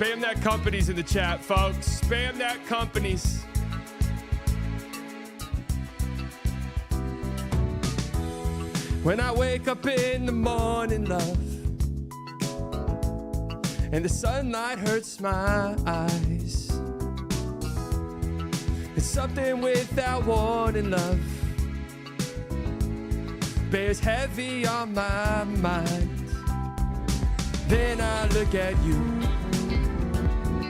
Spam that companies in the chat, folks. Spam that companies. When I wake up in the morning, love, and the sunlight hurts my eyes, it's something without warning, love, bears heavy on my mind. Then I look at you,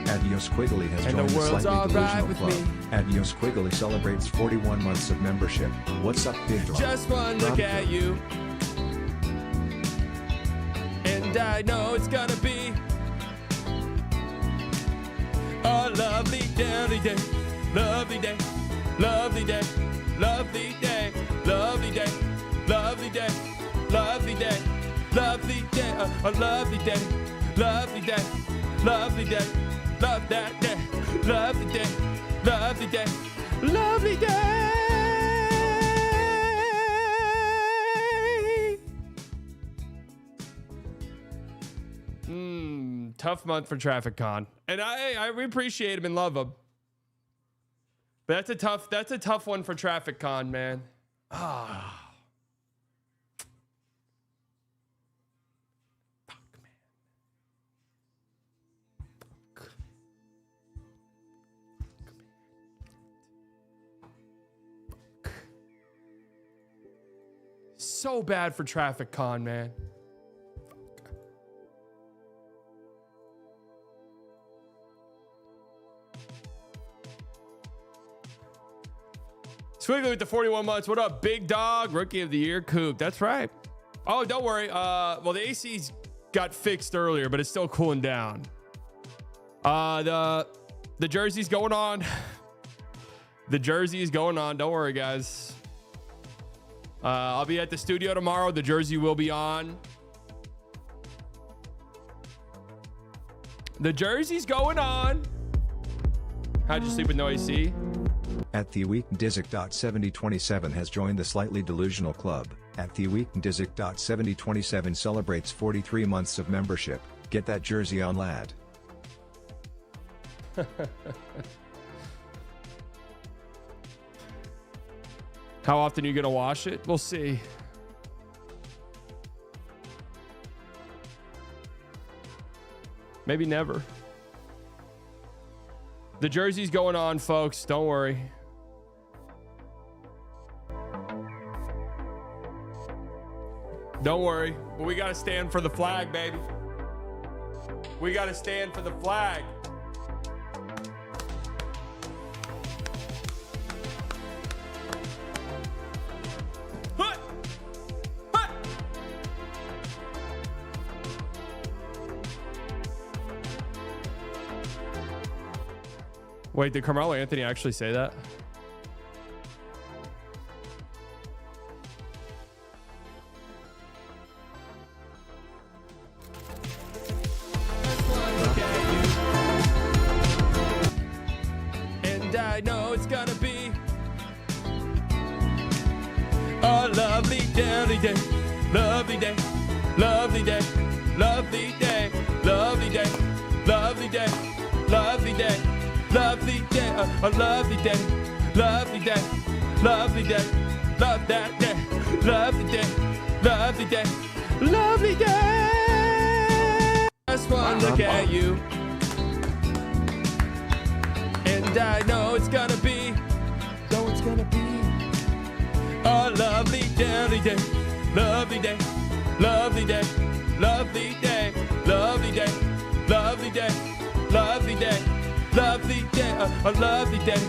Adios Quigley has and joined the the world's Slightly all right Delusional with Club. me. Adios Quigley celebrates 41 months of membership. What's up, Big Dog? Just one look at you, and I know it's gonna be a lovely day, lovely day, lovely day, lovely day, lovely day, lovely day, lovely day, lovely day, a lovely day, lovely day, lovely day, love that day, lovely day, lovely day, lovely day. Tough month for Traffic Con, and we appreciate him and love him. But that's a tough one for Traffic Con, man. Ah. Fuck, man. Fuck. Fuck. So bad for Traffic Con, man. Squiggly with the 41 months. What up, Big Dog? Rookie of the Year, Coop. That's right. Oh, don't worry. Well, the AC's got fixed earlier, but it's still cooling down. The jersey's going on. The jersey is going on. Don't worry, guys. I'll be at the studio tomorrow. The jersey will be on. The jersey's going on. How'd you sleep with no AC? At the week Dizzic.7027 has joined the Slightly Delusional Club. At the week Dizzic.7027 celebrates 43 months of membership. Get that jersey on, lad. How often are you gonna wash it? We'll see. Maybe never. The jersey's going on, folks. Don't worry. Don't worry. But we got to stand for the flag, baby. We got to stand for the flag. Hut! Hut! Wait, did Carmelo Anthony actually say that? And I know it's gonna be a lovely day, lovely day, lovely day, lovely day, lovely day, lovely day, lovely day, lovely day, a lovely day, lovely day, lovely day, love that day, lovely day, lovely day, lovely day. Just one look at you, and I know it's gonna be, a lovely day, lovely day, lovely day, lovely day, lovely day, lovely day, lovely day, lovely day, lovely day, a lovely day.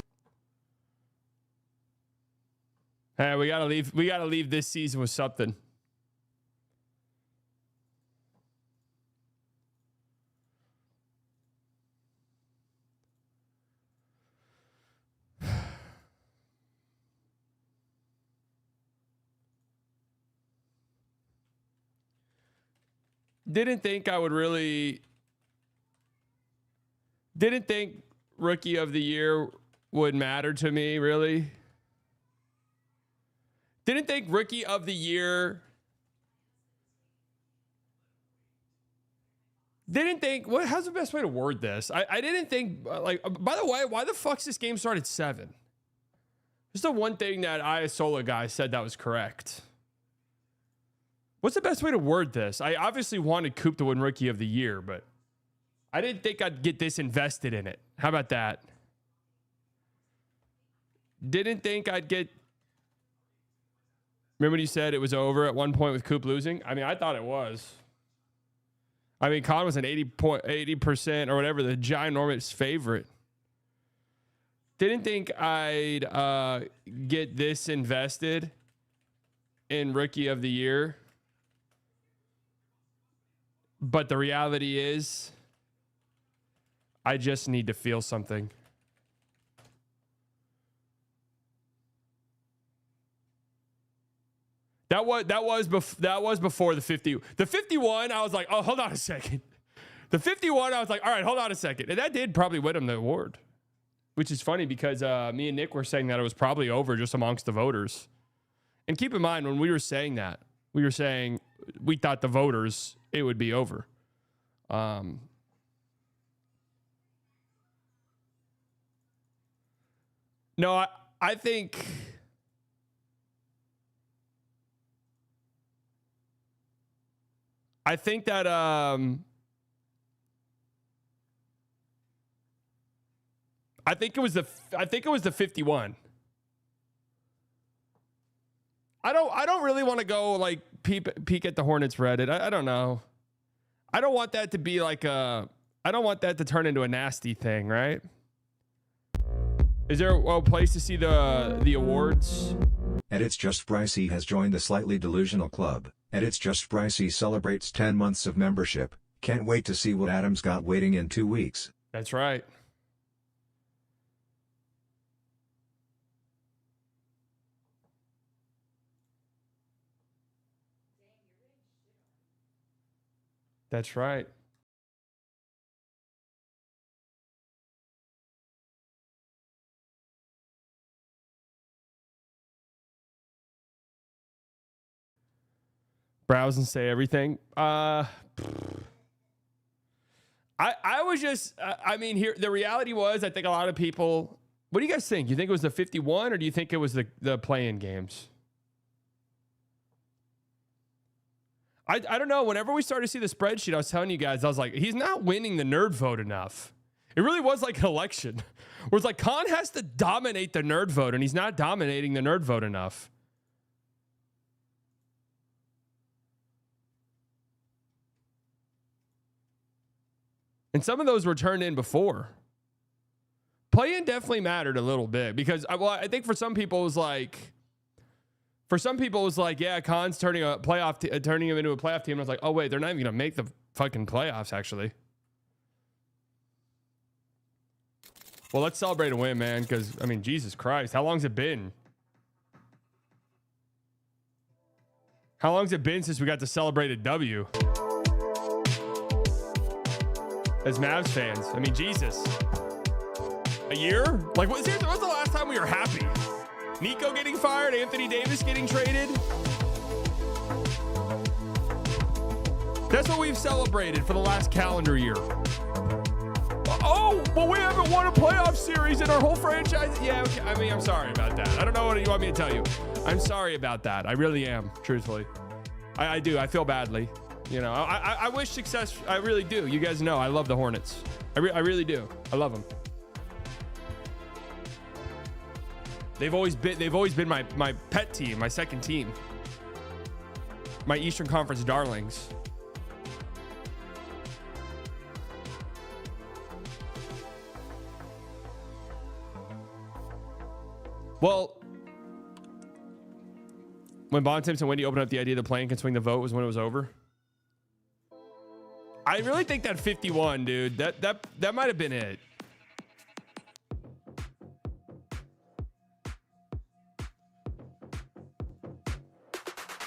Hey, we gotta leave. We gotta leave this season with something. Didn't think Rookie of the Year would matter to me, really. Didn't think Rookie of the Year Didn't think, how's the best way to word this? I didn't think, like, by the way, why the fuck's this game start at 7? Just the one thing that Iasola guy said that was correct. What's the best way to word this? I obviously wanted Coop to win Rookie of the Year, but I didn't think I'd get this invested in it. How about that? Didn't think I'd get... Remember when you said it was over at one point with Coop losing? I mean, I thought it was. I mean, Con was an 80% or whatever, the ginormous favorite. Didn't think I'd get this invested in Rookie of the Year. But the reality is, I just need to feel something. That was before the 50. The 51, I was like, oh, hold on a second. The 51, I was like, all right, hold on a second. And that did probably win him the award, which is funny because me and Nick were saying that it was probably over just amongst the voters. And keep in mind, when we were saying that, we were saying we thought the voters, it would be over. No, I think... I think that I think it was the 51. I don't really want to go like peek at the Hornets Reddit. I don't know. I don't want that to be like I don't want that to turn into a nasty thing, right? Is there a place to see the awards? And It's Just Brycey has joined the Slightly Delusional Club. And It's Just Brycey celebrates 10 months of membership. Can't wait to see what Adam's got waiting in 2 weeks. That's right. That's right. Browse and say everything. I was just, I mean, here, the reality was, I think a lot of people, what do you guys think? You think it was the 51 or do you think it was the play-in games? I don't know. Whenever we started to see the spreadsheet, I was telling you guys, I was like, he's not winning the nerd vote enough. It really was like an election where it's like Con has to dominate the nerd vote and he's not dominating the nerd vote enough. And some of those were turned in before. Play-in definitely mattered a little bit because, well, I think for some people it was like, yeah, Con's turning him into a playoff team. And I was like, oh wait, they're not even gonna make the fucking playoffs actually. Well, let's celebrate a win, man. Because I mean, Jesus Christ, how long's it been? How long's it been since we got to celebrate a W? As Mavs fans, I mean, Jesus. A year? Like, what's the last time we were happy? Nico getting fired, Anthony Davis getting traded. That's what we've celebrated for the last calendar year. Oh, well, we haven't won a playoff series in our whole franchise. Yeah, okay. I mean, I'm sorry about that. I don't know what you want me to tell you. I'm sorry about that. I really am, truthfully. I do. I feel badly. You know, I wish success. I really do. You guys know I love the Hornets. I really do. I love them. They've always been my pet team, my second team, my Eastern Conference darlings. Well, when Bon Tips and Wendy opened up the idea that playing can swing the vote was when it was over. I really think that 51, dude, that might have been it.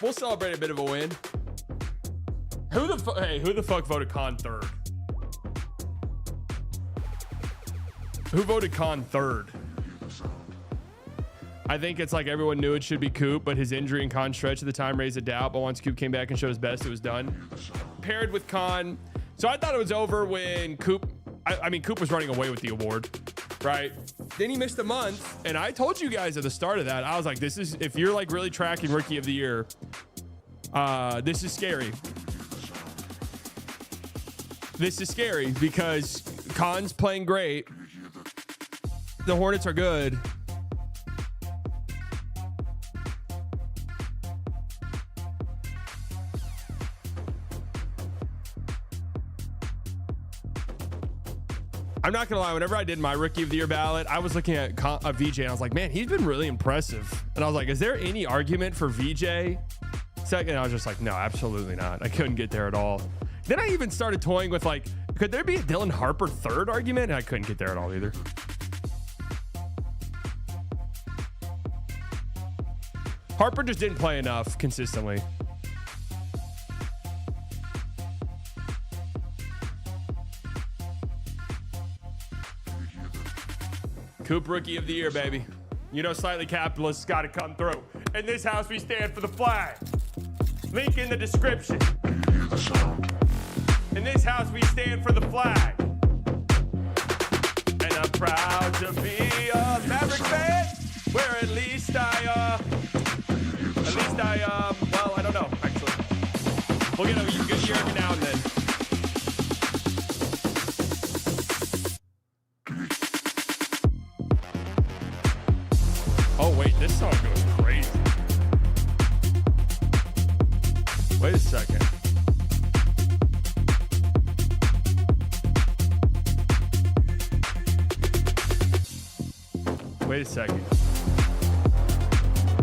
We'll celebrate a bit of a win. Who the fuck voted Con third? Who voted Con third? I think it's like everyone knew it should be Coop, but his injury and Con stretch at the time raised a doubt. But once Coop came back and showed his best, it was done. Paired with Con, So I thought it was over when Coop, I mean, Coop was running away with the award, right? Then he missed a month. And I told you guys at the start of that, I was like, this is, if you're like really tracking Rookie of the Year, this is scary. This is scary because Khan's playing great. The Hornets are good. I'm not going to lie. Whenever I did my Rookie of the Year ballot, I was looking at VJ and I was like, man, he's been really impressive. And I was like, is there any argument for VJ? Second, I was just like, no, absolutely not. I couldn't get there at all. Then I even started toying with like, could there be a Dylan Harper third argument? And I couldn't get there at all either. Harper just didn't play enough consistently. Coop Rookie of the Year, baby. You know, Slightly Capitalist's got to come through. In this house, we stand for the flag. Link in the description. In this house, we stand for the flag. And I'm proud to be a Maverick fan. Where at least well, I don't know, actually. We'll get a good year every now and then. Oh, wait, this song goes crazy. Wait a second. Wait a second.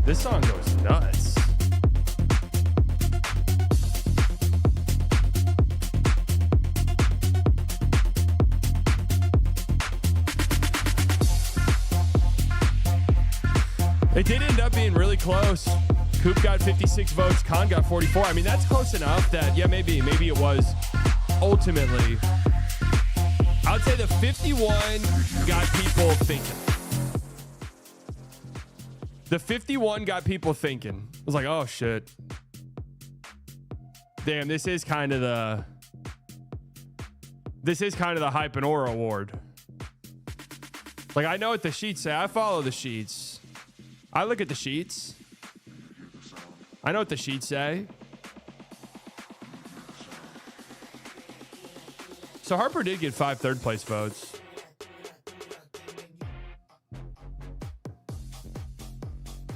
This song goes nuts. It did end up being really close. Coop got 56 votes. Khan got 44. I mean, that's close enough that, yeah, maybe it was ultimately. I would say the 51 got people thinking. The 51 got people thinking. I was like, oh, shit. Damn, this is kind of the Hype and Aura Award. Like, I know what the sheets say. I follow the sheets. I look at the sheets. I know what the sheets say. So Harper did get 5 third place votes.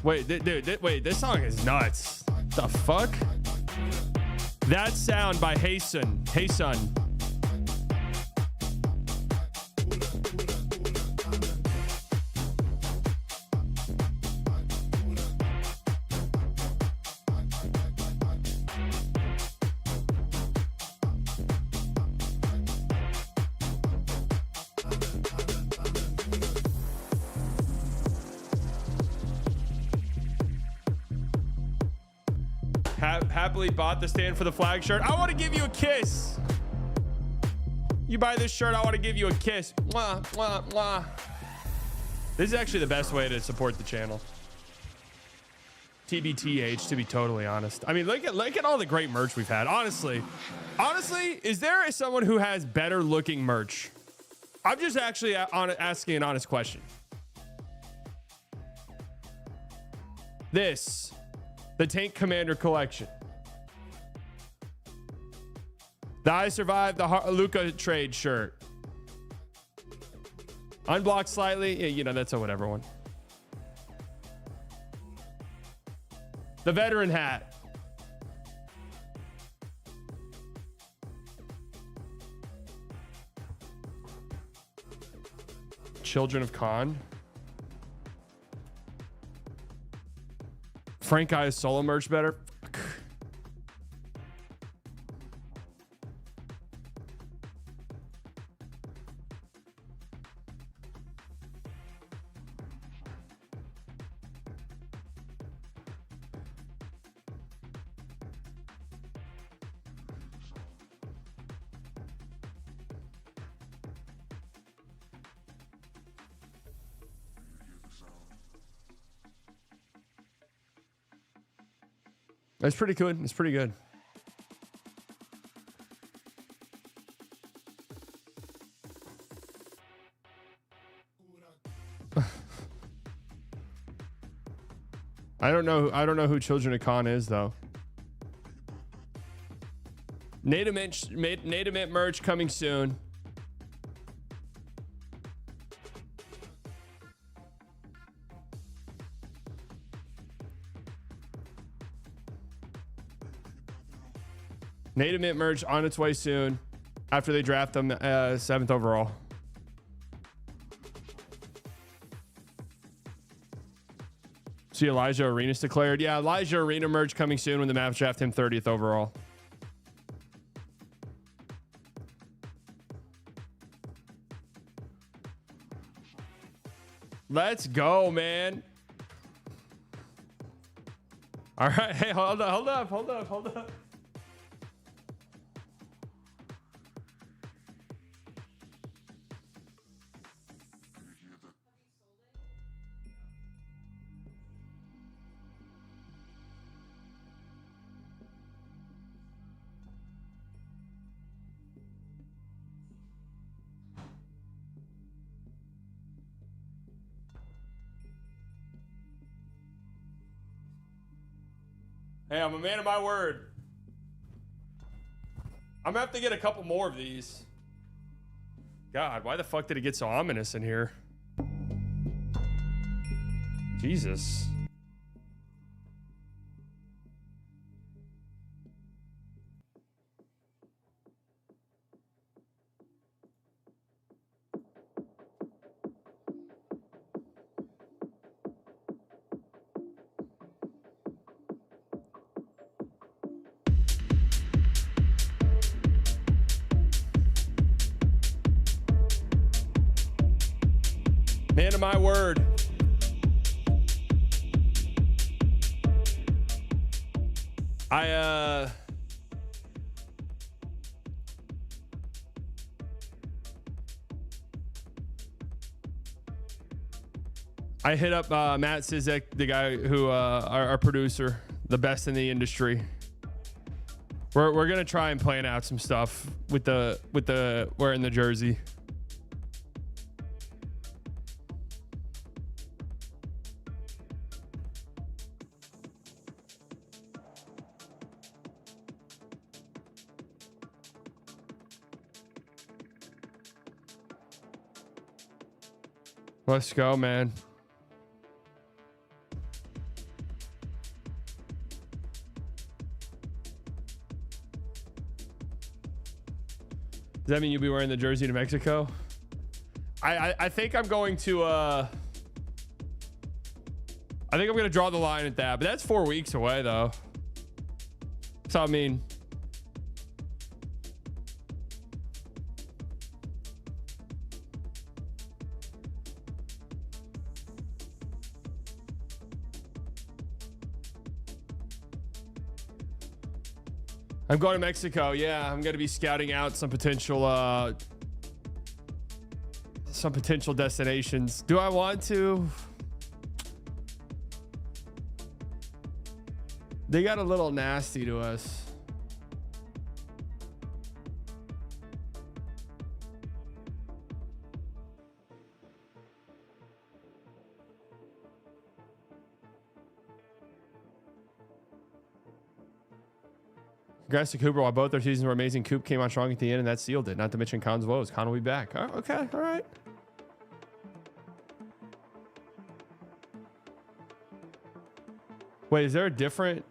Wait, dude, wait, this song is nuts. The fuck? That sound by Hasten. Hey Son. Happily bought the Stand for the Flag shirt. I want to give you a kiss. You buy this shirt, I want to give you a kiss. Mwah, mwah, mwah. This is actually the best way to support the channel. TBTH, to be totally honest. I mean, look at all the great merch we've had. Honestly, is there someone who has better looking merch? I'm just actually asking an honest question. This, the Tank Commander collection. The I Survived the Luka trade shirt. Unblocked slightly. Yeah, you know, that's a whatever one. The veteran hat. Children of Khan. Frank I's solo merch better. That's pretty good. It's pretty good. I don't know who Children of Khan is though. Native Mint merch coming soon. Native Mint merch on its way soon after they draft them 7th overall. See Elijah Arenas declared. Yeah, Elijah Arena merch coming soon when the Mavs draft him 30th overall. Let's go, man. All right. Hey, hold up. Hey, I'm a man of my word. I'm gonna have to get a couple more of these. God, why the fuck did it get so ominous in here? Jesus. Man of my word. I hit up Matt Sizek, the guy who our producer, the best in the industry. We're gonna try and plan out some stuff with the wearing the jersey. Let's go, man. Does that mean you'll be wearing the jersey to Mexico? I think I'm going to I think I'm going to draw the line at that, but that's 4 weeks away though. So I mean, I'm going to Mexico. Yeah, I'm going to be scouting out some potential destinations. Do I want to? They got a little nasty to us. Congrats to Cooper. While both their seasons were amazing, Coop came on strong at the end, and that sealed it. Not to mention Khan's woes. Khan will be back. Oh, okay, all right. Wait, is there a different?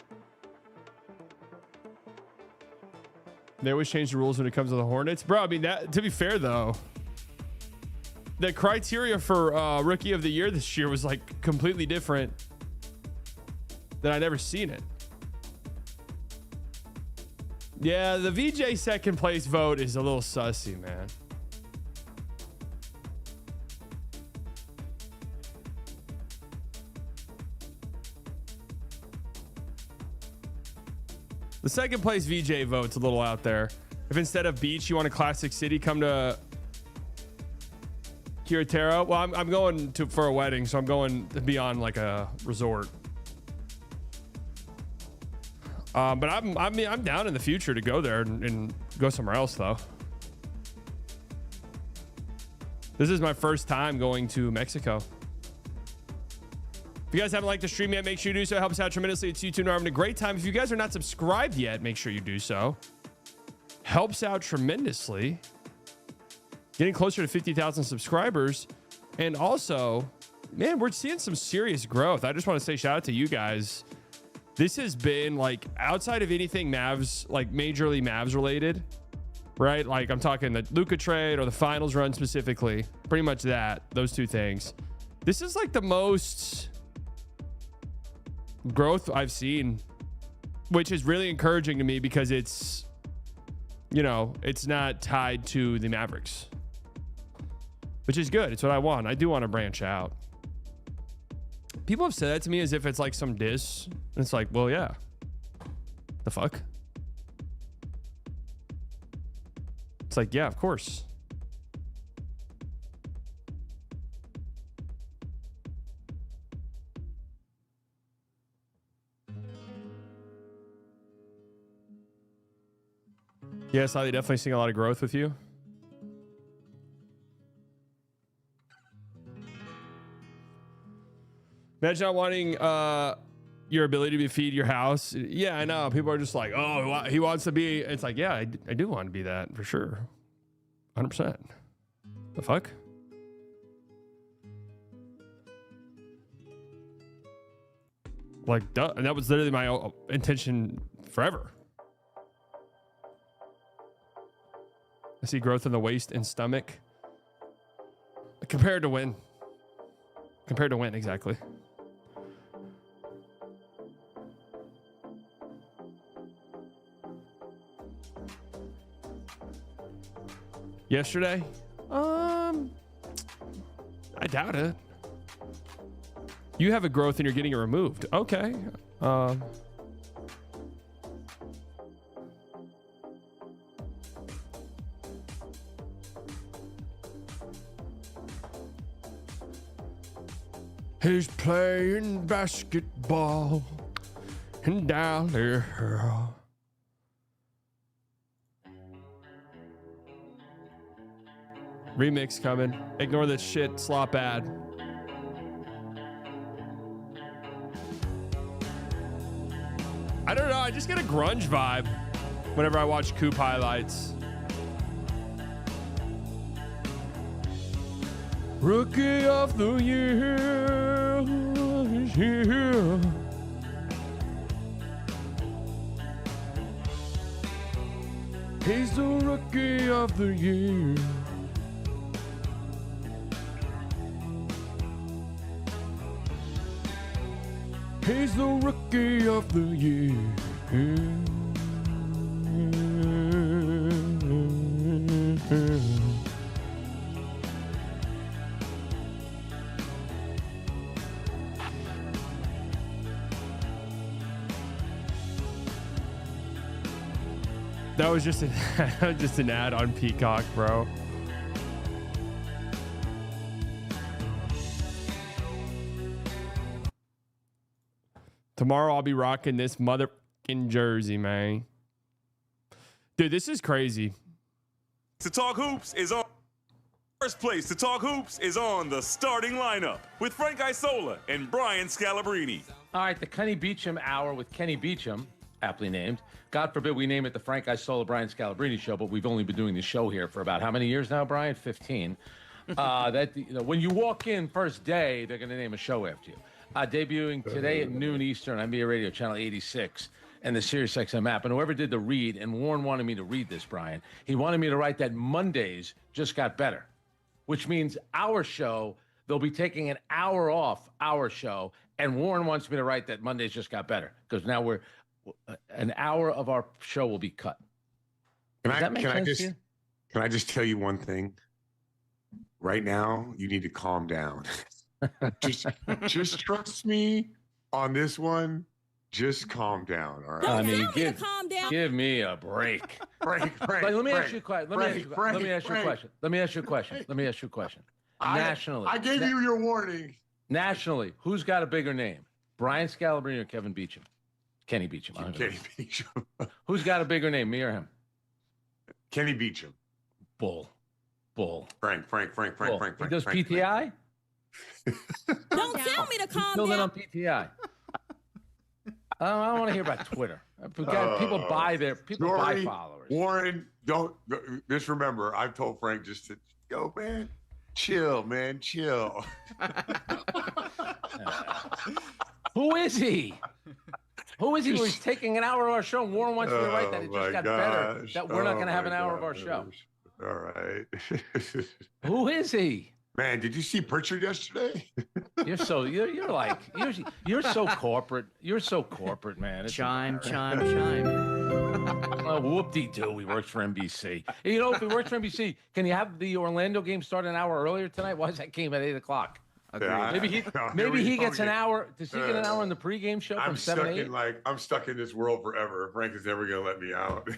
They always change the rules when it comes to the Hornets, bro. I mean, that to be fair though, the criteria for Rookie of the Year this year was like completely different than I'd ever seen it. Yeah, the VJ second place vote is a little sussy, man. The second place VJ vote's a little out there. If instead of beach, you want a classic city, come to Querétaro. Well, I'm going for a wedding, so I'm going to be on like a resort. But I'm down in the future to go there and go somewhere else though. This is my first time going to Mexico. If you guys haven't liked the stream yet, make sure you do so. It helps out tremendously. It's YouTube. We're having a great time. If you guys are not subscribed yet, make sure you do so. Helps out tremendously. Getting closer to 50,000 subscribers. And also, man, we're seeing some serious growth. I just want to say shout out to you guys. This has been like outside of anything Mavs, like majorly Mavs related, right? Like I'm talking the Luka trade or the finals run specifically, pretty much those two things. This is like the most growth I've seen, which is really encouraging to me because it's, you know, it's not tied to the Mavericks, which is good. It's what I want. I do want to branch out. People have said that to me as if it's like some diss. And it's like, well, yeah. The fuck? It's like, yeah, of course. Yeah, Sally, definitely seeing a lot of growth with you. Imagine not wanting your ability to feed your house. Yeah, I know. People are just like, oh, he wants to be. It's like, yeah, I do want to be that for sure. 100%. The fuck? Like, duh. And that was literally my intention forever. I see growth in the waist and stomach. Compared to when? Compared to when, exactly? Yesterday? I doubt it. You have a growth and you're getting it removed. Okay. He's playing basketball and down there. Remix coming. Ignore this shit slop ad. I don't know. I just get a grunge vibe whenever I watch Coop highlights. Rookie of the year is here. He's the rookie of the year. He's the rookie of the year. That was just an ad on Peacock, bro. Tomorrow I'll be rocking this motherfucking jersey, man. Dude, this is crazy. To Talk Hoops is on first place. To Talk Hoops is on the starting lineup with Frank Isola and Brian Scalabrine. All right, the Kenny Beecham Hour with Kenny Beecham, aptly named. God forbid we name it the Frank Isola, Brian Scalabrine Show, but we've only been doing this show here for about how many years now, Brian? 15. When you walk in first day, they're going to name a show after you. Debuting today at noon Eastern, NBA Radio, Channel 86, and the SiriusXM app. And whoever did the read, and Warren wanted me to read this, Brian, he wanted me to write that Mondays just got better, which means our show, they'll be taking an hour off our show, and Warren wants me to write that Mondays just got better, because now an hour of our show will be cut. Does that make sense to you? Can I just tell you one thing? Right now, you need to calm down. just trust me on this one. Just calm down, all right? Don't tell me to calm down. Give me a break. Frank, Let me ask you a question. Let me ask you a question. Nationally. I gave you your warning. Nationally, who's got a bigger name? Brian Scalabrine or Kevin Beecham? Kenny Beecham. Kenny Beecham. Who's got a bigger name, me or him? Kenny Beecham. Bull. Frank. He does PTI? Don't tell me to calm Filled in down. on PTI. I don't want to hear about Twitter. People buy Rory, followers. Warren, don't just remember. I've told Frank just to go, man. Chill, man. Chill. Who is he? Who is he? Where he's taking an hour of our show. Warren wants me to write that it just got better. That we're not going to have an hour of our show. All right. Who is he? Man, did you see Pritchard yesterday? You're so corporate. You're so corporate, man. It's Chime. Oh, whoop-de-doo. He works for NBC. You know, if he works for NBC, can you have the Orlando game start an hour earlier tonight? Why is that game at 8 o'clock? Yeah, Maybe he gets an hour. Does he get an hour in the pregame show from 7 to 8? I'm stuck in this world forever. Frank is never gonna let me out.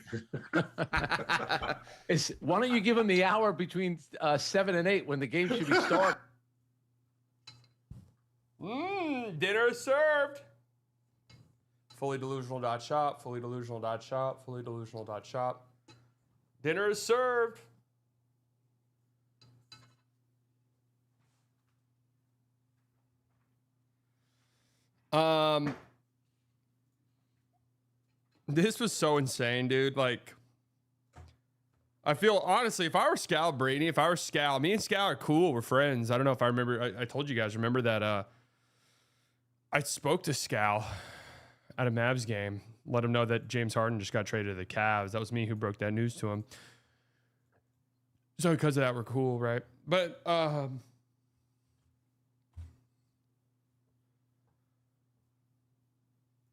Why don't you give him the hour between 7 and 8 when the game should be started? Dinner is served. Fullydelusional.shop, fullydelusional.shop, fullydelusional.shop. Dinner is served. This was so insane, dude. Like, I feel honestly, if I were Scal Brady, me and Scal are cool. We're friends. I don't know if I remember. I told you guys, remember that I spoke to Scal at a Mavs game, let him know that James Harden just got traded to the Cavs. That was me who broke that news to him. So because of that, we're cool, right? But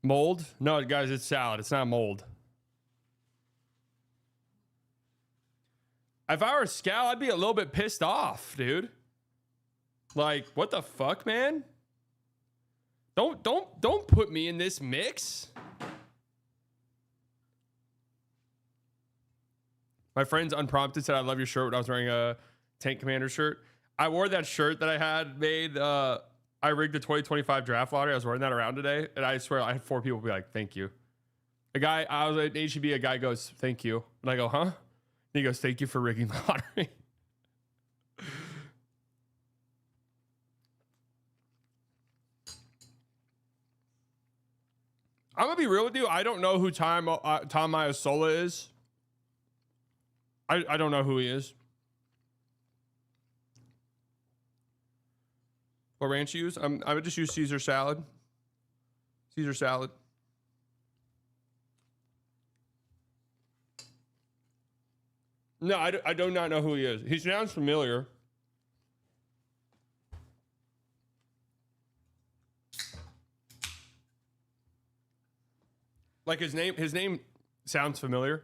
mold? No, guys, it's salad. It's not mold. If I were Scal, I'd be a little bit pissed off, dude. Like, what the fuck, man? Don't put me in this mix. My friends unprompted said, "I love your shirt" when I was wearing a Tank Commander shirt. I wore that shirt that I had made. I rigged the 2025 draft lottery. I was wearing that around today, and I swear I had 4 people be like, "Thank you." I was at HEB. A guy goes, "Thank you," and I go, "Huh?" And he goes, "Thank you for rigging the lottery." I'm gonna be real with you. I don't know who Tom Iasola is. I don't know who he is. What ranch you use? I would just use Caesar salad. Caesar salad. No, I do not know who he is. He sounds familiar. Like his name sounds familiar.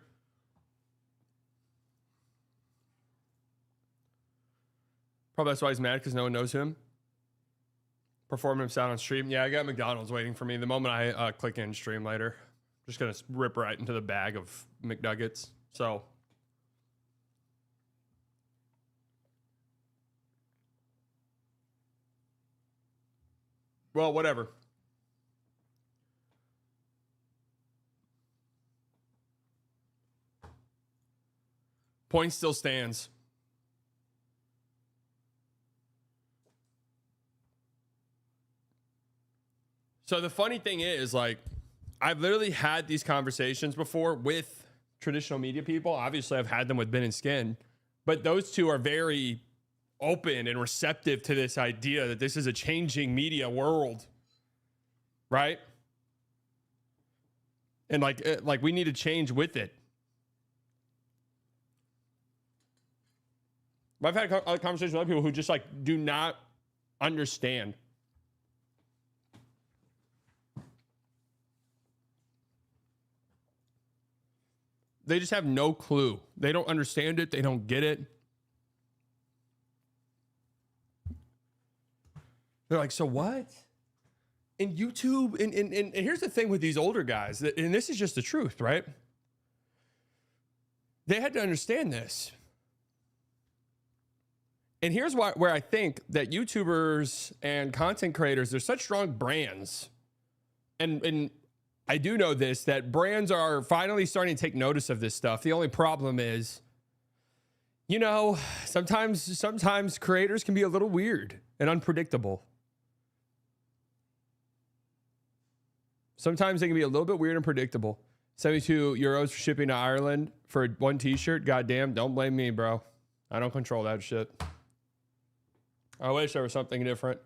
Probably that's why he's mad, because no one knows him. Performing himself on stream. Yeah, I got McDonald's waiting for me. The moment I click in stream later, I'm just gonna rip right into the bag of McNuggets. So. Well, whatever. Point still stands. So the funny thing is, like, I've literally had these conversations before with traditional media people. Obviously, I've had them with Ben and Skin, but those two are very open and receptive to this idea that this is a changing media world, right? And like we need to change with it. I've had conversations with other people who just like do not understand. They just have no clue. They don't understand it. They don't get it. They're like, so what? And YouTube, and here's the thing with these older guys, and this is just the truth, right? They had to understand this. And here's where I think that YouTubers and content creators, they're such strong brands. And I do know this, that brands are finally starting to take notice of this stuff. The only problem is, you know, sometimes creators can be a little weird. and unpredictable. Sometimes they can be a little bit weird and predictable. 72 euros for shipping to Ireland for one t-shirt. Goddamn, don't blame me, bro. I don't control that shit. I wish there was something different.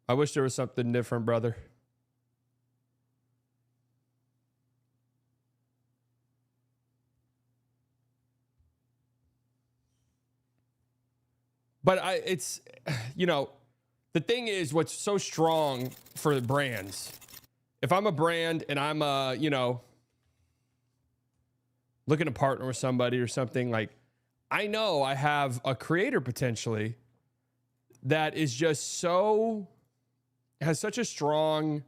I wish there was something different, brother. But it's, you know, the thing is what's so strong for the brands. If I'm a brand and I'm, you know, looking to partner with somebody or something, like, I know I have a creator potentially that is just so, has such a strong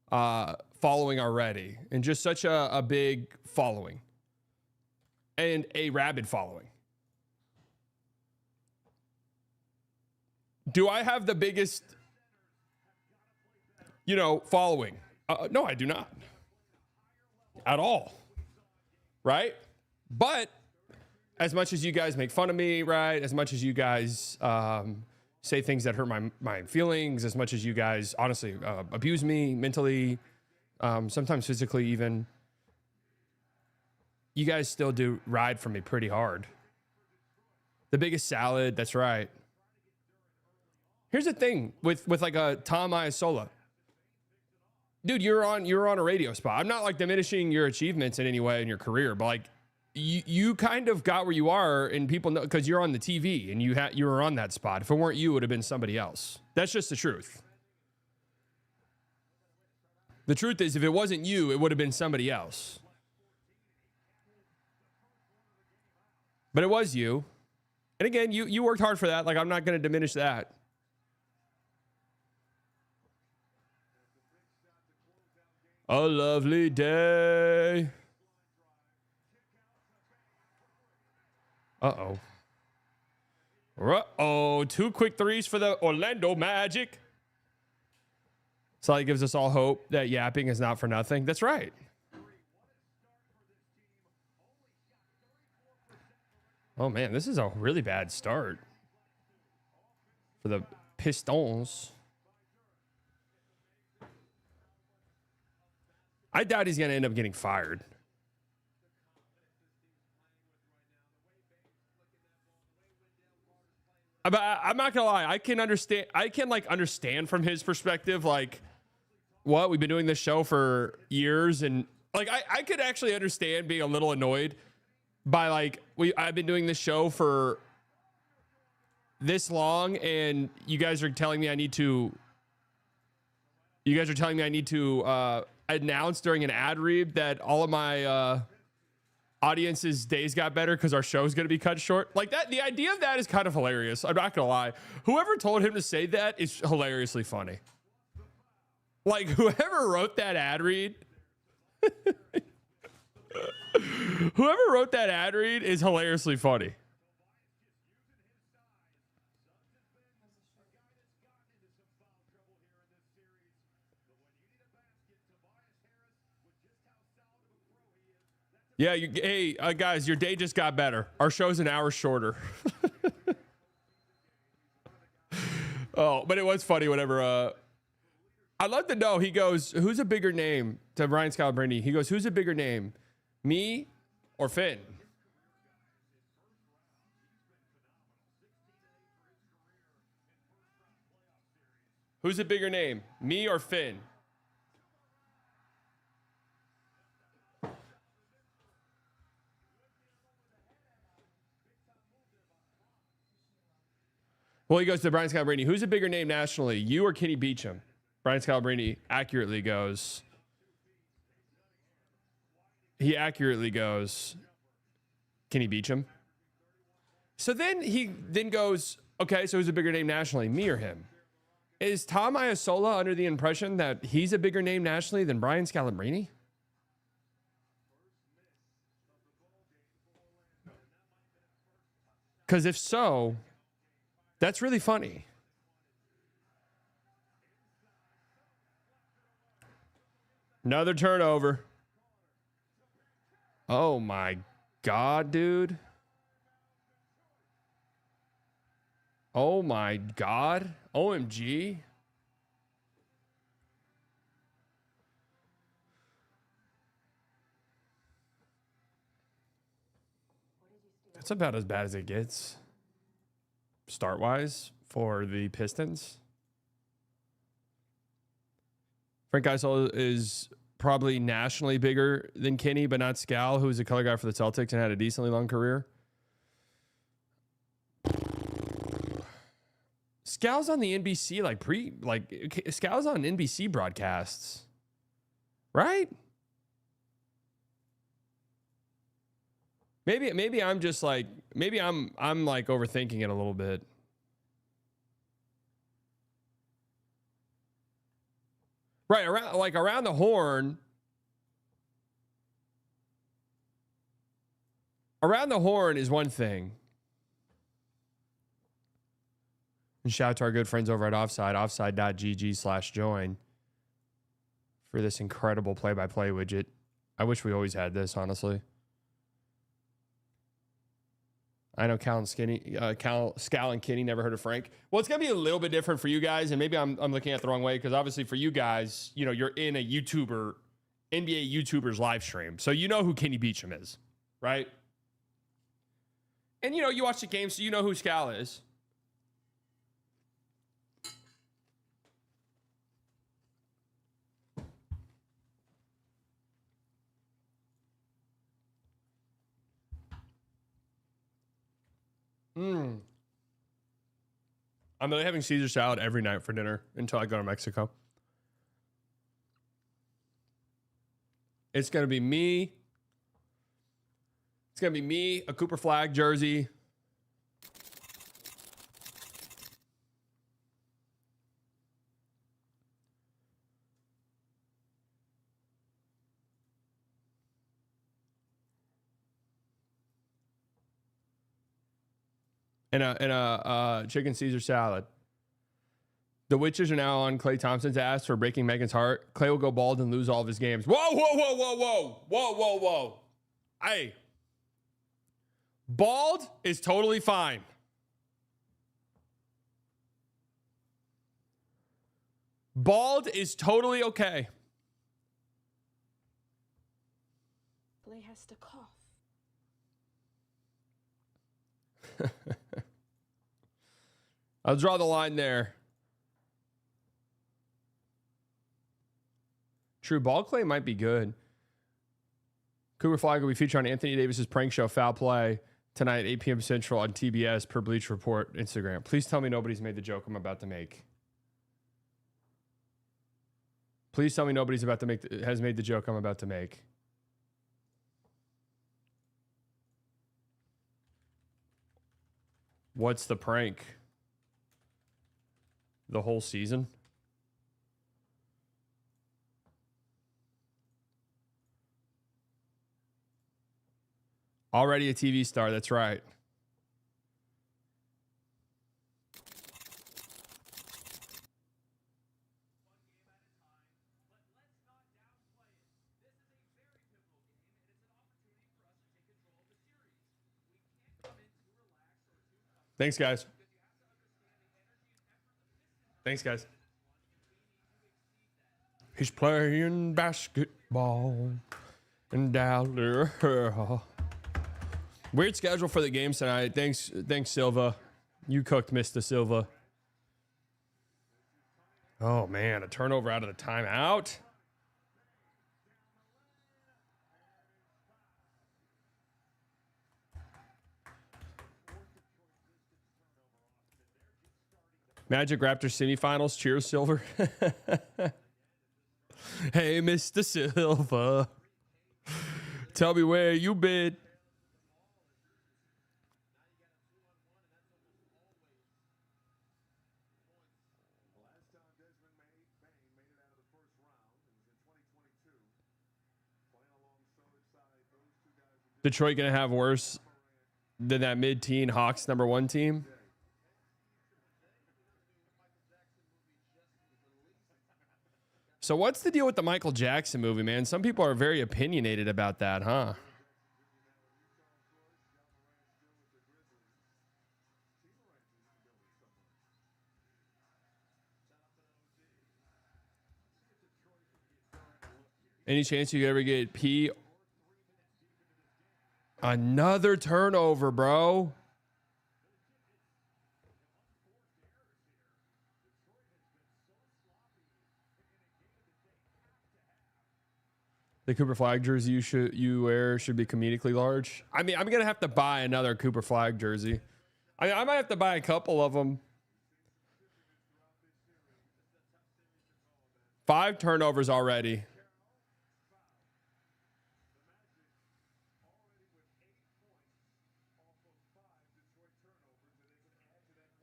following already and just such a big following and a rabid following. Do I have the biggest, you know, following? No, I do not. At all. Right? But as much as you guys make fun of me, right? As much as you guys say things that hurt my feelings, as much as you guys honestly abuse me mentally, sometimes physically even, you guys still do ride for me pretty hard. The biggest salad, that's right. Here's the thing with like a Tom Iasola. Dude, you're on a radio spot. I'm not like diminishing your achievements in any way in your career, but like you kind of got where you are, and people know because you're on the TV and you were on that spot. If it weren't you, it would have been somebody else. That's just the truth. The truth is, if it wasn't you, it would have been somebody else. But it was you. And again, you worked hard for that. Like, I'm not going to diminish that. A lovely day. Uh-oh. Uh-oh. 2 quick threes for the Orlando Magic. Sally gives us all hope that yapping is not for nothing. That's right. Oh, man, this is a really bad start for the Pistons. I doubt he's going to end up getting fired. But I'm not going to lie. I can understand from his perspective, like, what? We've been doing this show for years. And, like, I could actually understand being a little annoyed by, like, I've been doing this show for this long, and you guys are telling me I need to announce during an ad read that all of my audience's days got better because our show's going to be cut short. Like that, the idea of that is kind of hilarious. I'm not going to lie. Whoever told him to say that is hilariously funny. Like, whoever wrote that ad read, is hilariously funny. Yeah, hey, guys, your day just got better. Our show's an hour shorter. Oh, but it was funny whenever... I'd love to know, he goes, who's a bigger name? To Brian Scalabrine, he goes, who's a bigger name? Me or Finn? Who's a bigger name? Me or Finn? Well, he goes to Brian Scalabrine. Who's a bigger name nationally, you or Kenny Beecham? Brian Scalabrine accurately goes, Kenny Beecham. So then he goes, okay, so who's a bigger name nationally, me or him? Is Tom Iasola under the impression that he's a bigger name nationally than Brian Scalabrine? Because if so, that's really funny. Another turnover. Oh my God, dude. Oh my God. OMG. That's about as bad as it gets, start wise, for the Pistons. Frank Isola is probably nationally bigger than Kenny, but not Scal, who was a color guy for the Celtics and had a decently long career. Scal's on the NBC, Scal's on NBC broadcasts, right? Maybe I'm just like, maybe I'm like overthinking it a little bit. Right, around the horn. Around the horn is one thing. And shout out to our good friends over at Offside, offside.gg/join, for this incredible play-by-play widget. I wish we always had this, honestly. I know Scal and Kenny never heard of Frank. Well, it's going to be a little bit different for you guys, and maybe I'm looking at it the wrong way, because obviously for you guys, you know, you're in a NBA YouTuber's live stream. So you know who Kenny Beecham is, right? And, you know, you watch the game, so you know who Scal is. I'm really having Caesar salad every night for dinner until I go to Mexico. It's going to be me. It's going to be me, a Cooper Flag jersey. And a chicken Caesar salad. The witches are now on Klay Thompson's ass for breaking Megan's heart. Klay will go bald and lose all of his games. Whoa, whoa, whoa, whoa, whoa. Whoa, whoa, whoa. Hey. Bald is totally fine. Bald is totally okay. Klay has to cough. I'll draw the line there. True, bald Klay might be good. Cooper Flag will be featured on Anthony Davis's prank show Foul Play tonight, 8 p.m. Central on TBS per Bleach Report Instagram. Please tell me nobody's made the joke I'm about to make. Please tell me nobody's has made the joke I'm about to make. What's the prank? The whole season? Already a TV star, that's right. Thanks, guys. Thanks, guys. He's playing basketball in Dallas. Weird schedule for the games tonight. Thanks, Silva. You cooked, Mr. Silva. Oh, man. A turnover out of the timeout. Magic Raptors semifinals. Cheers, Silver. Hey, Mr. Silva. Tell me where you been. Detroit going to have worse than that mid-teen Hawks #1 team? So what's the deal with the Michael Jackson movie, man? Some people are very opinionated about that, huh? Any chance you could ever get P? Another turnover, bro. The Cooper Flag jersey you wear should be comedically large. I mean, I'm gonna have to buy another Cooper Flag jersey. I might have to buy a couple of them. 5 turnovers already.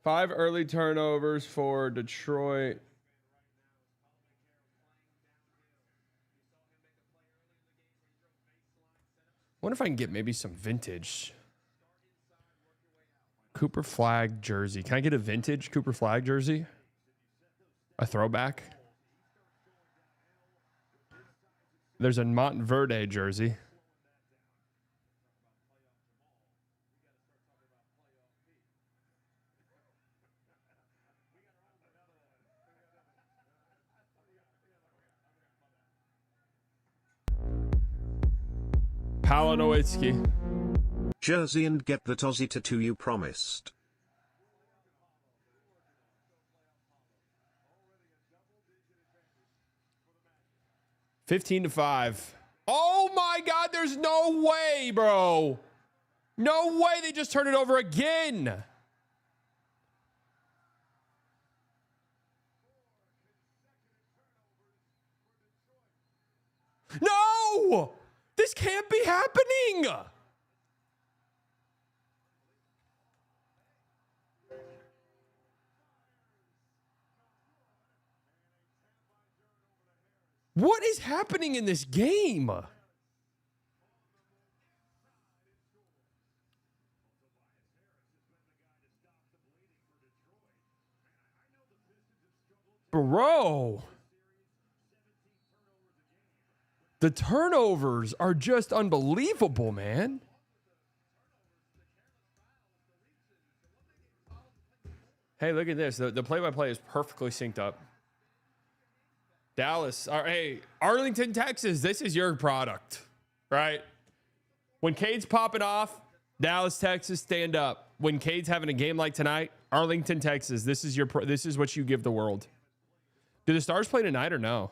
Five early turnovers for Detroit. Wonder if I can get maybe some vintage Cooper Flag jersey. Can I get a vintage Cooper Flag jersey? A throwback? There's a Montverde jersey. Palanoitsky. Jersey and get that Aussie tattoo you promised. $15-5. Oh my God, there's no way, bro. No way they just turned it over again. No! This can't be happening. What is happening in this game? Bro. The turnovers are just unbelievable, man. Hey, look at this. The play-by-play is perfectly synced up. Dallas. Hey, Arlington, Texas. This is your product, right? When Cade's popping off, Dallas, Texas, stand up. When Cade's having a game like tonight, Arlington, Texas. This is what you give the world. Do the Stars play tonight or no?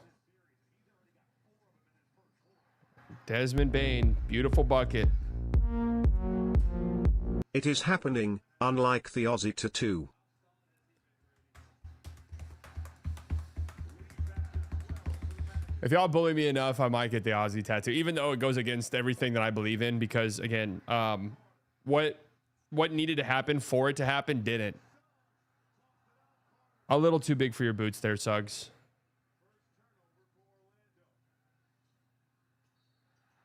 Desmond Bain, beautiful bucket. It is happening, unlike the Aussie tattoo. If y'all bully me enough, I might get the Aussie tattoo, even though it goes against everything that I believe in. Because again, what needed to happen for it to happen didn't. A little too big for your boots there, Suggs.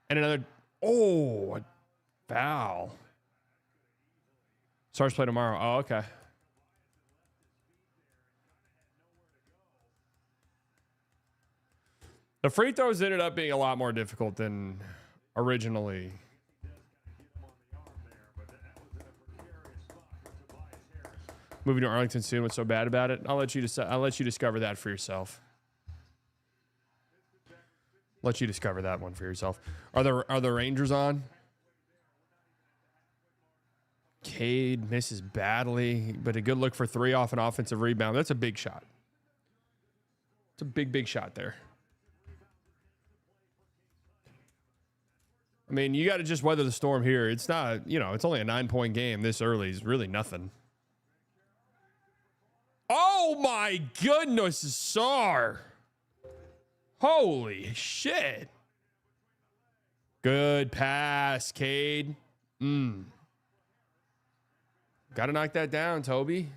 And another, a foul. Stars play tomorrow. Oh, okay. The free throws ended up being a lot more difficult than originally. Moving to Arlington soon. What's so bad about it? I'll let you discover that for yourself. Let you discover that one for yourself. Are the Rangers on? Cade misses badly, but a good look for 3 off an offensive rebound. That's a big shot. It's a big shot there. I mean, you got to just weather the storm here. It's not, it's only a 9-point game this early. Is really nothing. Oh my goodness, Sar. Holy shit. Good pass, Cade. Got to knock that down, Toby.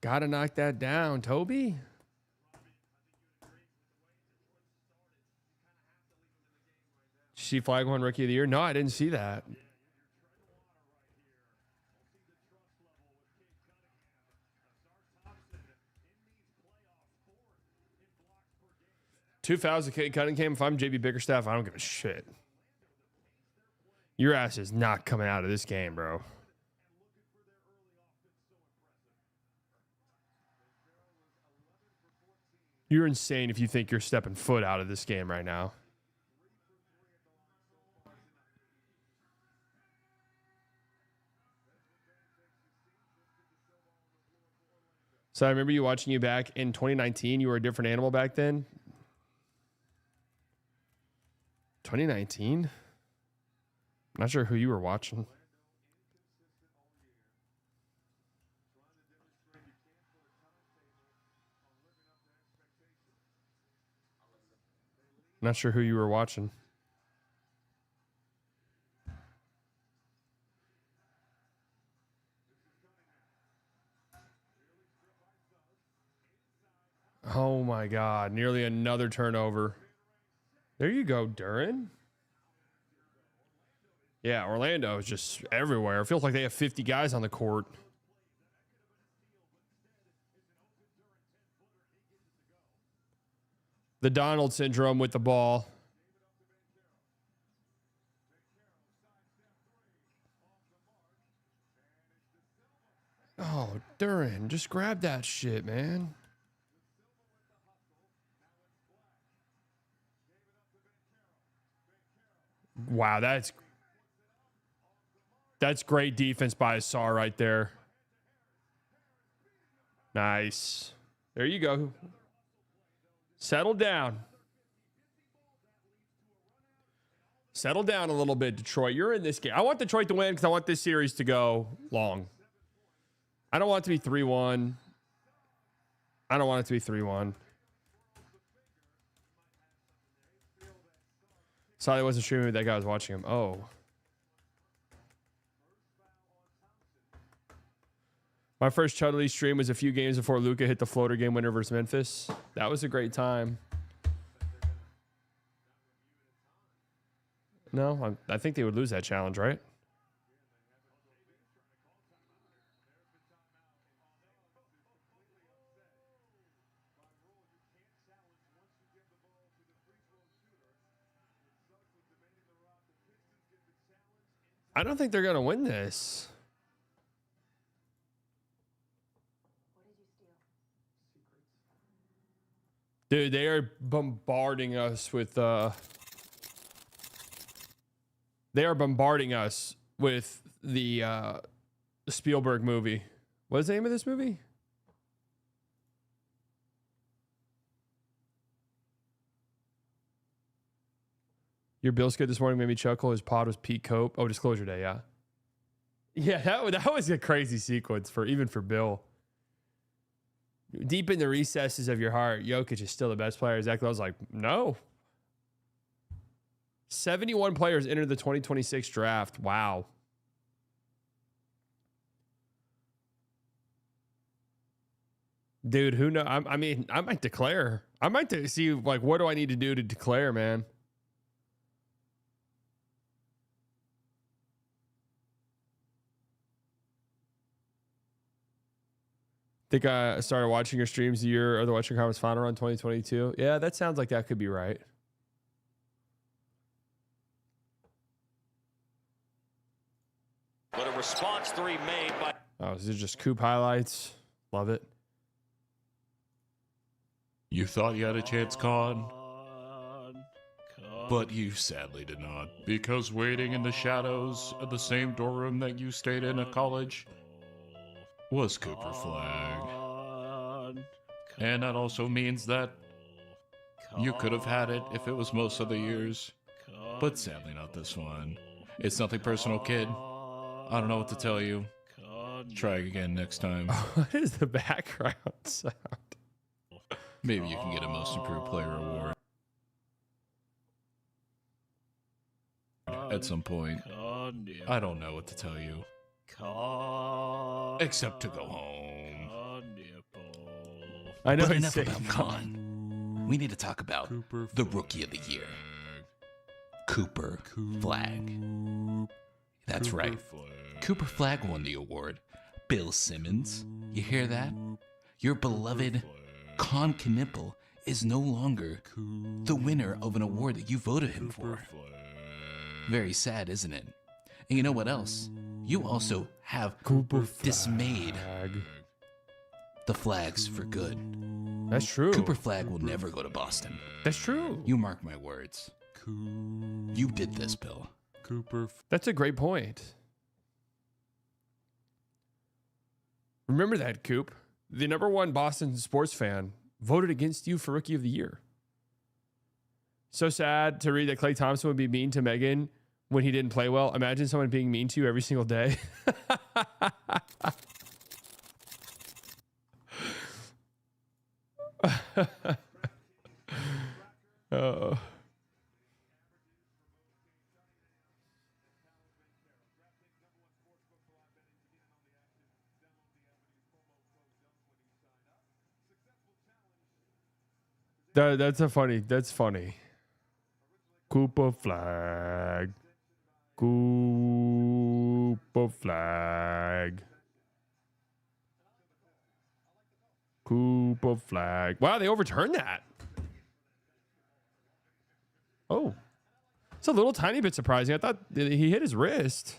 Got to knock that down, Toby. Did you see Flag 1 Rookie of the Year? No, I didn't see that. Two fouls of Cade Cunningham. If I'm JB Bickerstaff, I don't give a shit. Your ass is not coming out of this game, bro. You're insane if you think you're stepping foot out of this game right now. So I remember you watching you back in 2019. You were a different animal back then. 2019? Not sure who you were watching. Not sure who you were watching. Oh my God. Nearly another turnover. There you go, Duran. Yeah, Orlando is just everywhere. It feels like they have 50 guys on the court. The Donald syndrome with the ball. Oh, Duran, just grab that shit, man. Wow, that's great defense by Asar right there. Nice. There you go. Settle down. Settle down a little bit, Detroit. You're in this game. I want Detroit to win because I want this series to go long. I don't want it to be 3-1. I don't want it to be 3-1. Sorry, I wasn't streaming, but that guy was watching him. Oh. My first Chudley stream was a few games before Luka hit the floater game winner versus Memphis. That was a great time. No, I think they would lose that challenge, right? I don't think they're going to win this. Dude, they are bombarding us with the Spielberg movie. What is the name of this movie? Your Bill's good this morning made me chuckle. His pod was Pete Cope. Oh, Disclosure Day, yeah. Yeah, that was a crazy sequence even for Bill. Deep in the recesses of your heart, Jokic is still the best player. Exactly. I was like, no. 71 players entered the 2026 draft. Wow. Dude, who knows? I mean, I might declare. I might see, like, what do I need to do to declare, man? Think I started watching your streams the year of the Western Conference Final Run 2022. Yeah, that sounds like that could be right. But a response three made by... Oh, is it just Coop highlights? Love it. You thought you had a chance, Con, but you sadly did not. Because waiting in the shadows of the same dorm room that you stayed in at college was Cooper Flag. And that also means that you could have had it if it was most of the years, but sadly not this one. It's nothing personal, kid. I don't know what to tell you. Try again next time. What is the background sound? Maybe you can get a Most Improved Player award at some point. I don't know what to tell you. Except to go home. I know. But enough about Con. We need to talk about the Rookie of the Year. Cooper Flag. That's right. Cooper Flag won the award. Bill Simmons, you hear that? Your beloved Con Knipple is no longer the winner of an award that you voted him for. Very sad, isn't it? And you know what else? You also have dismayed the flags for good. That's true. Cooper Flag will never go to Boston. That's true. You mark my words. You did this, Bill. That's a great point. Remember that, Coop. The #1 Boston sports fan voted against you for Rookie of the Year. So sad to read that Klay Thompson would be mean to Megan when he didn't play well. Imagine someone being mean to you every single day. Oh. That's funny. Cooper Flag. Cooper Flag. Cooper Flag. Wow, they overturned that. Oh. It's a little tiny bit surprising. I thought he hit his wrist.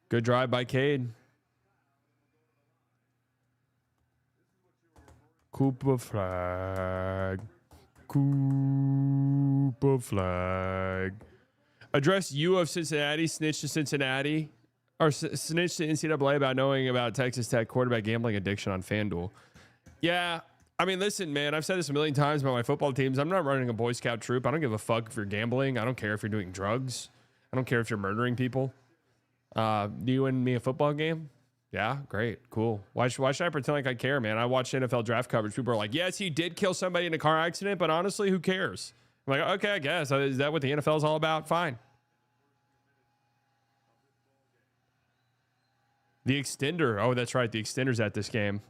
Good drive by Cade. Cooper Flag. Cooper Flag. Address U of Cincinnati, snitch to Cincinnati, or snitch to NCAA about knowing about Texas Tech quarterback gambling addiction on FanDuel. Yeah, I mean, listen, man, I've said this a million times about my football teams. I'm not running a Boy Scout troop. I don't give a fuck if you're gambling. I don't care if you're doing drugs. I don't care if you're murdering people. Do you win me a football game? Yeah, great, cool. Why should I pretend like I care, man? I watch NFL draft coverage. People are like, yes, he did kill somebody in a car accident, but honestly, who cares? I'm like, okay, I guess. Is that what the NFL is all about? Fine. The extender. Oh, that's right. The extender's at this game.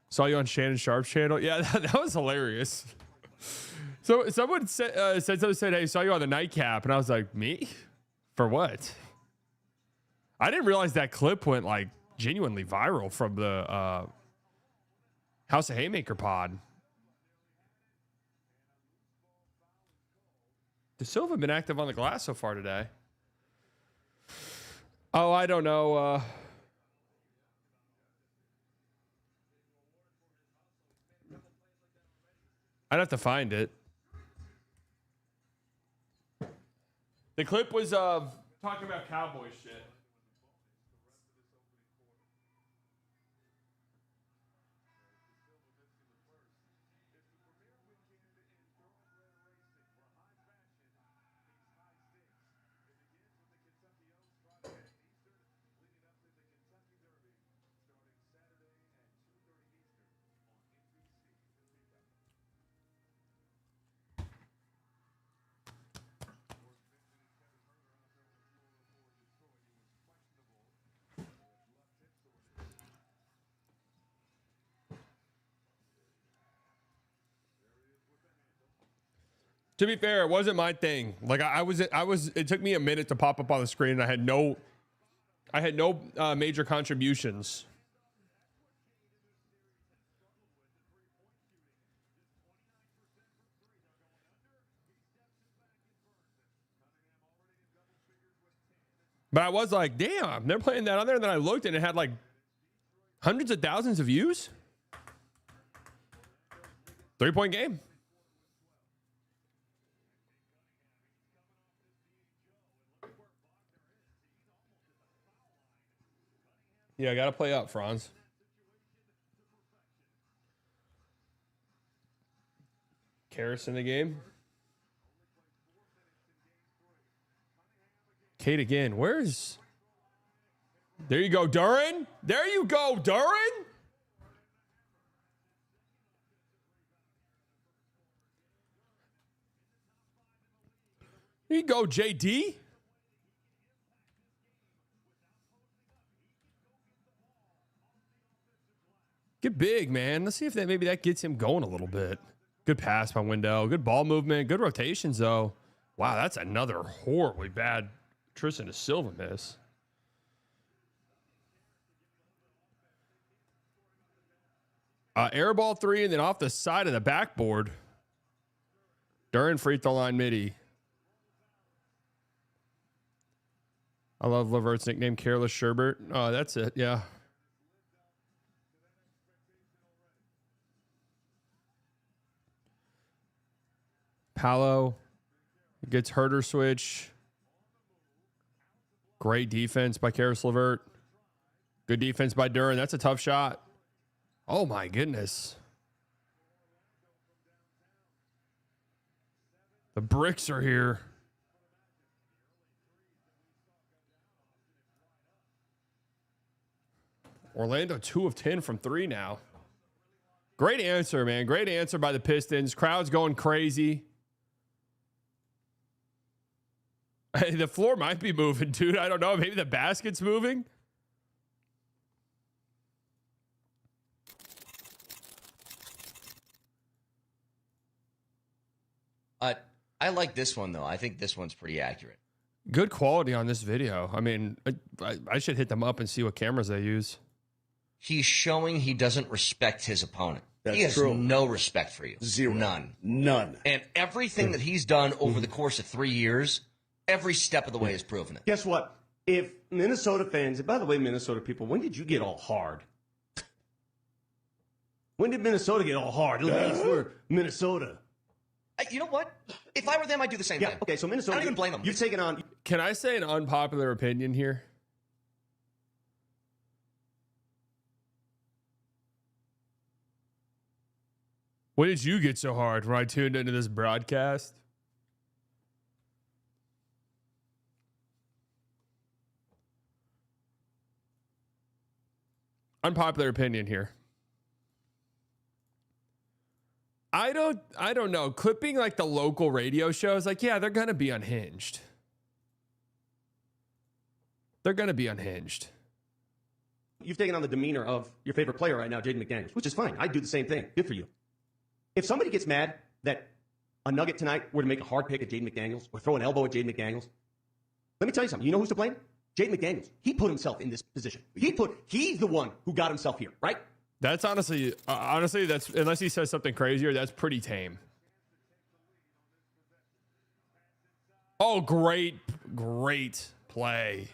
Saw you on Shannon Sharp's channel. Yeah, that was hilarious. So someone said, hey, saw you on the nightcap. And I was like, me? For what? I didn't realize that clip went like genuinely viral from the House of Haymaker pod. Does Silva been active on the glass so far today? Oh, I don't know. I'd have to find it. The clip was talking about cowboy shit. To be fair, it wasn't my thing. Like I was. It took me a minute to pop up on the screen, and I had no major contributions. But I was like, damn, they're playing that on there. And then I looked, and it had like hundreds of thousands of views. 3-point game. Yeah, I got to play up, Franz. Karras in the game. Cade again. Where's... There you go, Duran. There you go, Duran. There you go, JD. Get big, man. Let's see if maybe that gets him going a little bit. Good pass by Wendell. Good ball movement. Good rotations, though. Wow, that's another horribly bad Tristan da Silva miss. Air ball 3, and then off the side of the backboard. Duran free throw line midi. I love Levert's nickname, Careless Sherbert. Oh, that's it. Yeah. Paolo gets herder switch. Great defense by Karis LeVert. Good defense by Duren. That's a tough shot. Oh, my goodness. The bricks are here. Orlando 2 of 10 from 3 now. Great answer, man. Great answer by the Pistons. Crowd's going crazy. Hey, the floor might be moving, dude. I don't know. Maybe the basket's moving. I like this one, though. I think this one's pretty accurate. Good quality on this video. I mean, I should hit them up and see what cameras they use. He's showing he doesn't respect his opponent. That's he has true. no respect for you. Zero. None. And everything that he's done over the course of 3 years, every step of the way has proven it. Guess what? If Minnesota fans, and by the way, Minnesota people, when did you get all hard? When did Minnesota get all hard? Look at us, we're Minnesota. You know what? If I were them, I'd do the same thing. Okay, so Minnesota. I don't even blame them. You've taken on. Can I say an unpopular opinion here? When did you get so hard when I tuned into this broadcast? Unpopular opinion here. I don't know. Clipping like the local radio shows, like, yeah, they're gonna be unhinged. They're gonna be unhinged. You've taken on the demeanor of your favorite player right now, Jaden McDaniels, which is fine. I'd do the same thing. Good for you. If somebody gets mad that a Nugget tonight were to make a hard pick at Jaden McDaniels or throw an elbow at Jaden McDaniels, let me tell you something. You know who's to blame? Jaden McDaniels. He put himself in this position. He's the one who got himself here, right? That's honestly, that's, unless he says something crazier, that's pretty tame. Oh, great play.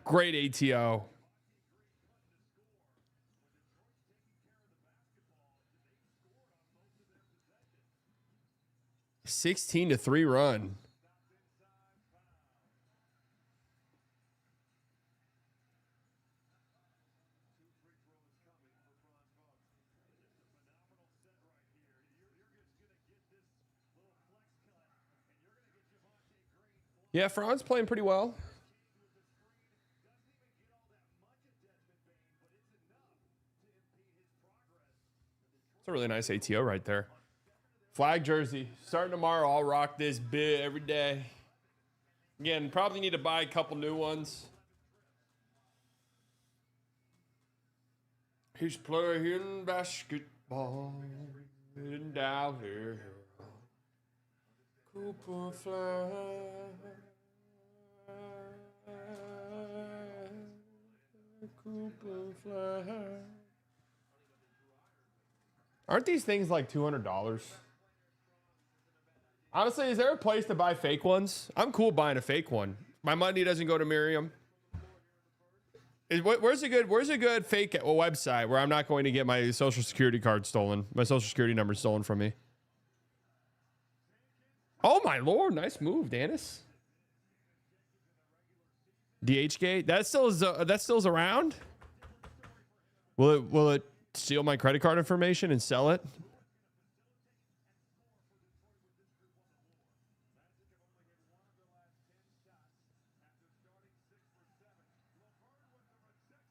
Great ATO. A 16-3 run. Yeah, Franz playing pretty well. It's a really nice ATO right there. Flag jersey. Starting tomorrow, I'll rock this bit every day. Again, probably need to buy a couple new ones. He's playing basketball in down here. Cooper flag. Cooper flag. Aren't these things like $200? Honestly, is there a place to buy fake ones? I'm cool buying a fake one. My money doesn't go to Miriam. Where's a good fake website where I'm not going to get my social security card stolen, my social security number stolen from me? Oh my lord, nice move, Dennis. DHgate, that still is around. Will it steal my credit card information and sell it?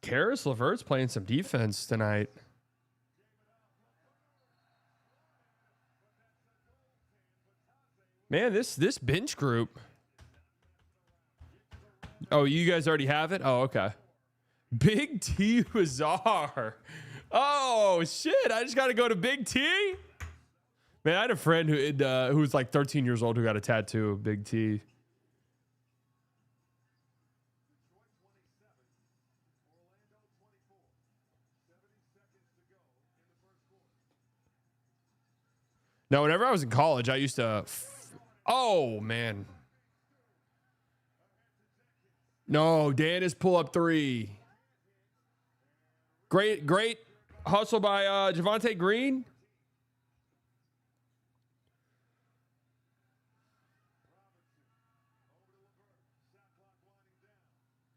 Karis LeVert's playing some defense tonight. Man, this bench group. Oh, you guys already have it? Oh, okay. Big T Bizarre. Oh, shit. I just got to go to Big T? Man, I had a friend who was like 13 years old who got a tattoo of Big T. Now, whenever I was in college, I used to... Oh, man. No, Dan is pull up 3. Great hustle by Javonte Green.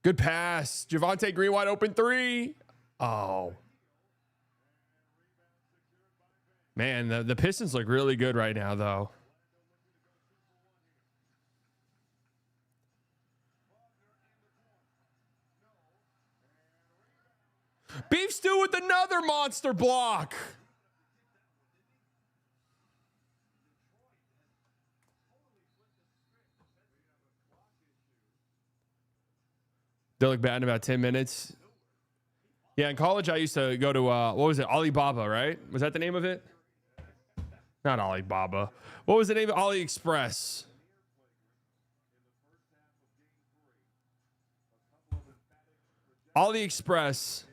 Good pass. Javonte Green wide open 3. Oh. Man, the Pistons look really good right now, though. Beef stew with another monster block. They'll look bad in about 10 minutes. Yeah, in college, I used to go to, what was it? Alibaba, right? Was that the name of it? Not Alibaba. What was the name of AliExpress? AliExpress.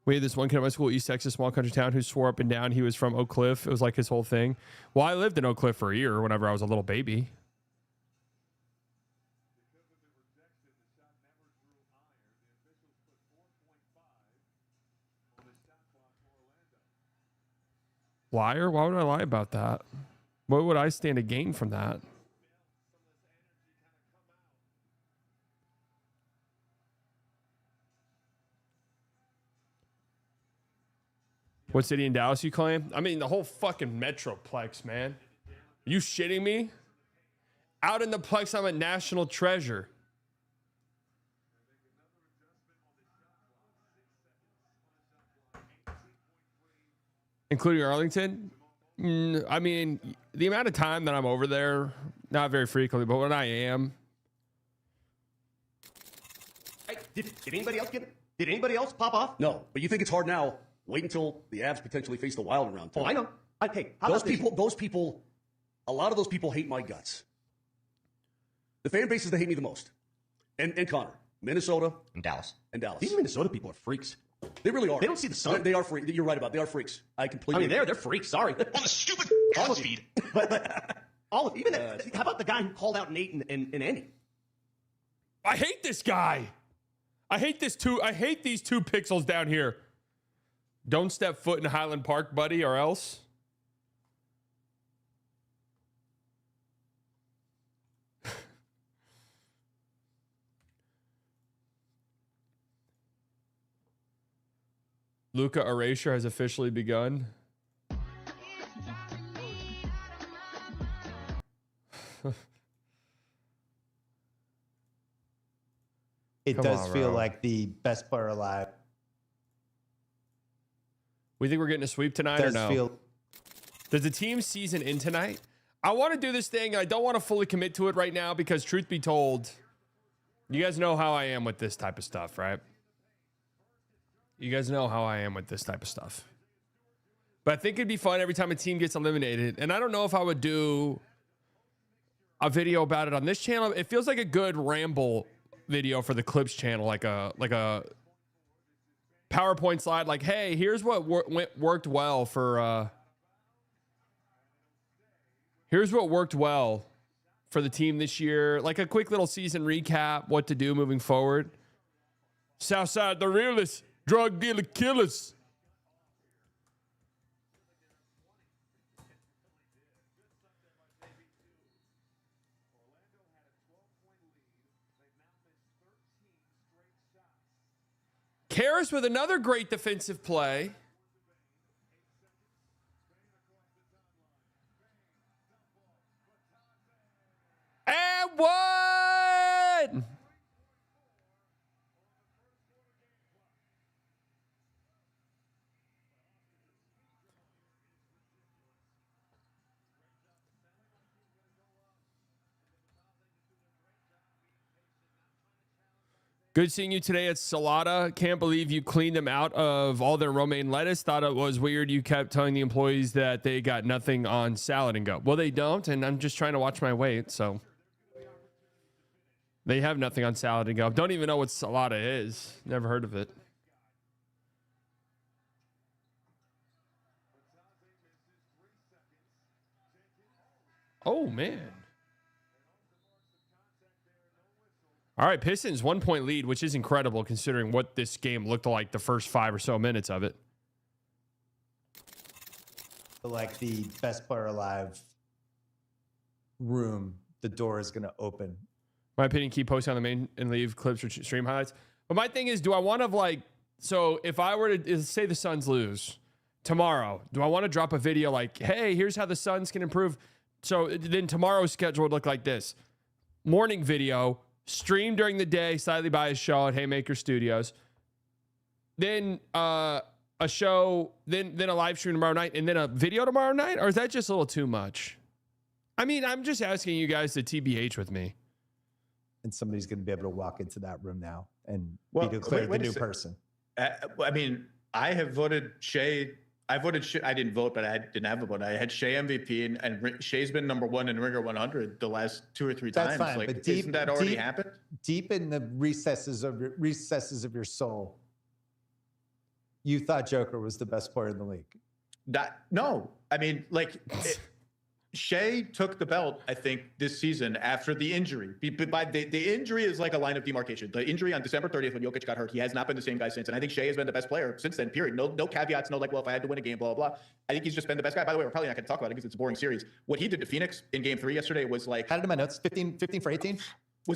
We had this one kid at my school, East Texas, small country town, who swore up and down he was from Oak Cliff. It was like his whole thing. Well, I lived in Oak Cliff for a year whenever I was a little baby. Liar? Why would I lie about that? What would I stand to gain from that? What city in Dallas you claim? I mean, the whole fucking Metroplex, man. Are you shitting me? Out in the Plex, I'm a national treasure. Including Arlington? I mean, the amount of time that I'm over there, not very frequently, but when I am. Hey, did anybody else pop off? No, but you think it's hard now. Wait until the Avs potentially face the Wild in round 2. Oh, I know. Hey, those people, a lot of those people hate my guts. The fan bases that hate me the most. And Connor, Minnesota. And Dallas. These Minnesota people are freaks. They really are. They don't see the sun. They are freaks. You're right about it. They are freaks. I completely they're freaks. Sorry. On the stupid feed. How about the guy who called out Nate and Andy? I hate this guy. I hate these two pixels down here. Don't step foot in Highland Park, buddy, or else. Luka erasure has officially begun. It does feel like the best player alive. We think we're getting a sweep tonight or no? Does the team season end tonight? I want to do this thing. I don't want to fully commit to it right now because truth be told, you guys know how I am with this type of stuff, right? You guys know how I am with this type of stuff. But I think it'd be fun every time a team gets eliminated. And I don't know if I would do a video about it on this channel. It feels like a good ramble video for the Clips channel, like a PowerPoint slide, like, hey, here's what worked well for here's what worked well for the team this year, like a quick little season recap, what to do moving forward. Southside the realest, drug dealer killers. Karras with another great defensive play. And one! Good seeing you today at Salada. Can't believe you cleaned them out of all their romaine lettuce. Thought it was weird you kept telling the employees that they got nothing on Salad and Go. Well, they don't, and I'm just trying to watch my weight, so. They have nothing on Salad and Go. Don't even know what Salada is. Never heard of it. Oh, man. All right, Pistons 1 point lead, which is incredible considering what this game looked like the first 5 or so minutes of it. Like the best player alive room, the door is going to open. My opinion, keep posting on the main and leave clips or stream highlights. But my thing is, do I want to like, so if I were to say the Suns lose tomorrow, do I want to drop a video like, hey, here's how the Suns can improve? So then tomorrow's schedule would look like this. Morning video, stream during the day, slightly biased show at Haymaker Studios. Then a show, then a live stream tomorrow night, and then a video tomorrow night? Or is that just a little too much? I mean, I'm just asking you guys to TBH with me. And somebody's going to be able to walk into that room now and be declared the new person. I mean, I have voted Shea. I voted Shea. I didn't vote, but I didn't have a vote. I had Shea MVP, and Shea's been number 1 in Ringer 100 the last 2 or 3 times. That's fine, like, but isn't that already happened? Deep in the recesses of your soul, you thought Joker was the best player in the league. No, I mean, like, Shea took the belt, I think, this season after the injury. The injury is like a line of demarcation. The injury on December 30th when Jokic got hurt, he has not been the same guy since. And I think Shea has been the best player since then, period. No caveats, no like, well, if I had to win a game, blah, blah, blah. I think he's just been the best guy. By the way, we're probably not going to talk about it because it's a boring series. What he did to Phoenix in game 3 yesterday was like... Had it in my notes, 15 for 18?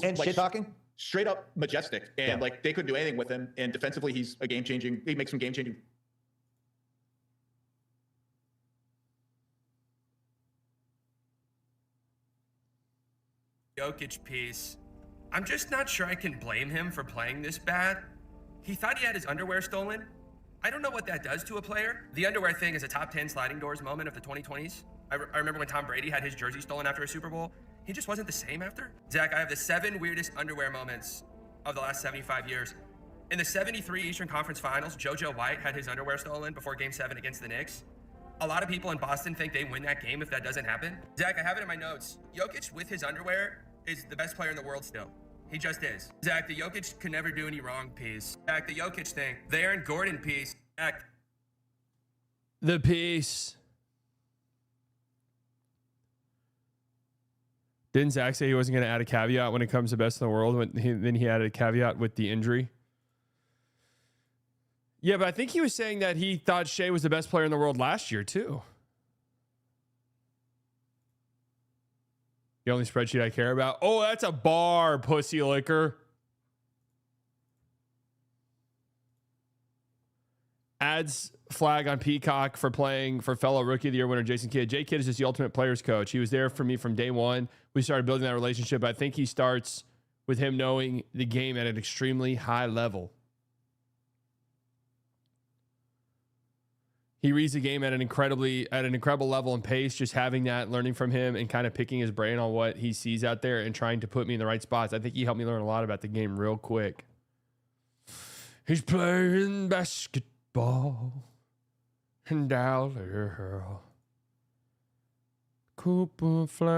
And like, shit talking? Straight up majestic. And like, they couldn't do anything with him. And defensively, he's a game-changing... He makes some game-changing... Jokic piece. I'm just not sure I can blame him for playing this bad. He thought he had his underwear stolen. I don't know what that does to a player. The underwear thing is a top 10 sliding doors moment of the 2020s. I remember when Tom Brady had his jersey stolen after a Super Bowl. He just wasn't the same after. Zach, I have the 7 weirdest underwear moments of the last 75 years. In the 73 Eastern Conference Finals, JoJo White had his underwear stolen before Game 7 against the Knicks. A lot of people in Boston think they win that game if that doesn't happen. Zach, I have it in my notes. Jokic with his underwear is the best player in the world still. He just is. Zach, the Jokic can never do any wrong piece. Zach, the Jokic thing. The Aaron Gordon piece. Zach. The piece. Didn't Zach say he wasn't going to add a caveat when it comes to best in the world? Then he added a caveat with the injury. Yeah, but I think he was saying that he thought Shea was the best player in the world last year, too. The only spreadsheet I care about. Oh, that's a bar, pussy licker. Adds flag on Peacock for playing for fellow Rookie of the Year winner Jason Kidd. Jay Kidd is just the ultimate players coach. He was there for me from day one. We started building that relationship. I think he starts with him knowing the game at an extremely high level. He reads the game at an incredible level and pace. Just having that, learning from him, and kind of picking his brain on what he sees out there and trying to put me in the right spots. I think he helped me learn a lot about the game real quick. He's playing basketball in Dallas. Cooper Flag.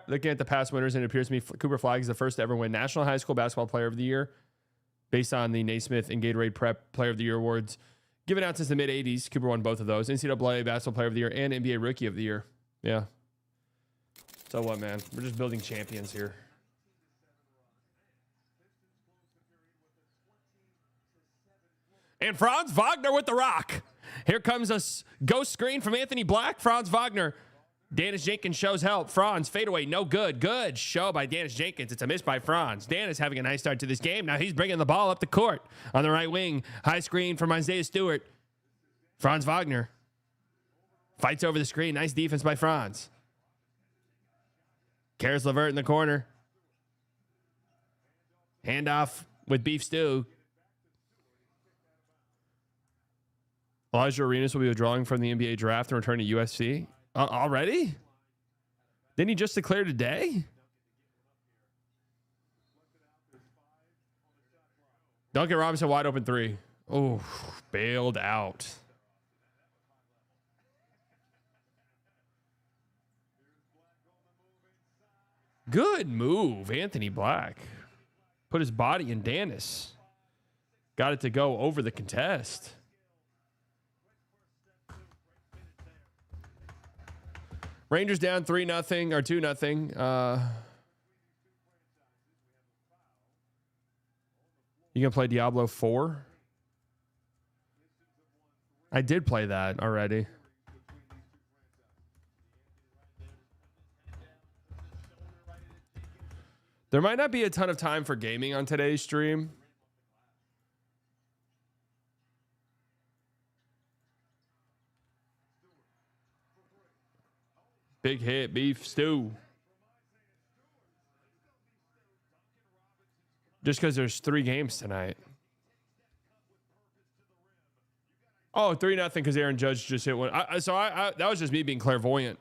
Looking at the past winners, and it appears to me Cooper Flag is the first to ever win National High School Basketball Player of the Year based on the Naismith and Gatorade Prep Player of the Year awards. Given out since the mid-'80s, Cooper won both of those. NCAA Basketball Player of the Year and NBA Rookie of the Year. Yeah. So what, man? We're just building champions here. And Franz Wagner with the rock. Here comes a ghost screen from Anthony Black. Franz Wagner. Dennis Jenkins shows help. Franz, fadeaway, no good. Good show by Dennis Jenkins. It's a miss by Franz. Dennis having a nice start to this game. Now he's bringing the ball up the court on the right wing. High screen from Isaiah Stewart. Franz Wagner fights over the screen. Nice defense by Franz. Karis LeVert in the corner. Handoff with Beef Stew. Elijah Arenas will be withdrawing from the NBA draft and return to USC. Already? Didn't he just declare today? Duncan Robinson wide open 3. Oh, bailed out. Good move, Anthony Black. Put his body in Dennis. Got it to go over the contest. Rangers down 3-0 or 2-0. You gonna play Diablo 4? I did play that already. There might not be a ton of time for gaming on today's stream. Big hit, beef stew. Just because there's 3 games tonight. Oh, 3-0 because Aaron Judge just hit one. That was just me being clairvoyant.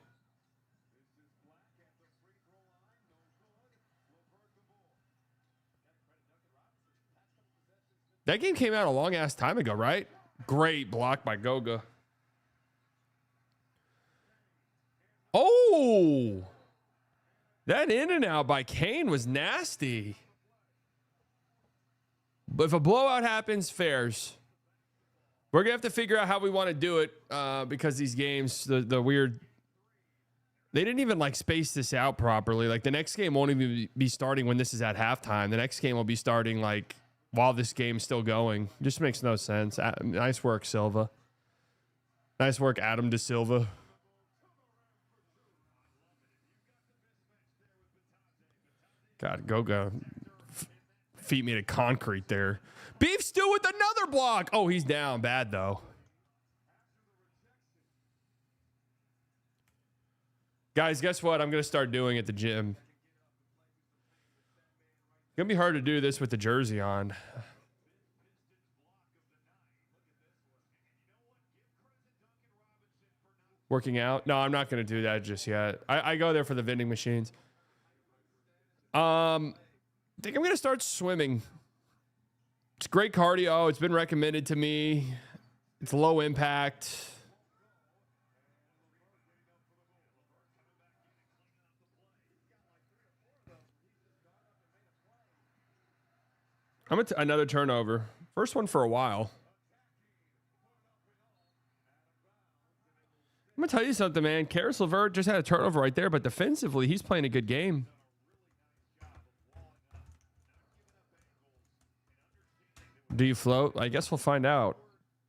That game came out a long ass time ago, right? Great block by Goga. Oh, that in and out by Kane was nasty. But if a blowout happens, fairs. We're gonna have to figure out how we want to do it because these games, the weird, they didn't even like space this out properly. Like the next game won't even be starting when this is at halftime. The next game will be starting like while this game's still going. Just makes no sense. Nice work, Silva. Nice work, Adam De Silva. God, Goga feet me to concrete there. Beef stew with another block. Oh, he's down. Bad, though. Guys, guess what? I'm going to start doing at the gym. It's going to be hard to do this with the jersey on. Working out? No, I'm not going to do that just yet. I go there for the vending machines. I think I'm going to start swimming. It's great cardio. It's been recommended to me. It's low impact. Another turnover. First one for a while. I'm going to tell you something, man. Karis LeVert just had a turnover right there, but defensively, he's playing a good game. Do you float? I guess we'll find out.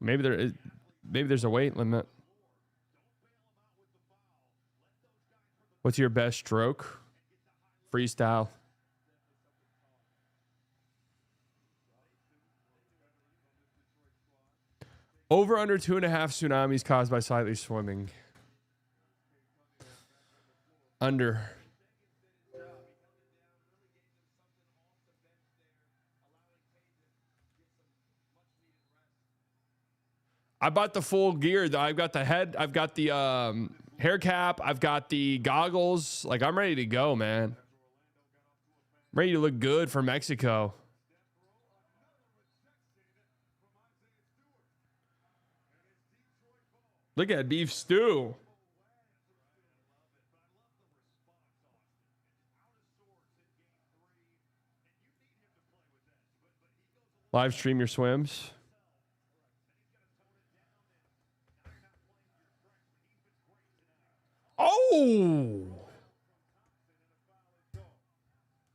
Maybe there's a weight limit. What's your best stroke? Freestyle. Over under 2.5 tsunamis caused by slightly swimming. Under. I bought the full gear. I've got the head. I've got the hair cap. I've got the goggles. Like, I'm ready to go, man. I'm ready to look good for Mexico. Look at beef stew. Live stream your swims. Oh!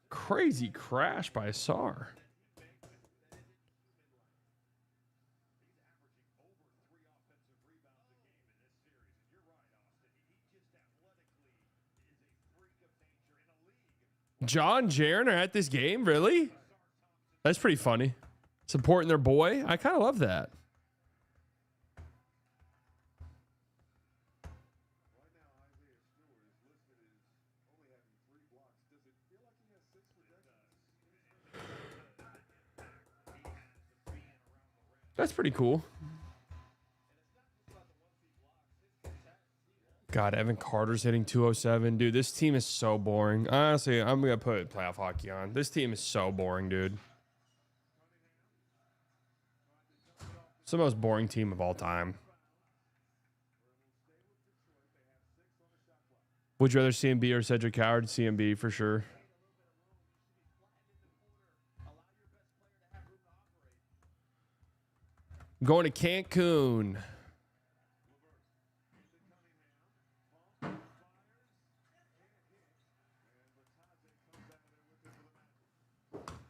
Crazy crash by Sarr. John Jaren are at this game? Really? That's pretty funny. Supporting their boy. I kind of love that. That's pretty cool. God, Evan Carter's hitting 207. Dude, this team is so boring. Honestly, I'm going to put playoff hockey on. This team is so boring, dude. It's the most boring team of all time. Would you rather CMB or Cedric Howard? CMB for sure. Going to Cancun.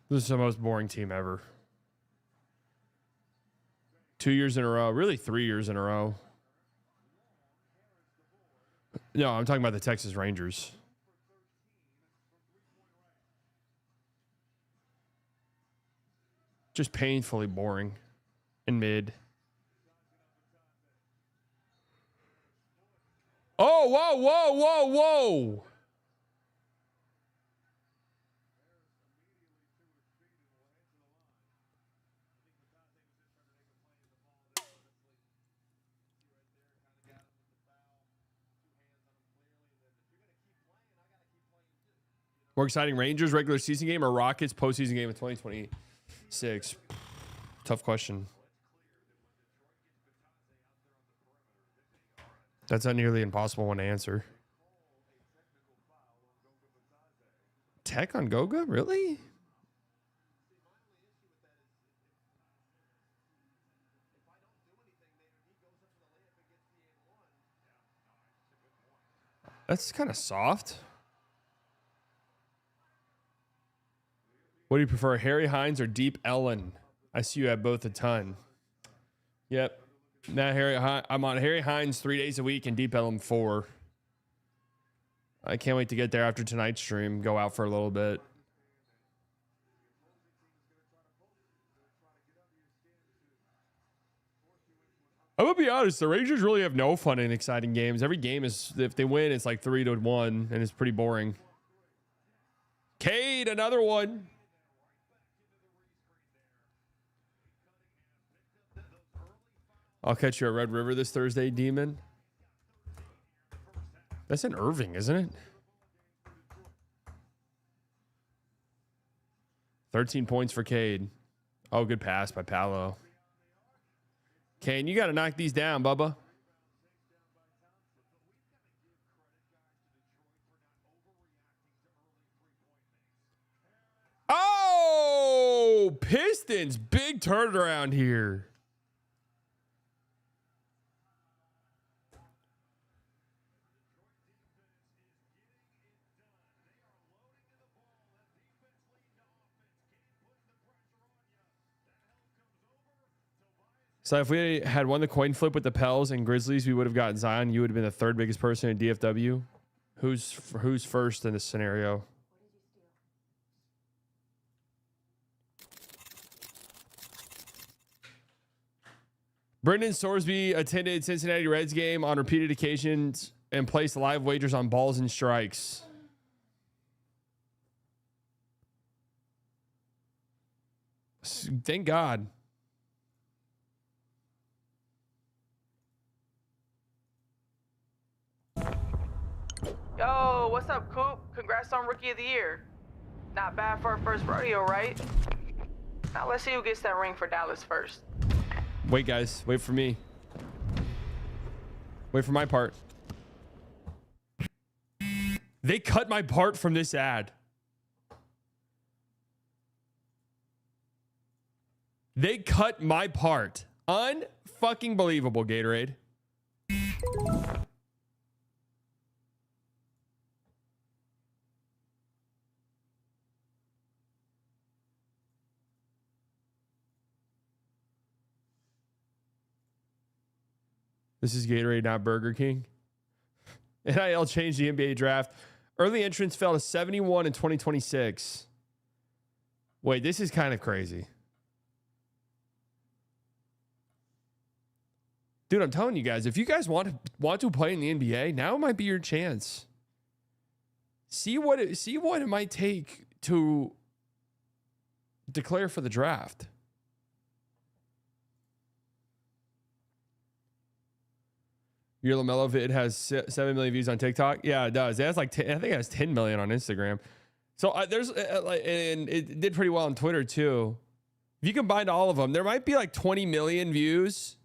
This is the most boring team ever. 2 years in a row, really 3 years in a row. No, I'm talking about the Texas Rangers. Just painfully boring and mid. Oh, whoa, whoa, whoa, whoa. More exciting, Rangers regular season game or Rockets postseason game in 2026? Tough question. That's a nearly impossible one to answer. Tech on Goga? Really? That's kind of soft. What do you prefer, Harry Hines or Deep Ellen? I see you have both a ton. Yep. Now I'm on Harry Hines 3 days a week and Deep Ellen 4. I can't wait to get there after tonight's stream. Go out for a little bit. I'm gonna be honest. The Rangers really have no fun in exciting games. Every game is, if they win, it's like 3-1, and it's pretty boring. Cade, another one. I'll catch you at Red River this Thursday, Demon. That's in Irving, isn't it? 13 points for Cade. Oh, good pass by Paolo. Kane, you got to knock these down, Bubba. Oh, Pistons. Big turnaround here. So if we had won the coin flip with the Pels and Grizzlies, we would have gotten Zion. You would have been the third biggest person in DFW. Who's first in this scenario? Brendan Sorsby attended Cincinnati Reds game on repeated occasions and placed live wagers on balls and strikes. Thank God. Yo, what's up, Coop? Congrats on Rookie of the Year. Not bad for a first rodeo, right? Now let's see who gets that ring for Dallas first. Wait, guys. Wait for me. Wait for my part. They cut my part from this ad. They cut my part. Unfucking believable, Gatorade. This is Gatorade, not Burger King. NIL changed the NBA draft. Early entrants fell to 71 in 2026. Wait, this is kind of crazy. Dude, I'm telling you guys, if you guys want to play in the NBA, now might be your chance. See what it might take to declare for the draft. Your LaMelo vid has 7 million views on TikTok. Yeah, it does. It has like I think it has 10 million on Instagram. So there's and it did pretty well on Twitter too. If you combine all of them, there might be like 20 million views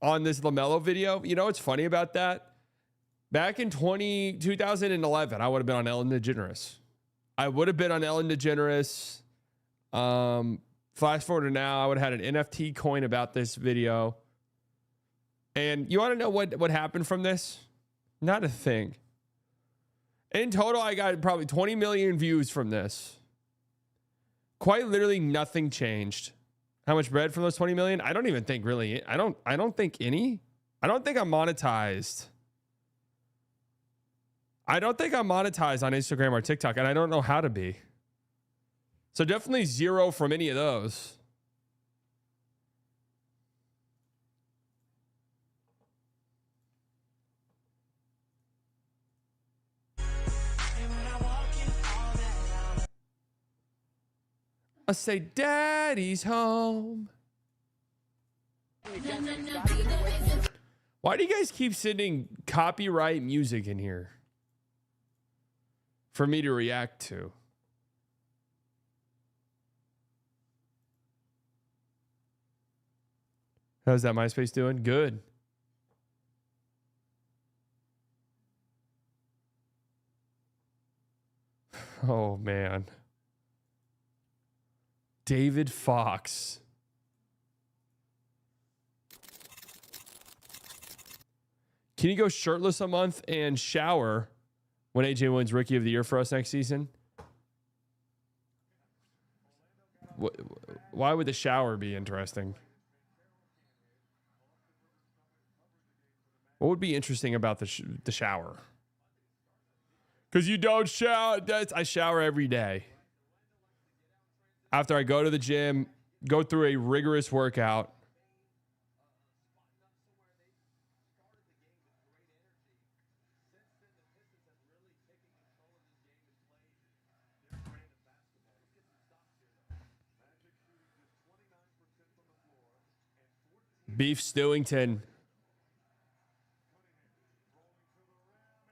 on this LaMelo video. You know what's funny about that? Back in 2011, I would have been on Ellen DeGeneres. I would have been on Ellen DeGeneres. Flash forward to now, I would have had an NFT coin about this video. And you want to know what happened from this? Not a thing. In total, I got probably 20 million views from this. Quite literally nothing changed. How much bread from those 20 million? I don't even think really. I don't think any. I don't think I'm monetized. I don't think I'm monetized on Instagram or TikTok, and I don't know how to be. So definitely zero from any of those. I say, Daddy's home. Why do you guys keep sending copyright music in here for me to react to? How's that MySpace doing? Good. Oh, man. David Fox. Can you go shirtless a month and shower when AJ wins Rookie of the Year for us next season? Why would the shower be interesting? What would be interesting about the shower? Because you don't shower. I shower every day. After I go to the gym, go through a rigorous workout. Beef Stewington.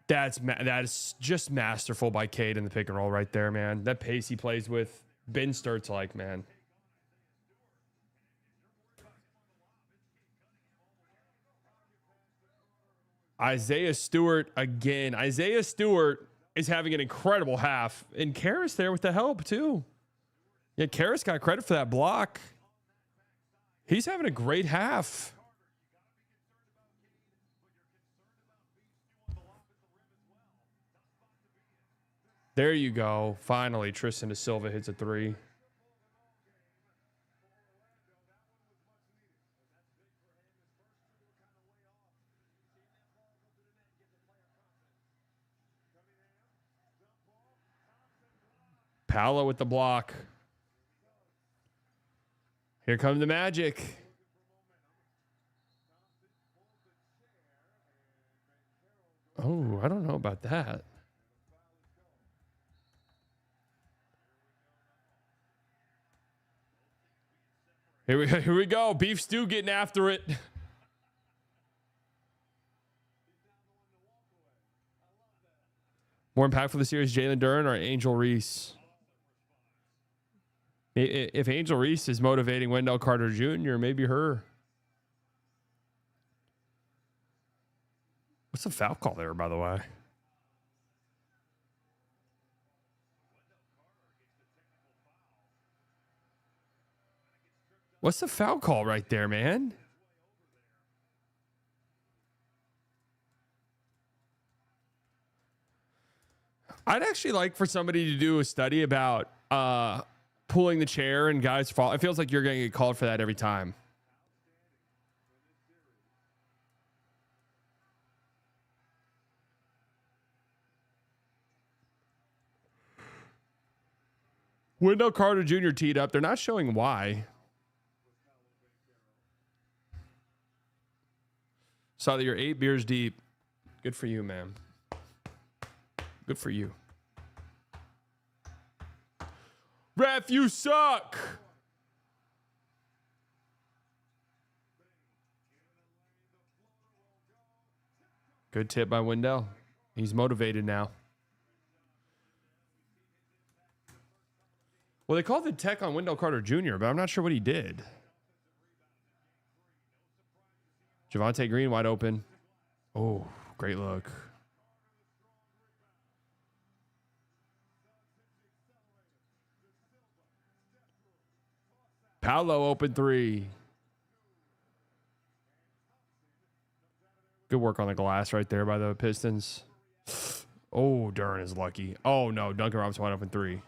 That is just masterful by Cade in the pick and roll right there, man. That pace he plays with. Ben Sturt's like, man. Isaiah Stewart again. Isaiah Stewart is having an incredible half. And Karras there with the help, too. Yeah, Karras got credit for that block. He's having a great half. There you go. Finally, Tristan da Silva hits a three. Paolo with the block. Here comes the Magic. Oh, I don't know about that. Here we go. Beef Stew getting after it. More impactful this year is Jalen Duren or Angel Reese? If Angel Reese is motivating Wendell Carter Jr., maybe her. What's the foul call there, by the way? What's the foul call right there, man? I'd actually like for somebody to do a study about pulling the chair and guys fall. It feels like you're going to get called for that every time. Wendell Carter Jr. teed up. They're not showing why. Saw that you're 8 beers deep. Good for you, man. Good for you. Ref, you suck. Good tip by Wendell. He's motivated now. Well, they called the tech on Wendell Carter Jr., but I'm not sure what he did. Javonte Green wide open. Oh, great look. Paolo open three. Good work on the glass right there by the Pistons. Oh, Duren is lucky. Oh, no. Duncan Robinson wide open three.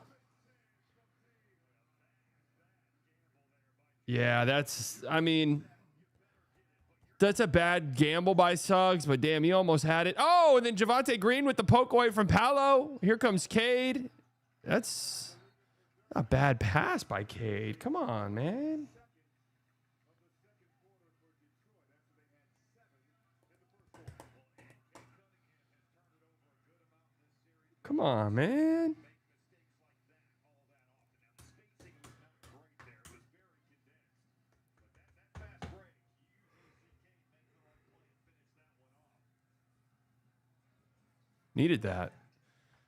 Yeah, that's, I mean, that's a bad gamble by Suggs, but damn, he almost had it. Oh, and then Javonte Green with the poke away from Paolo. Here comes Cade. That's a bad pass by Cade. Come on, man. Come on, man. Needed that.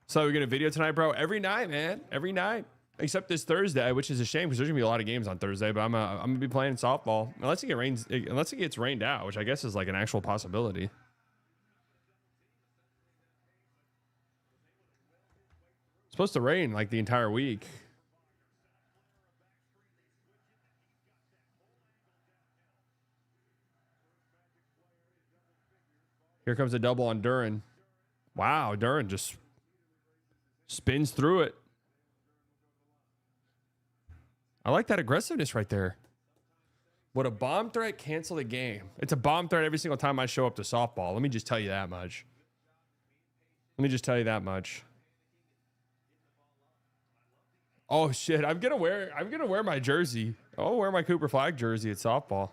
So we're gonna video tonight, bro. Every night, man. Every night, except this Thursday, which is a shame because there's gonna be a lot of games on Thursday. But I'm gonna be playing softball unless it gets rained out, which I guess is like an actual possibility. It's supposed to rain like the entire week. Here comes a double on Duran. Wow, Duran just spins through it. I like that aggressiveness right there. Would a bomb threat cancel the game? It's a bomb threat every single time I show up to softball. Let me just tell you that much. Oh shit, I'm gonna wear my jersey. I'll wear my Cooper Flag jersey at softball.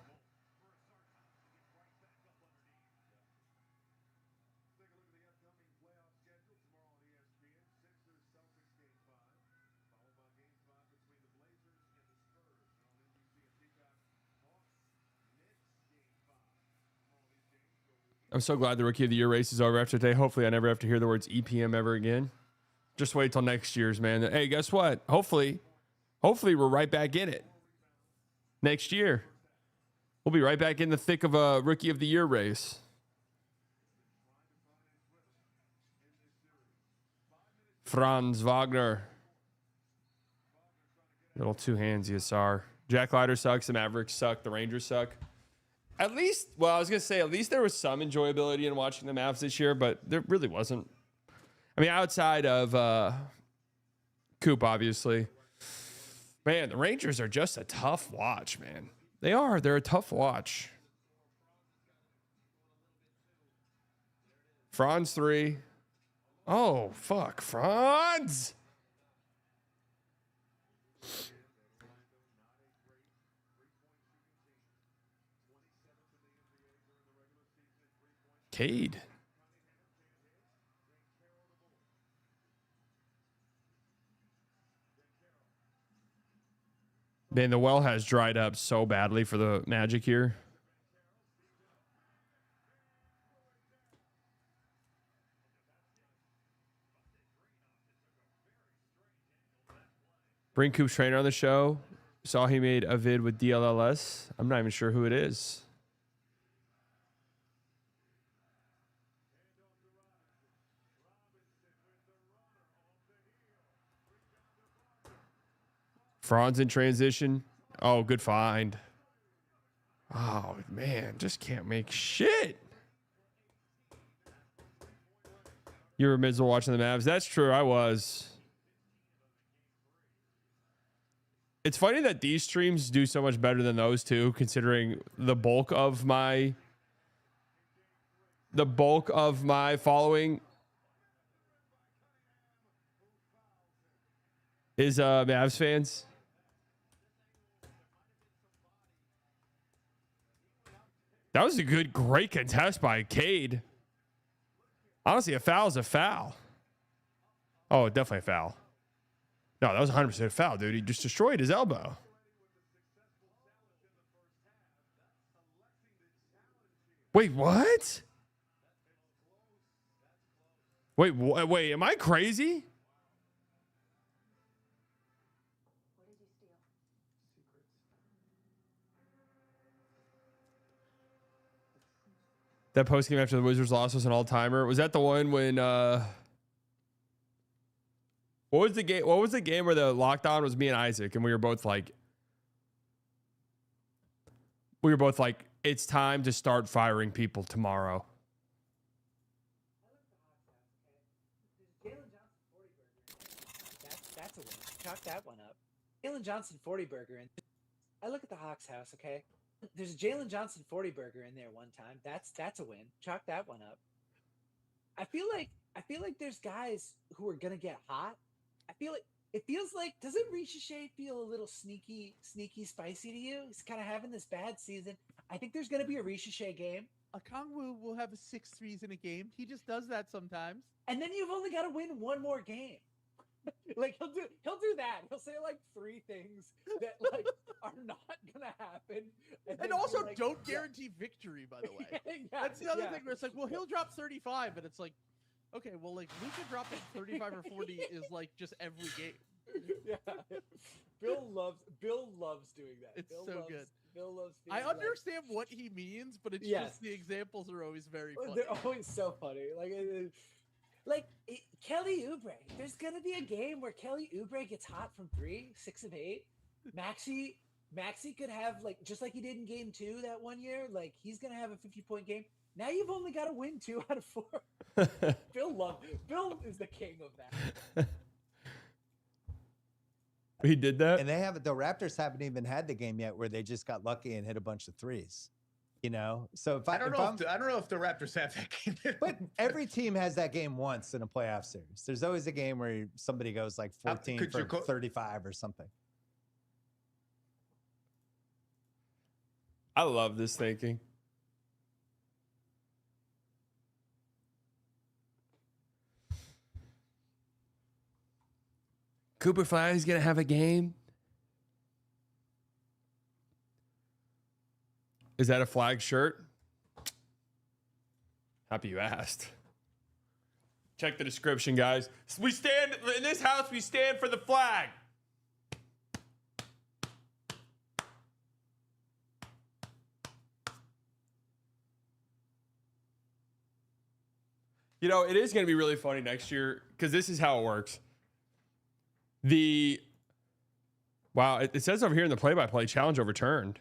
I'm so glad the Rookie of the Year race is over after today. Hopefully I never have to hear the words EPM ever again. Just wait till next year's, man. Hey, guess what? Hopefully we're right back in it. Next year. We'll be right back in the thick of a Rookie of the Year race. Franz Wagner. Little two hands, ESR. Jack Leiter sucks. The Mavericks suck. The Rangers suck. At least, well, I was going to say, at least there was some enjoyability in watching the Mavs this year, but there really wasn't. I mean, outside of Coop, obviously. Man, the Rangers are just a tough watch, man. They are. They're a tough watch. Franz 3. Oh, fuck. Franz! Cade. Man, the well has dried up so badly for the Magic here. Bring Coop's trainer on the show. Saw he made a vid with DLLS. I'm not even sure who it is. Franz in transition. Oh, good find. Oh, man. Just can't make shit. You were miserable watching the Mavs. That's true. I was. It's funny that these streams do so much better than those two, considering the bulk of my following is Mavs fans. That was a great contest by Cade. Honestly, a foul is a foul. Oh, definitely a foul. No, that was 100% a foul, dude. He just destroyed his elbow. Wait, what? Wait, am I crazy? That post game after the Wizards loss was an all-timer. Was that the one when what was the game? What was the game where the lockdown was me and Isaac and we were both like it's time to start firing people tomorrow. That's a win. Chalk that one up. Jalen Johnson 40 burger and I look at the Hawks house, okay? There's a Jalen Johnson 40 burger in there one time. That's a win. Chalk that one up. I feel like there's guys who are gonna get hot. I feel like it feels like, doesn't Ricochet feel a little sneaky spicy to you? He's kind of having this bad season. I think there's gonna be a Ricochet game. Okongwu will have 6 threes in a game. He just does that sometimes. And then you've only got to win one more game. Like he'll do that. He'll say like 3 things that like are not gonna happen. And also don't guarantee victory, by the way. That's the other thing where it's like, well, he'll drop 35, and it's like, okay, well, like Luka dropping 35 or 40 is like just every game. Yeah. Bill loves doing that. It's Bill so loves, good. Bill loves I being understand what he means, but it's just the examples are always very funny. They're always so funny. Kelly Oubre. There's gonna be a game where Kelly Oubre gets hot from 3, 6 of 8. Maxey could have just like he did in game 2 that one year. Like he's gonna have a 50-point game. Now you've only got to win 2 out of 4. Bill is the king of that. He did that, and the Raptors haven't even had the game yet where they just got lucky and hit a bunch of threes. You know, so I don't know if the Raptors have that game. But every team has that game once in a playoff series. There's always a game where somebody goes like 14 for 35 or something. I love this thinking. Cooper Flag is going to have a game. Is that a Flag shirt? Happy you asked. Check the description, guys. We stand in this house, we stand for the flag. You know, it is going to be really funny next year because this is how it works. It says over here in the play-by-play, challenge overturned.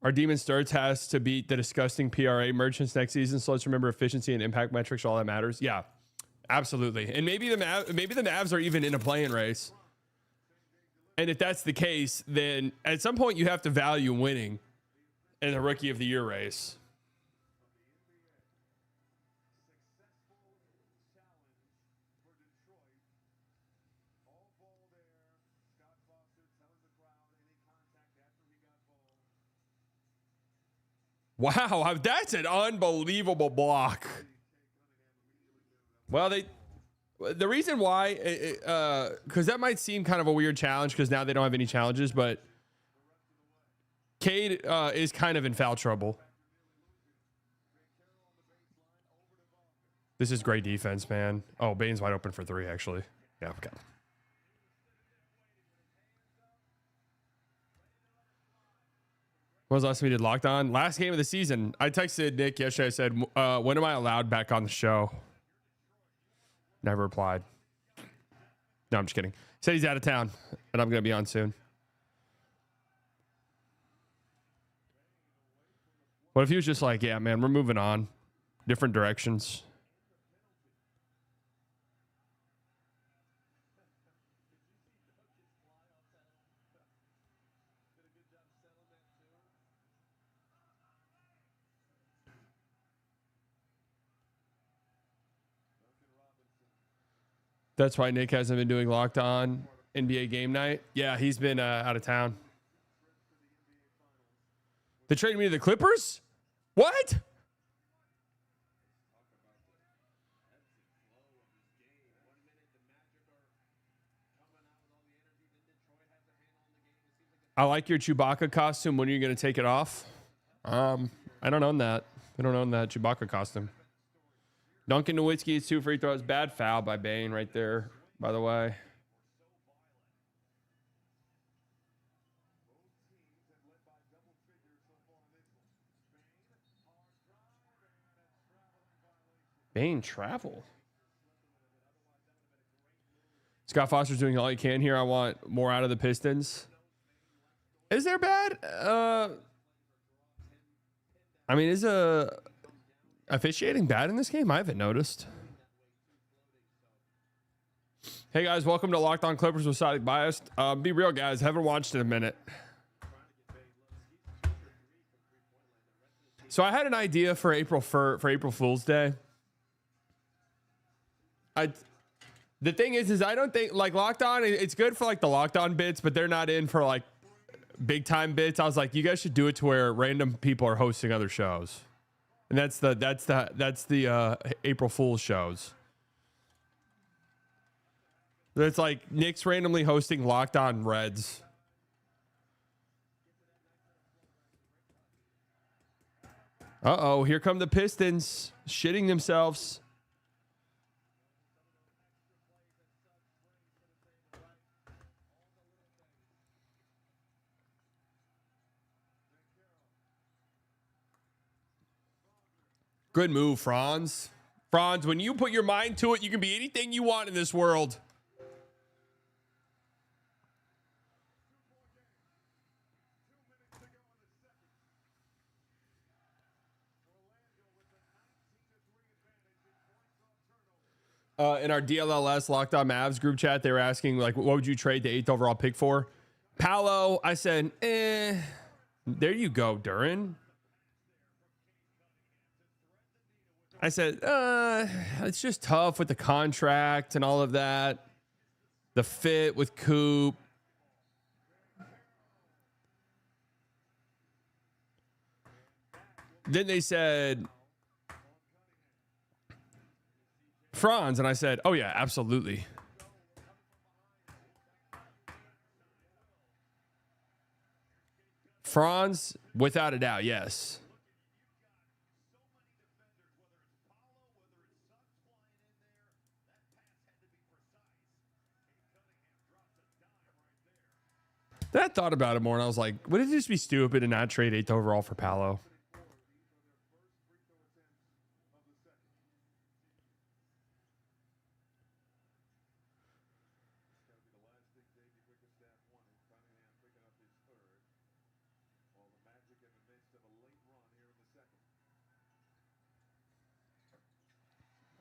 Our Demon Sturts has to beat the disgusting PRA merchants next season, so let's remember efficiency and impact metrics are all that matters. Yeah, absolutely. And maybe the Mavs are even in a play-in race. And if that's the case, then at some point you have to value winning in the Rookie of the Year race. Wow, that's an unbelievable block. Well, the reason why, because that might seem kind of a weird challenge because now they don't have any challenges, but Cade is kind of in foul trouble. This is great defense, man. Oh, Bane's wide open for 3, actually. Yeah, okay. When was the last time we did Locked On? Last game of the season. I texted Nick yesterday. I said, when am I allowed back on the show? Never replied. No, I'm just kidding. Said he's out of town, and I'm going to be on soon. What if he was just like, yeah, man, we're moving on. Different directions. That's why Nick hasn't been doing Locked On NBA Game Night. Yeah, he's been out of town. They traded me to the Clippers? What? I like your Chewbacca costume. When are you going to take it off? I don't own that. I don't own that Chewbacca costume. Duncan Nowitzki is 2 free throws. Bad foul by Bane right there, by the way. Bane travel. Scott Foster's doing all he can here. I want more out of the Pistons. Is there bad? I mean, is officiating bad in this game? I haven't noticed. Hey guys, welcome to Locked On Clippers with Sonic Biased. Be real, guys. Haven't watched in a minute. So I had an idea for April Fool's Day. The thing is I don't think like Locked On. It's good for like the Locked On bits, but they're not in for like big time bits. I was like, you guys should do it to where random people are hosting other shows, and that's the April Fool's shows. It's like Nick's randomly hosting Locked On Reds. Uh-oh, here come the Pistons shitting themselves. Good move, Franz. Franz, when you put your mind to it, you can be anything you want in this world. In our DLLS Locked On Mavs group chat, they were asking, like, what would you trade the 8th overall pick for? Paolo, I said, There you go, Duran. I said, it's just tough with the contract and all of that. The fit with Coop. Then they said, Franz, and I said, oh yeah, absolutely. Franz, without a doubt, yes. Then I thought about it more, and I was like, would it just be stupid to not trade 8th overall for Paolo?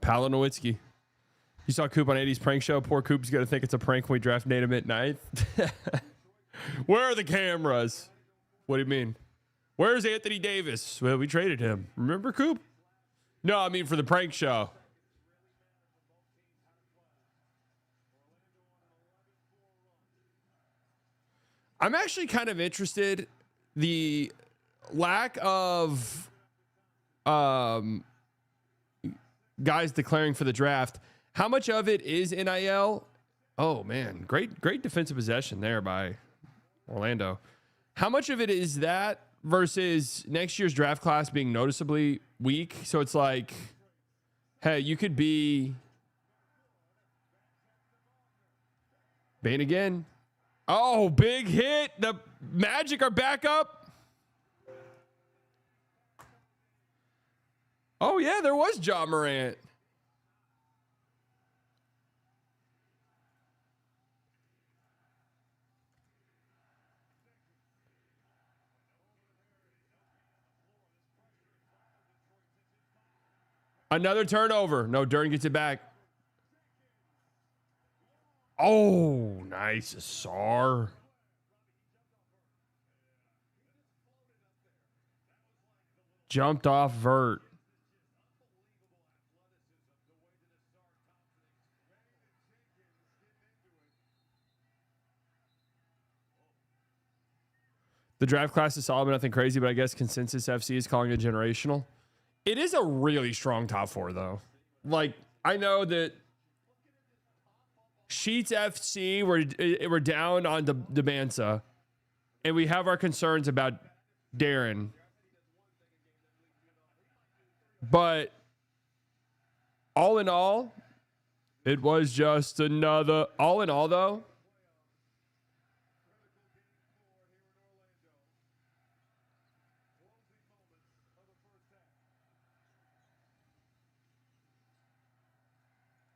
Paolo Nowitzki. You saw Coop on 80's prank show. Poor Coop's going to think it's a prank when we draft Nate him at 9th. Where are the cameras? What do you mean? Where's Anthony Davis? Well, we traded him. Remember, Coop? No, I mean for the prank show. I'm actually kind of interested. The lack of guys declaring for the draft. How much of it is NIL? Oh man, great defensive possession there by Orlando. How much of it is that versus next year's draft class being noticeably weak? So it's like, hey, you could be Bane again. Oh, big hit. The Magic are back up. Oh, yeah, there was Ja Morant. Another turnover. No, Durden gets it back. Oh, nice. Sar. Jumped off vert. The draft class is solid, but nothing crazy, but I guess Consensus FC is calling it generational. It is a really strong top four, though. Like, I know that Sheets FC, we're down on the Mansa, and we have our concerns about Darren. But all in all, it was just another. All in all, though,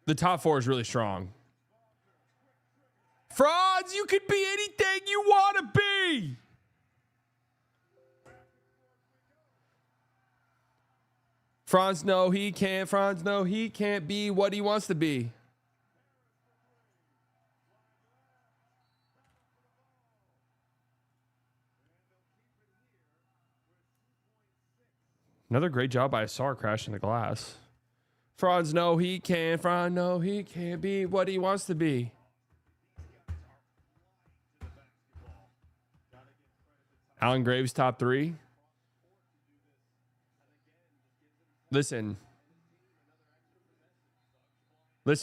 the top four is really strong. Franz, you could be anything you want to be. Franz, no, he can't. Franz, no, he can't be what he wants to be. Another great job by Asar crashing the glass. Franz, no, he can't. Franz, no, he can't be what he wants to be. Alan Graves, top 3. Listen,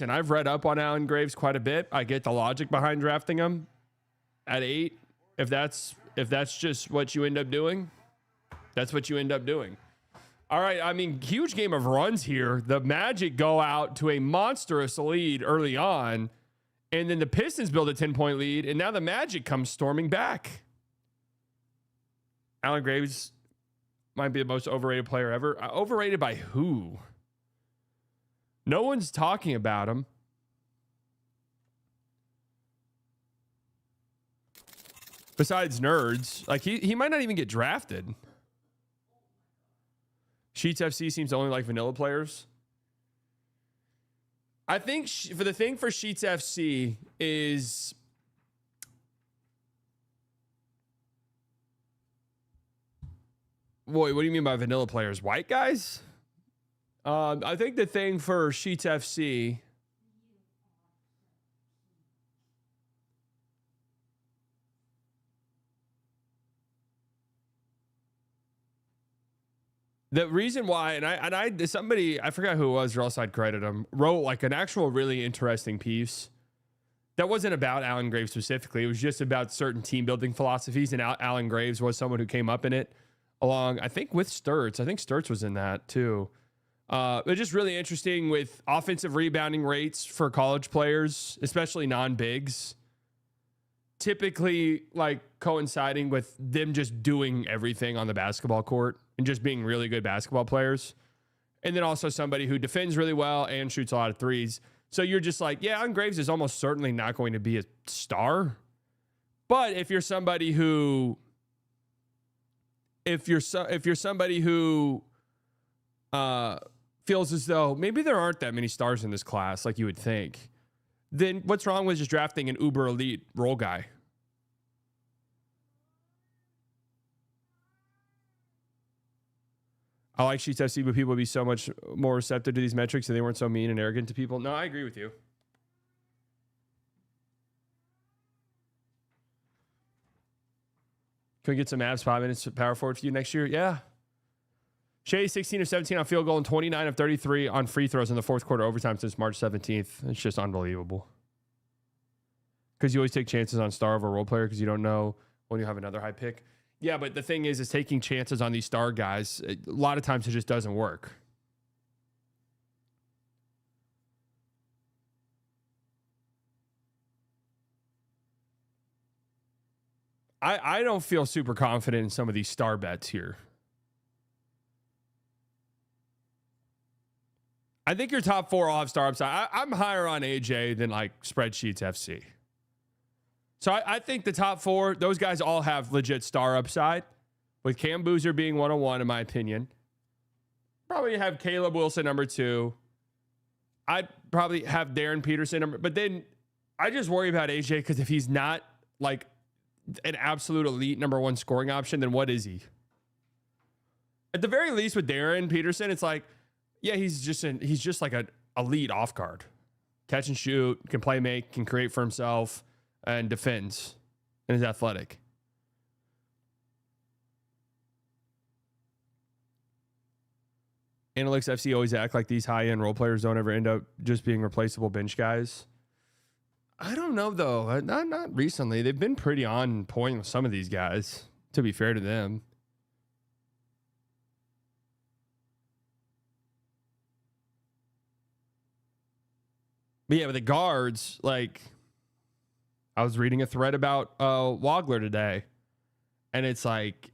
I've read up on Alan Graves quite a bit. I get the logic behind drafting him at 8. If that's just what you end up doing, that's what you end up doing. All right, I mean, huge game of runs here. The Magic go out to a monstrous lead early on, and then the Pistons build a 10-point lead, and now the Magic comes storming back. Alan Graves might be the most overrated player ever. Overrated by who? No one's talking about him. Besides nerds. Like, he might not even get drafted. Sheets FC seems to only like vanilla players. I think for the thing for Sheets FC is... Boy, what do you mean by vanilla players? White guys? I think the thing for Sheets FC... The reason why, somebody, I forgot who it was, or else I'd credit him, wrote like an actual really interesting piece that wasn't about Alan Graves specifically. It was just about certain team building philosophies, and Alan Graves was someone who came up in it along, I think, with Sturts. I think Sturts was in that too. But just really interesting with offensive rebounding rates for college players, especially non-bigs, typically like coinciding with them just doing everything on the basketball court and just being really good basketball players. And then also somebody who defends really well and shoots a lot of threes. So you're just like, yeah, Alan Graves is almost certainly not going to be a star. But if you're somebody who, feels as though maybe there aren't that many stars in this class like you would think, then what's wrong with just drafting an uber elite role guy? I like Sheets FC, but people would be so much more receptive to these metrics if they weren't so mean and arrogant to people. No, I agree with you. Can we get some Mavs 5 minutes of power forward for you next year? Yeah. Shea, 16 of 17 on field goal and 29 of 33 on free throws in the fourth quarter overtime since March 17th. It's just unbelievable. Because you always take chances on star over role player because you don't know when you have another high pick. Yeah, but the thing is taking chances on these star guys, a lot of times it just doesn't work. I don't feel super confident in some of these star bets here. I think your top 4 all have star upside. I'm higher on AJ than like Spreadsheets FC. So I think the top 4, those guys all have legit star upside, with Cam Boozer being 101 in my opinion. Probably have Caleb Wilson number 2. I'd probably have Darren Peterson but then I just worry about AJ because if he's not like an absolute elite number 1 scoring option, then what is he? At the very least with Darren Peterson, it's like, yeah, he's just like an elite off guard. Catch and shoot, can play make, can create for himself, and defends, and is athletic. Analytics FC always act like these high-end role players don't ever end up just being replaceable bench guys. I don't know, though. Not recently. They've been pretty on point with some of these guys, to be fair to them. But yeah, with the guards, like, I was reading a thread about Wagler today, and it's like,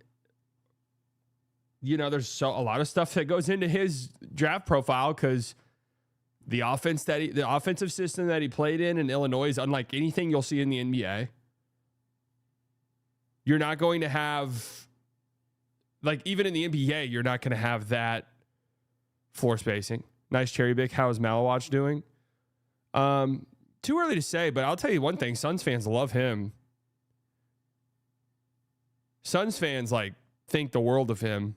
you know, there's a lot of stuff that goes into his draft profile because the offensive system that he played in Illinois is unlike anything you'll see in the NBA. You're not going to have, like, even in the NBA, you're not going to have that floor spacing. Nice cherry pick. How is Malawatch doing? Too early to say, but I'll tell you one thing. Suns fans love him. Suns fans, like, think the world of him.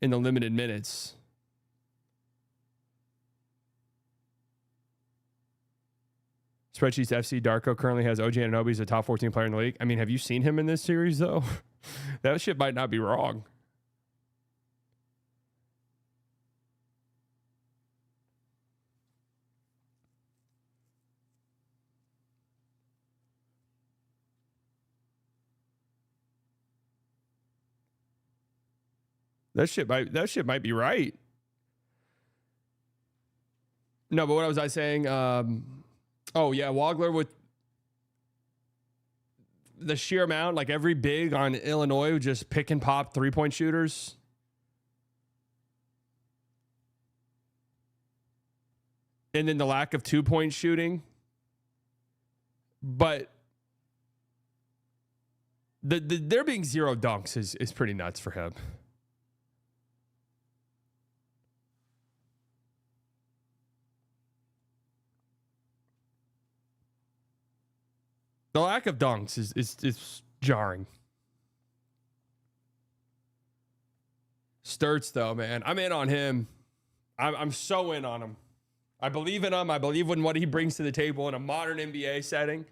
in the limited minutes. Spreadsheets FC Darko currently has OG Anunoby as a top 14 player in the league. I mean, have you seen him in this series, though? That shit might not be wrong. That shit might be right. No, but what was I saying? Oh yeah, Wagler with the sheer amount, like every big on Illinois would just pick and pop 3-point shooters. And then the lack of 2-point shooting. But there being 0 dunks is pretty nuts for him. The lack of dunks is jarring. Sturts, though, man. I'm in on him. I'm so in on him. I believe in him. I believe in what he brings to the table in a modern NBA setting.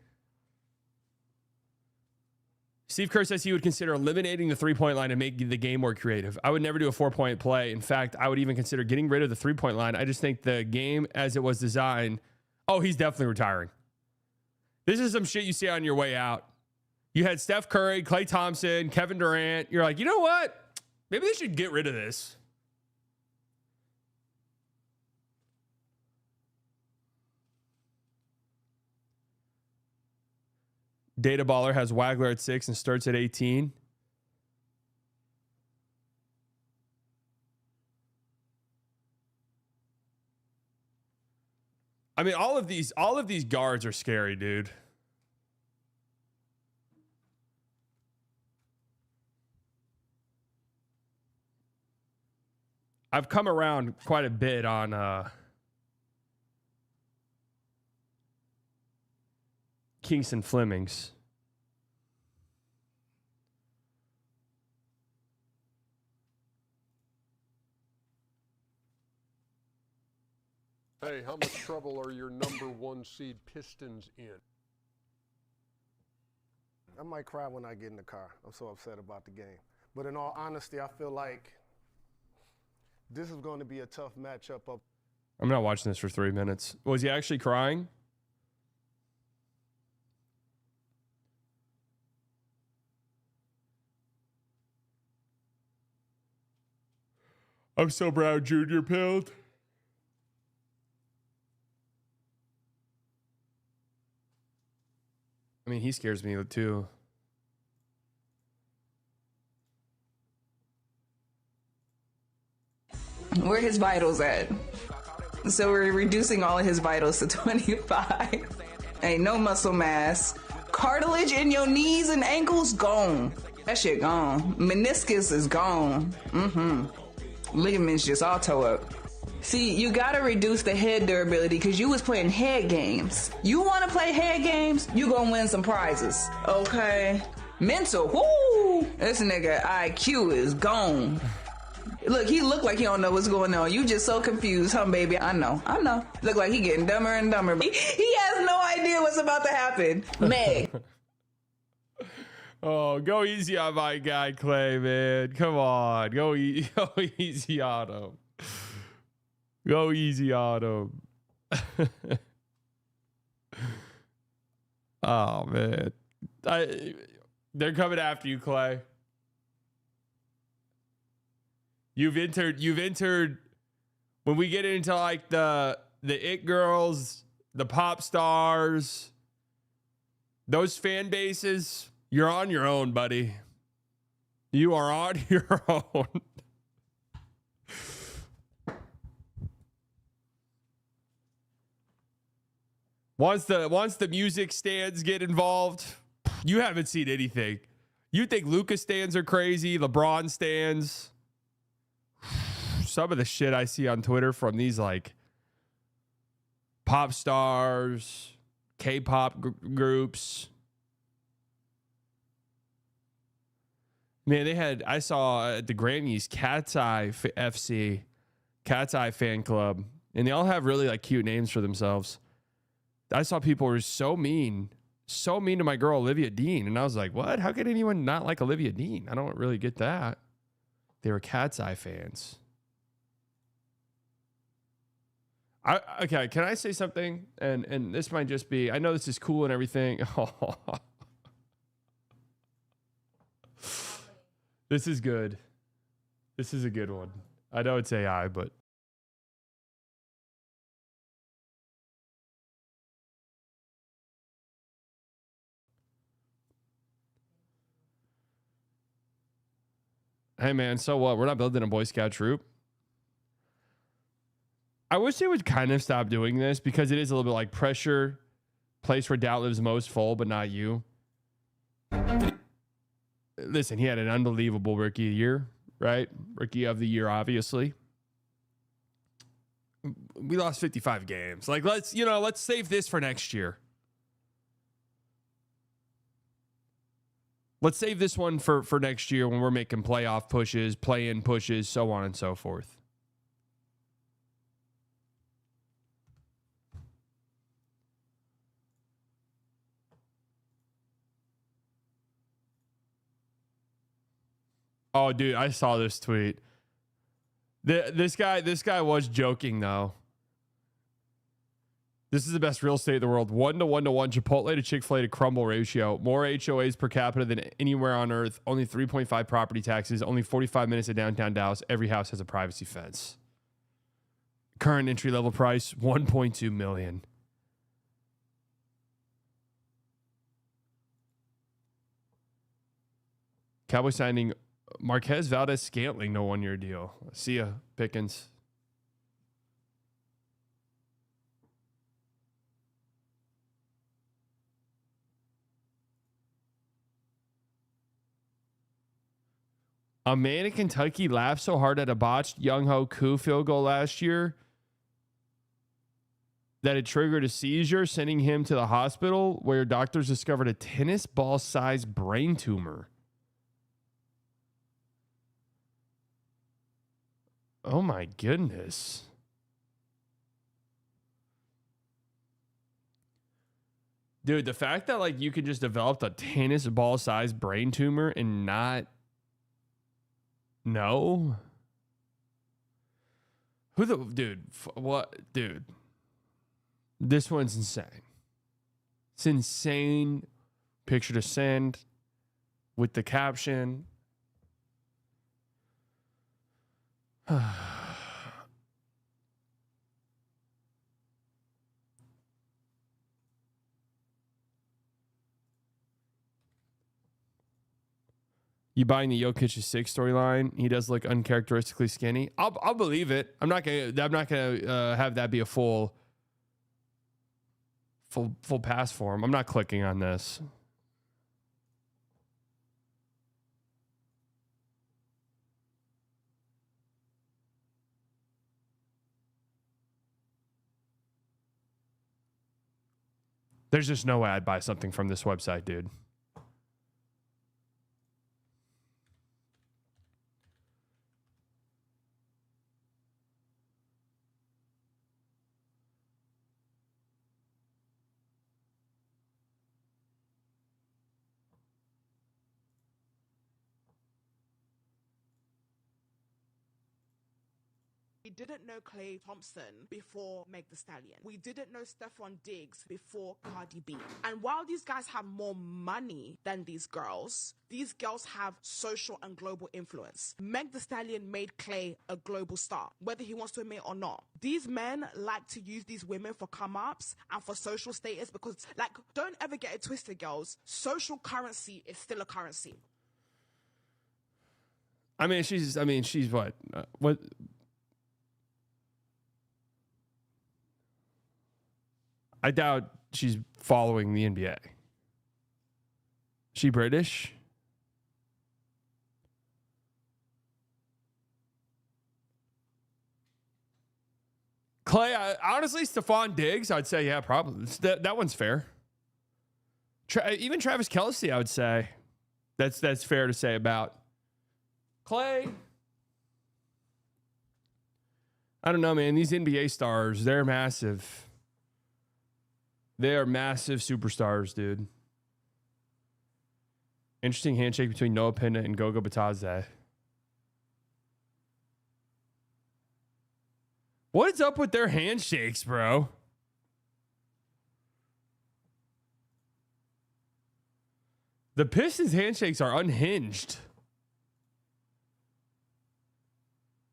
Steve Kerr says he would consider eliminating the 3-point line and making the game more creative. I would never do a 4-point play. In fact, I would even consider getting rid of the 3-point line. I just think the game as it was designed... Oh, he's definitely retiring. This is some shit you see on your way out. You had Steph Curry, Klay Thompson, Kevin Durant. You're like, you know what? Maybe they should get rid of this. Data Baller has Wagler at 6 and Sturts at 18. I mean, all of these guards are scary, dude. I've come around quite a bit on Kingston Flemings. Hey, how much trouble are your number 1 seed Pistons in? I might cry when I get in the car. I'm so upset about the game. But in all honesty, I feel like this is going to be a tough matchup. I'm not watching this for 3 minutes. Was he actually crying? I'm so Brown Jr. pilled. I mean, he scares me too. Where his vitals at? So we're reducing all of his vitals to 25. Ain't no muscle mass. Cartilage in your knees and ankles gone. That shit gone. Meniscus is gone. Ligaments just all toe up. See, you gotta reduce the head durability because you was playing head games. You wanna play head games? You gonna win some prizes, okay? Mental, whoo! This nigga IQ is gone. Look, he look like he don't know what's going on. You just so confused, huh, baby? I know. Look like he getting dumber and dumber. He has no idea what's about to happen. Meg. Oh, go easy on my guy, Clay, man. Come on. Go easy on him. Go easy on him. Oh, man. They're coming after you, Clay. You've entered when we get into like the it girls, the pop stars, those fan bases, you're on your own, buddy. You are on your own. Once the music stands get involved, you haven't seen anything. You think Lucas stands are crazy, LeBron stands. Some of the shit I see on Twitter from these like pop stars, K-pop groups. Man, I saw at the Grammys Cat's Eye FC, Cat's Eye fan club, and they all have really like cute names for themselves. I saw people were so mean to my girl Olivia Dean, and I was like, what? How could anyone not like Olivia Dean? I don't really get that. They were Cat's Eye fans. Okay, can I say something? And this might just be, I know this is cool and everything. This is good. This is a good one. I know it's AI, but hey man, so what? We're not building a Boy Scout troop. I wish they would kind of stop doing this because it is a little bit like pressure, place where doubt lives most full, but not you. Listen, he had an unbelievable rookie year, right? Rookie of the year, obviously. We lost 55 games. Like, let's save this for next year. Let's save this one for next year when we're making playoff pushes, play-in pushes, so on and so forth. Oh, dude, I saw this tweet. This guy was joking, though. This is the best real estate in the world. 1-to-1-to-1 Chipotle to Chick-fil-A to Crumble ratio. More HOAs per capita than anywhere on earth. Only 3.5 property taxes. Only 45 minutes of downtown Dallas. Every house has a privacy fence. Current entry-level price, $1.2 million. Cowboy signing Marquez Valdez-Scantling, no one-year deal. See ya, Pickens. A man in Kentucky laughed so hard at a botched Young-Ho Koo field goal last year that it triggered a seizure, sending him to the hospital where doctors discovered a tennis ball-sized brain tumor. Oh my goodness. Dude, the fact that like you could just develop a tennis ball sized brain tumor and not know. Dude, this one's insane. It's insane. Picture to send with the caption. You buying the Jokic is 6 storyline? He does look uncharacteristically skinny. I'll believe it. I'm not gonna have that be a full pass for him. I'm not clicking on this. There's just no way I'd buy something from this website, dude. We didn't know Klay Thompson before Meg Thee Stallion. We didn't know Stephon Diggs before Cardi B. And while these guys have more money than these girls have social and global influence. Meg Thee Stallion made Klay a global star, whether he wants to admit or not. These men like to use these women for come-ups and for social status because, like, don't ever get it twisted, girls. Social currency is still a currency. I mean, she's what? What? I doubt she's following the NBA. She British? Klay, honestly, Stephon Diggs, I'd say, yeah, probably. That one's fair. Even Travis Kelce, I would say. That's fair to say about. Clay. I don't know, man. These NBA stars, they're massive. They are massive superstars, dude. Interesting handshake between Noah Pinna and Gogo Batadze. What is up with their handshakes, bro? The Pistons handshakes are unhinged.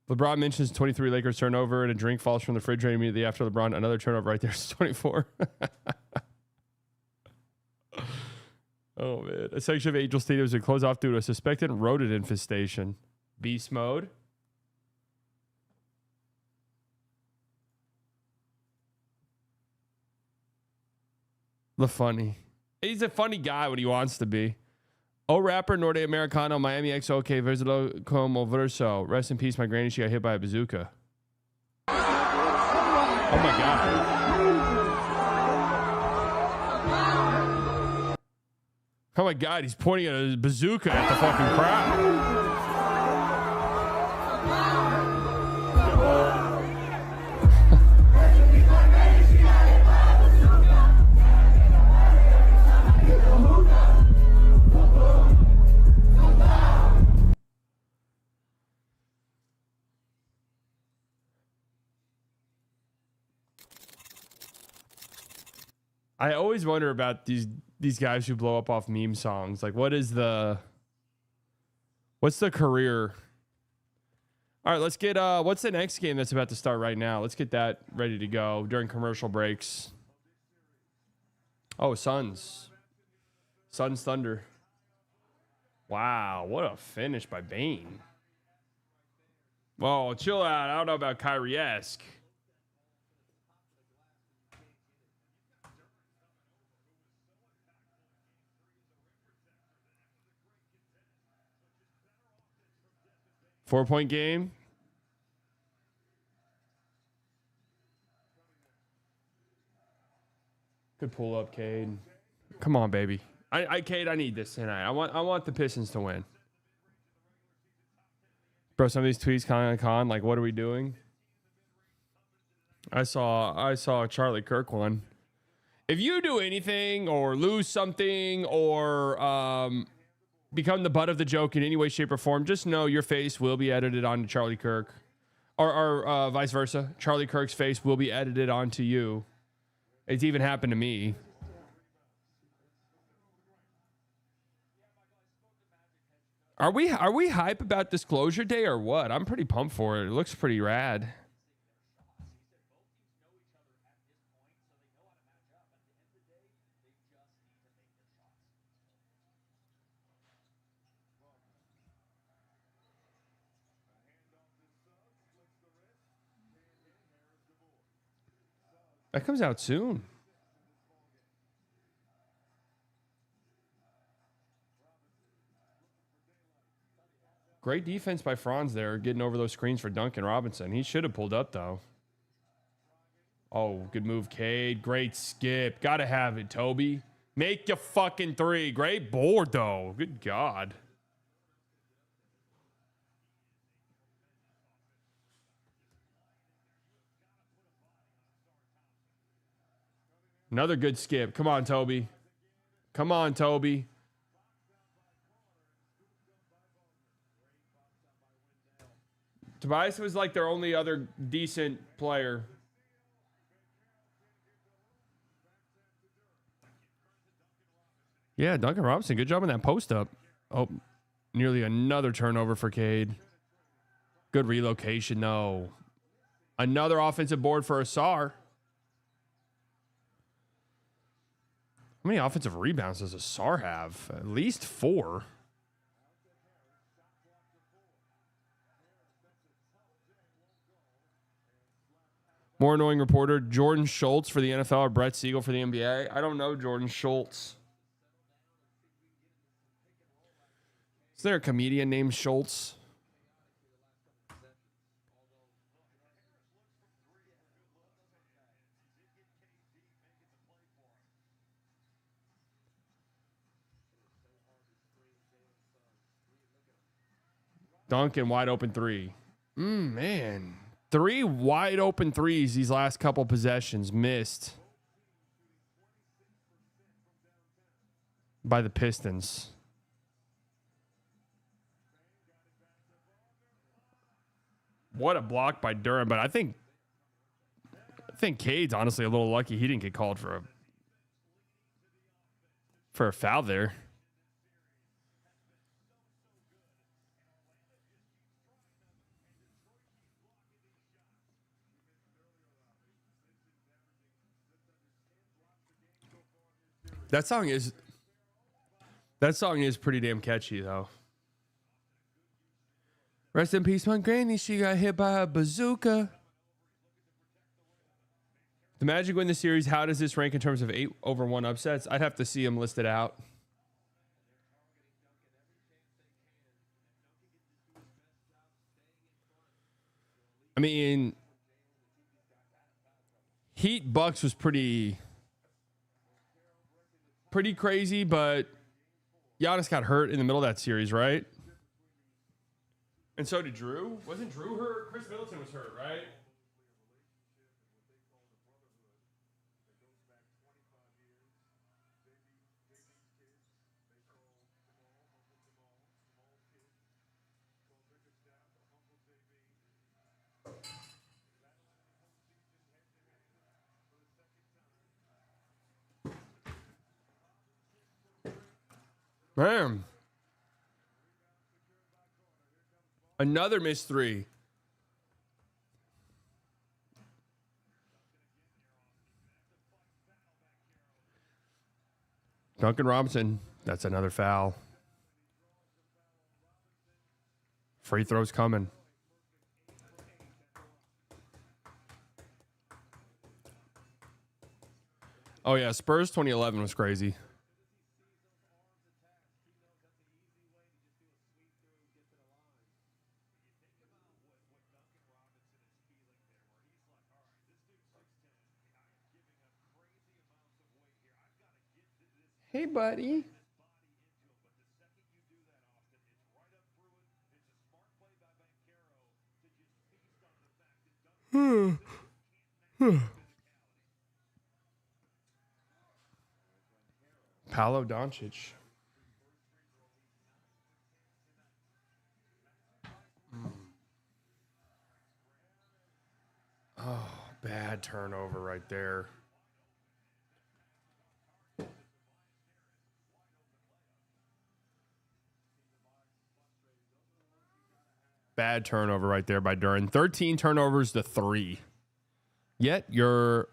LeBron mentions 23 Lakers turnover and a drink falls from the refrigerator immediately after LeBron. Another turnover right there is 24. Oh, man. A section of Angel Stadium has been closed off due to a suspected rodent infestation. Beast mode. The funny. He's a funny guy when he wants to be. Oh, rapper, Norte Americano, Miami X, OK, Versalo como verso. Rest in peace, my granny, she got hit by a bazooka. Oh, my God. Oh, my God, he's pointing at a bazooka at the fucking crowd. I always wonder about these guys who blow up off meme songs. Like, what's the career? All right, let's get what's the next game that's about to start right now? Let's get that ready to go during commercial breaks. Oh, Suns Thunder. Wow, what a finish by Bane. Whoa, chill out. I don't know about Kyrie-esque. Four-point game. Good pull up, Cade. Come on, baby. Cade, I need this tonight. I want the Pistons to win. Bro, some of these tweets con, like, what are we doing? I saw a Charlie Kirk one. If you do anything or lose something or become the butt of the joke in any way, shape, or form, just know your face will be edited onto Charlie Kirk. Or vice versa. Charlie Kirk's face will be edited onto you. It's even happened to me. Are we hype about Disclosure Day or what? I'm pretty pumped for it. It looks pretty rad. That comes out soon. Great defense by Franz there, getting over those screens for Duncan Robinson. He should have pulled up, though. Oh, good move, Cade. Great skip. Got to have it, Toby. Make your fucking three. Great board, though. Good God. Another good skip. Come on, Toby. Come on, Toby. Tobias was like their only other decent player. Yeah, Duncan Robinson. Good job on that post up. Oh, nearly another turnover for Cade. Good relocation, though. Another offensive board for Asar. How many offensive rebounds does Asar have? At least 4. More annoying reporter, Jordan Schultz for the NFL or Brett Siegel for the NBA. I don't know Jordan Schultz. Is there a comedian named Schultz? Duncan, wide open three. Man. 3 wide open threes these last couple possessions missed by the Pistons. What a block by Durham, but I think Cade's honestly a little lucky he didn't get called for a foul there. That song is pretty damn catchy though. Rest in peace, my granny. She got hit by a bazooka. The Magic win the series. How does this rank in terms of 8-1 upsets? I'd have to see them listed out. I mean, Heat Bucks was pretty crazy, but Giannis got hurt in the middle of that series, right? And so did Drew. Wasn't Drew hurt? Chris Middleton was hurt, right? Man. Another missed 3. Duncan Robinson. That's another foul. Free throws coming. Oh, yeah. Spurs 2011 was crazy. Hey, buddy. Paolo Doncic. Oh, bad turnover right there. Bad turnover right there by Duran. 13 turnovers to 3. Yet you're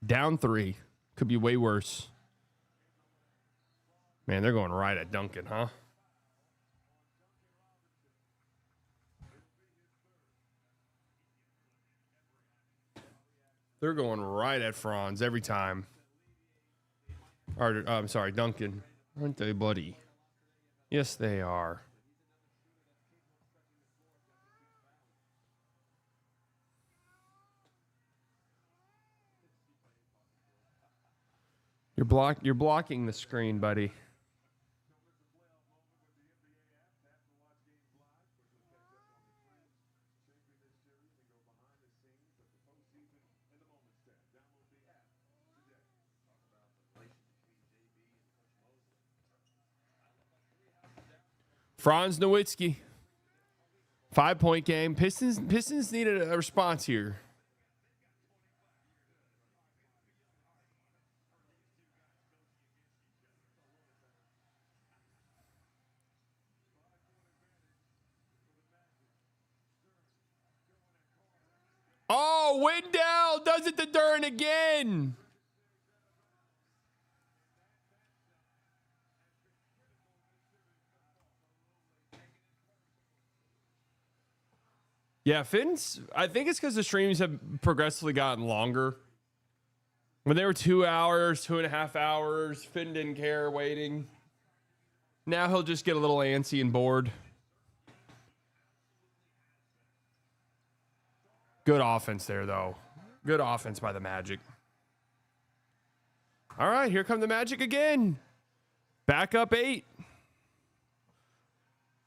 down 3. Could be way worse. Man, they're going right at Duncan, huh? They're going right at Franz every time. Or, I'm sorry, Duncan. Aren't they, buddy? Yes, they are. You're blocking the screen, buddy. Franz Nowitzki. 5-point game. Pistons needed a response here. Oh, Wendell does it to Duran again. Yeah, Finn's, I think it's because the streams have progressively gotten longer. When they were 2 hours, 2.5 hours, Finn didn't care waiting. Now he'll just get a little antsy and bored. Good offense there, though. Good offense by the Magic. All right, here come the Magic again. Back up 8.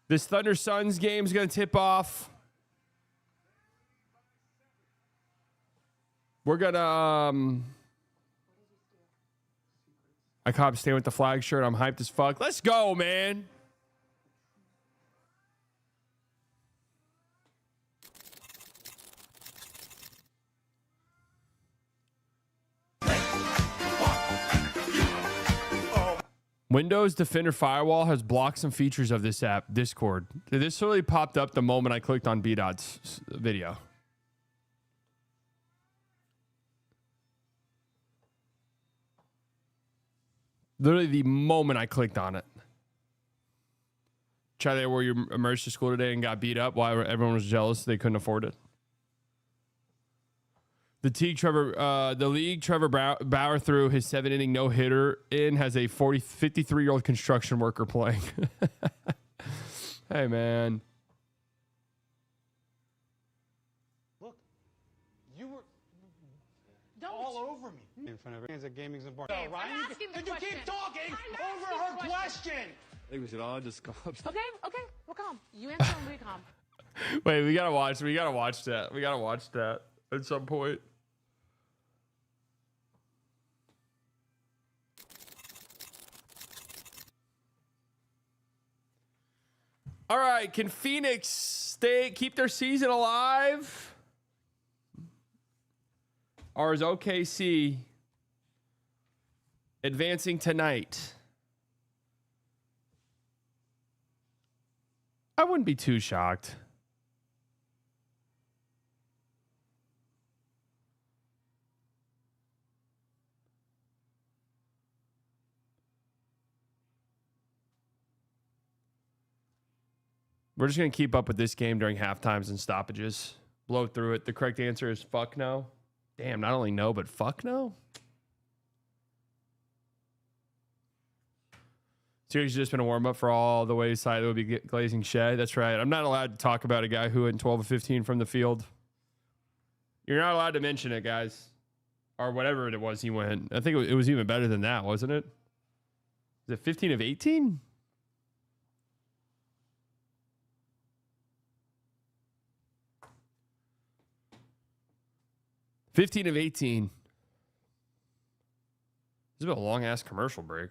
This Thunder Suns game is going to tip off. We're going to... I caught staying with the flag shirt. I'm hyped as fuck. Let's go, man. Windows Defender Firewall has blocked some features of this app, Discord. This really popped up the moment I clicked on B-Dot's video. Literally the moment I clicked on it. Try there where you emerged to school today and got beat up while everyone was jealous they couldn't afford it. The league Trevor Bauer threw his 7-inning no-hitter in has a 53-year-old construction worker playing. Hey, man. Look, you were all over me in front of fans at Gaming's and Bar. Okay, Ryan, I'm asking the and you question. keep talking I'm over asking her the question. question. I think we should all just go up. Okay, we're calm. You answer and we calm. Wait, we gotta watch that. We gotta watch that at some point. All right, can Phoenix keep their season alive? Or is OKC advancing tonight? I wouldn't be too shocked. We're just going to keep up with this game during halftimes and stoppages. Blow through it. The correct answer is fuck no. Damn, not only no, but fuck no. Series just been a warm-up for all the ways side that would be glazing Shea. That's right. I'm not allowed to talk about a guy who went 12 of 15 from the field. You're not allowed to mention it, guys. Or whatever it was he went. I think it was even better than that, wasn't it? Is it 15 of 18? $15 of 18. This has been a long-ass commercial break.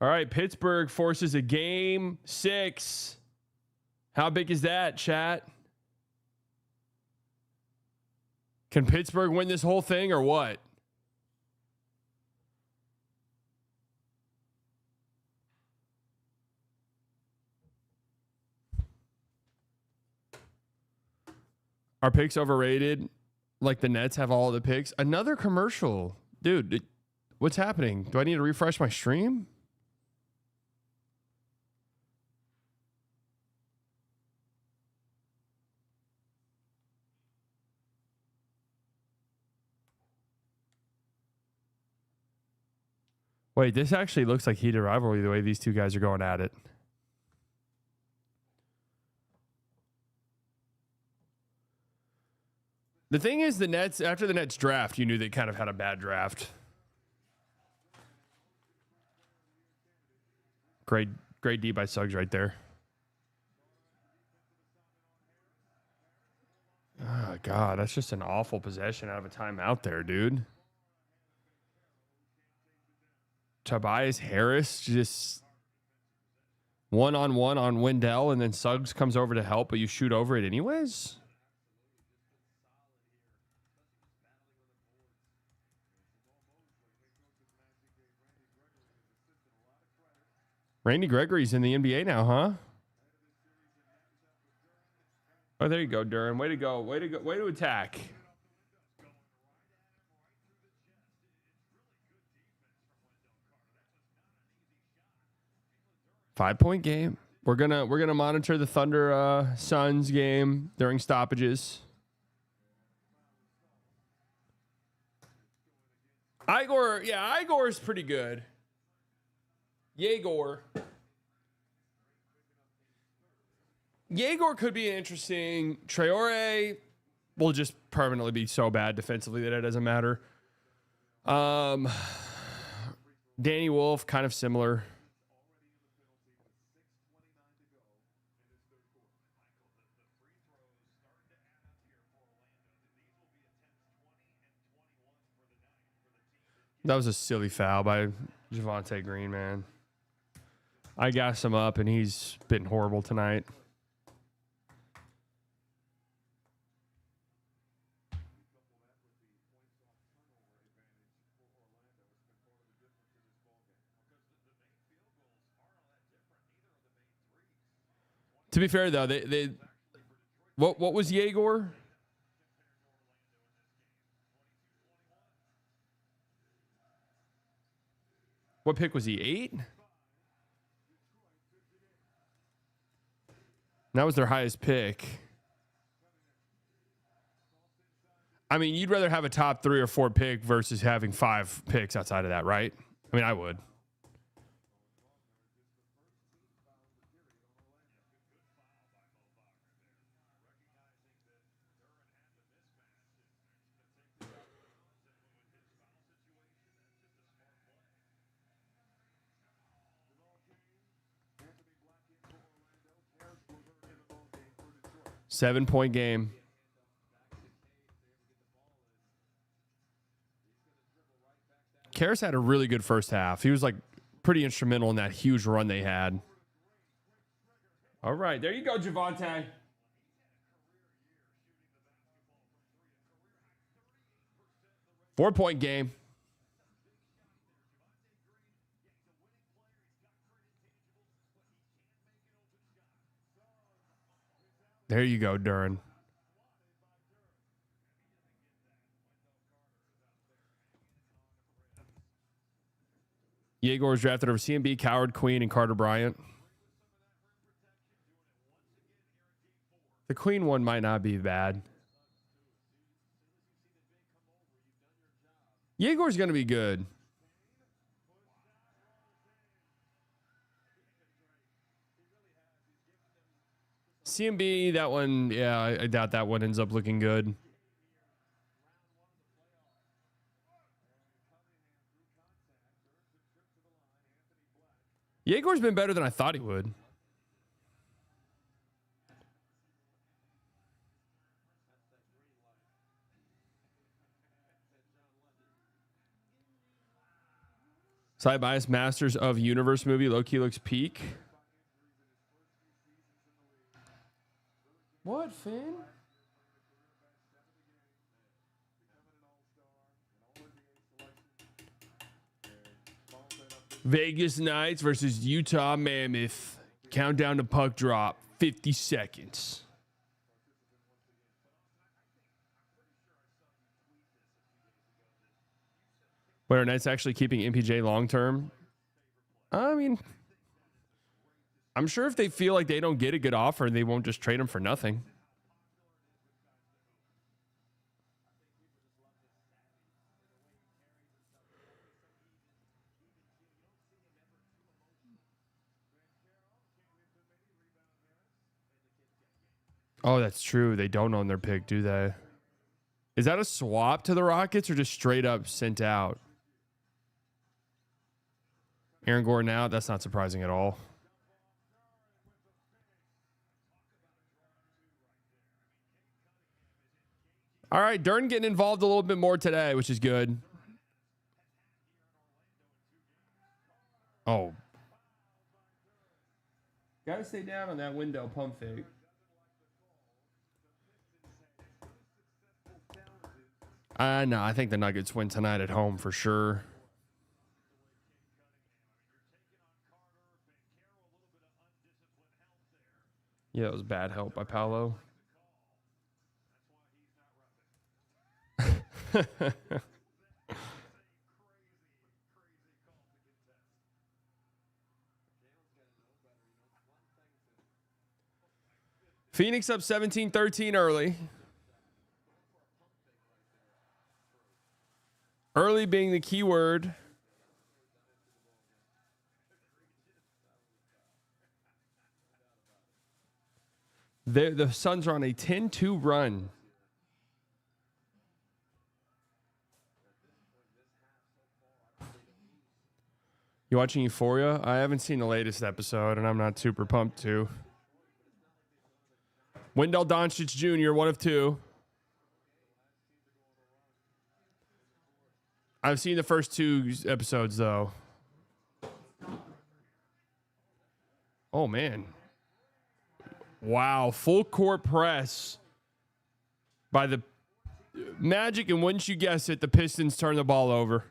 All right, Pittsburgh forces a game 6. How big is that, chat? Can Pittsburgh win this whole thing or what? Are picks overrated? Like the Nets have all the picks? Another commercial. Dude, what's happening? Do I need to refresh my stream? Wait, this actually looks like heated rivalry the way these two guys are going at it. The thing is, the Nets, after the Nets draft, you knew they kind of had a bad draft. Great D by Suggs right there. Oh, God, that's just an awful possession out of a timeout there, dude. Tobias Harris just one-on-one on Wendell, and then Suggs comes over to help, but you shoot over it anyways? Randy Gregory's in the NBA now, huh? Oh, there you go, Duran. Way to go. Way to go. Way to attack. Five-point game. We're gonna monitor the Thunder Suns game during stoppages. Igor is pretty good. Yegor could be interesting. Traore will just permanently be so bad defensively that it doesn't matter. Danny Wolf, kind of similar. That was a silly foul by Javonte Green, man. I gassed him up, and he's been horrible tonight. To be fair, though, they what was Yegor? What pick was he? 8? That was their highest pick. I mean, you'd rather have a top 3 or 4 pick versus having 5 picks outside of that, right? I mean, I would. Seven-point game. Karras had a really good first half. He was like pretty instrumental in that huge run they had. All right, there you go, Javonte. Four-point game. There you go, Duran. Yegor was drafted over CMB, Coward, Queen, and Carter Bryant. The Queen one might not be bad. Yegor's going to be good. CMB, that one, yeah, I doubt that one ends up looking good. Yegor's been better than I thought he would. Side bias, Masters of Universe movie. Low-key looks peak. What, Finn? Vegas Knights versus Utah Mammoth. Countdown to puck drop. 50 seconds. Wait, are Knights actually keeping MPJ long term? I mean, I'm sure if they feel like they don't get a good offer, they won't just trade him for nothing. Oh, that's true. They don't own their pick, do they? Is that a swap to the Rockets or just straight up sent out? Aaron Gordon out. That's not surprising at all. All right, Durden getting involved a little bit more today, which is good. Oh. Gotta stay down on that window, pump fake. No, I think the Nuggets win tonight at home for sure. Yeah, it was bad help by Paolo. Phoenix up 17-13 early. Early being the key word. The Suns are on a 10-2 run. You watching Euphoria? I haven't seen the latest episode, and I'm not super pumped to. Wendell Doncic Jr., one of two. I've seen the first 2 episodes, though. Oh, man. Wow. Full court press by the Magic, and wouldn't you guess it, the Pistons turn the ball over.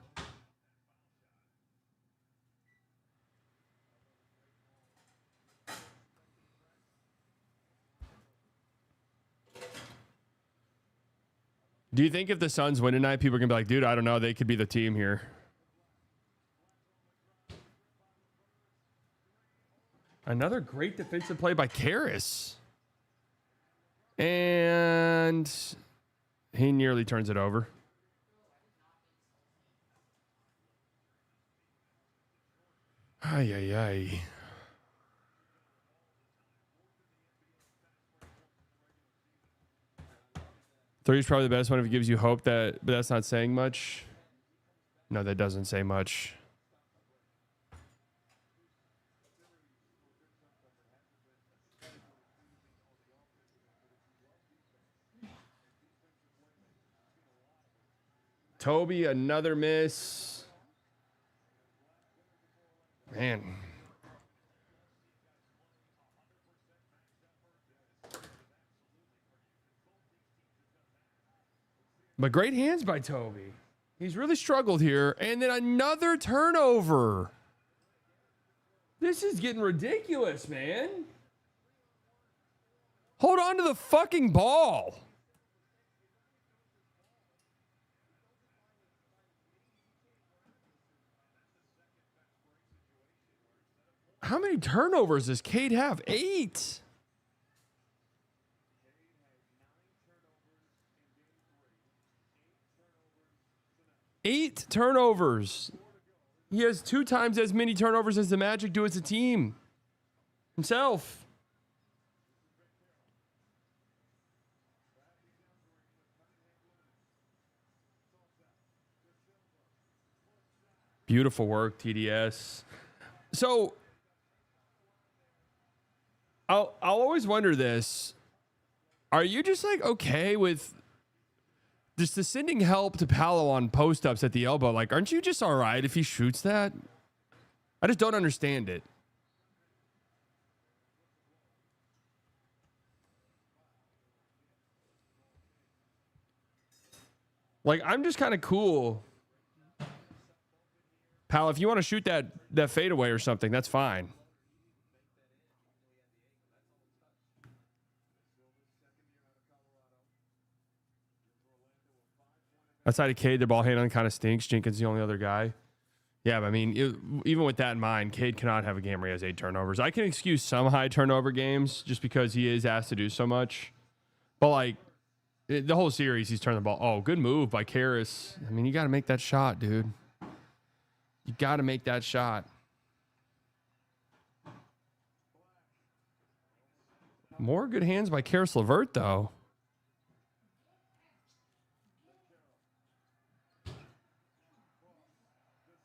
Do you think if the Suns win tonight, people are going to be like, dude, I don't know, they could be the team here? Another great defensive play by Karras. And he nearly turns it over. Ay, ay, ay. Three is probably the best one if it gives you hope, but that's not saying much. No, that doesn't say much. Toby, another miss. Man. But great hands by Toby. He's really struggled here. And then another turnover. This is getting ridiculous, man. Hold on to the fucking ball. How many turnovers does Cade have? 8. Eight turnovers. He has 2 times as many turnovers as the Magic do as a team. Himself. Beautiful work, TDS. So I'll always wonder this. Are you just like okay with just the sending help to Paolo on post-ups at the elbow? Like, aren't you just all right if he shoots that? I just don't understand it. Like, I'm just kind of cool. Pal, if you want to shoot that fadeaway or something, that's fine. Outside of Cade, the ball handling kind of stinks. Jenkins the only other guy. Yeah, but I mean, even with that in mind, Cade cannot have a game where he has 8 turnovers. I can excuse some high turnover games just because he is asked to do so much. But, like, the whole series, he's turned the ball. Oh, good move by Karras. I mean, you got to make that shot, dude. You got to make that shot. More good hands by Karis LeVert, though.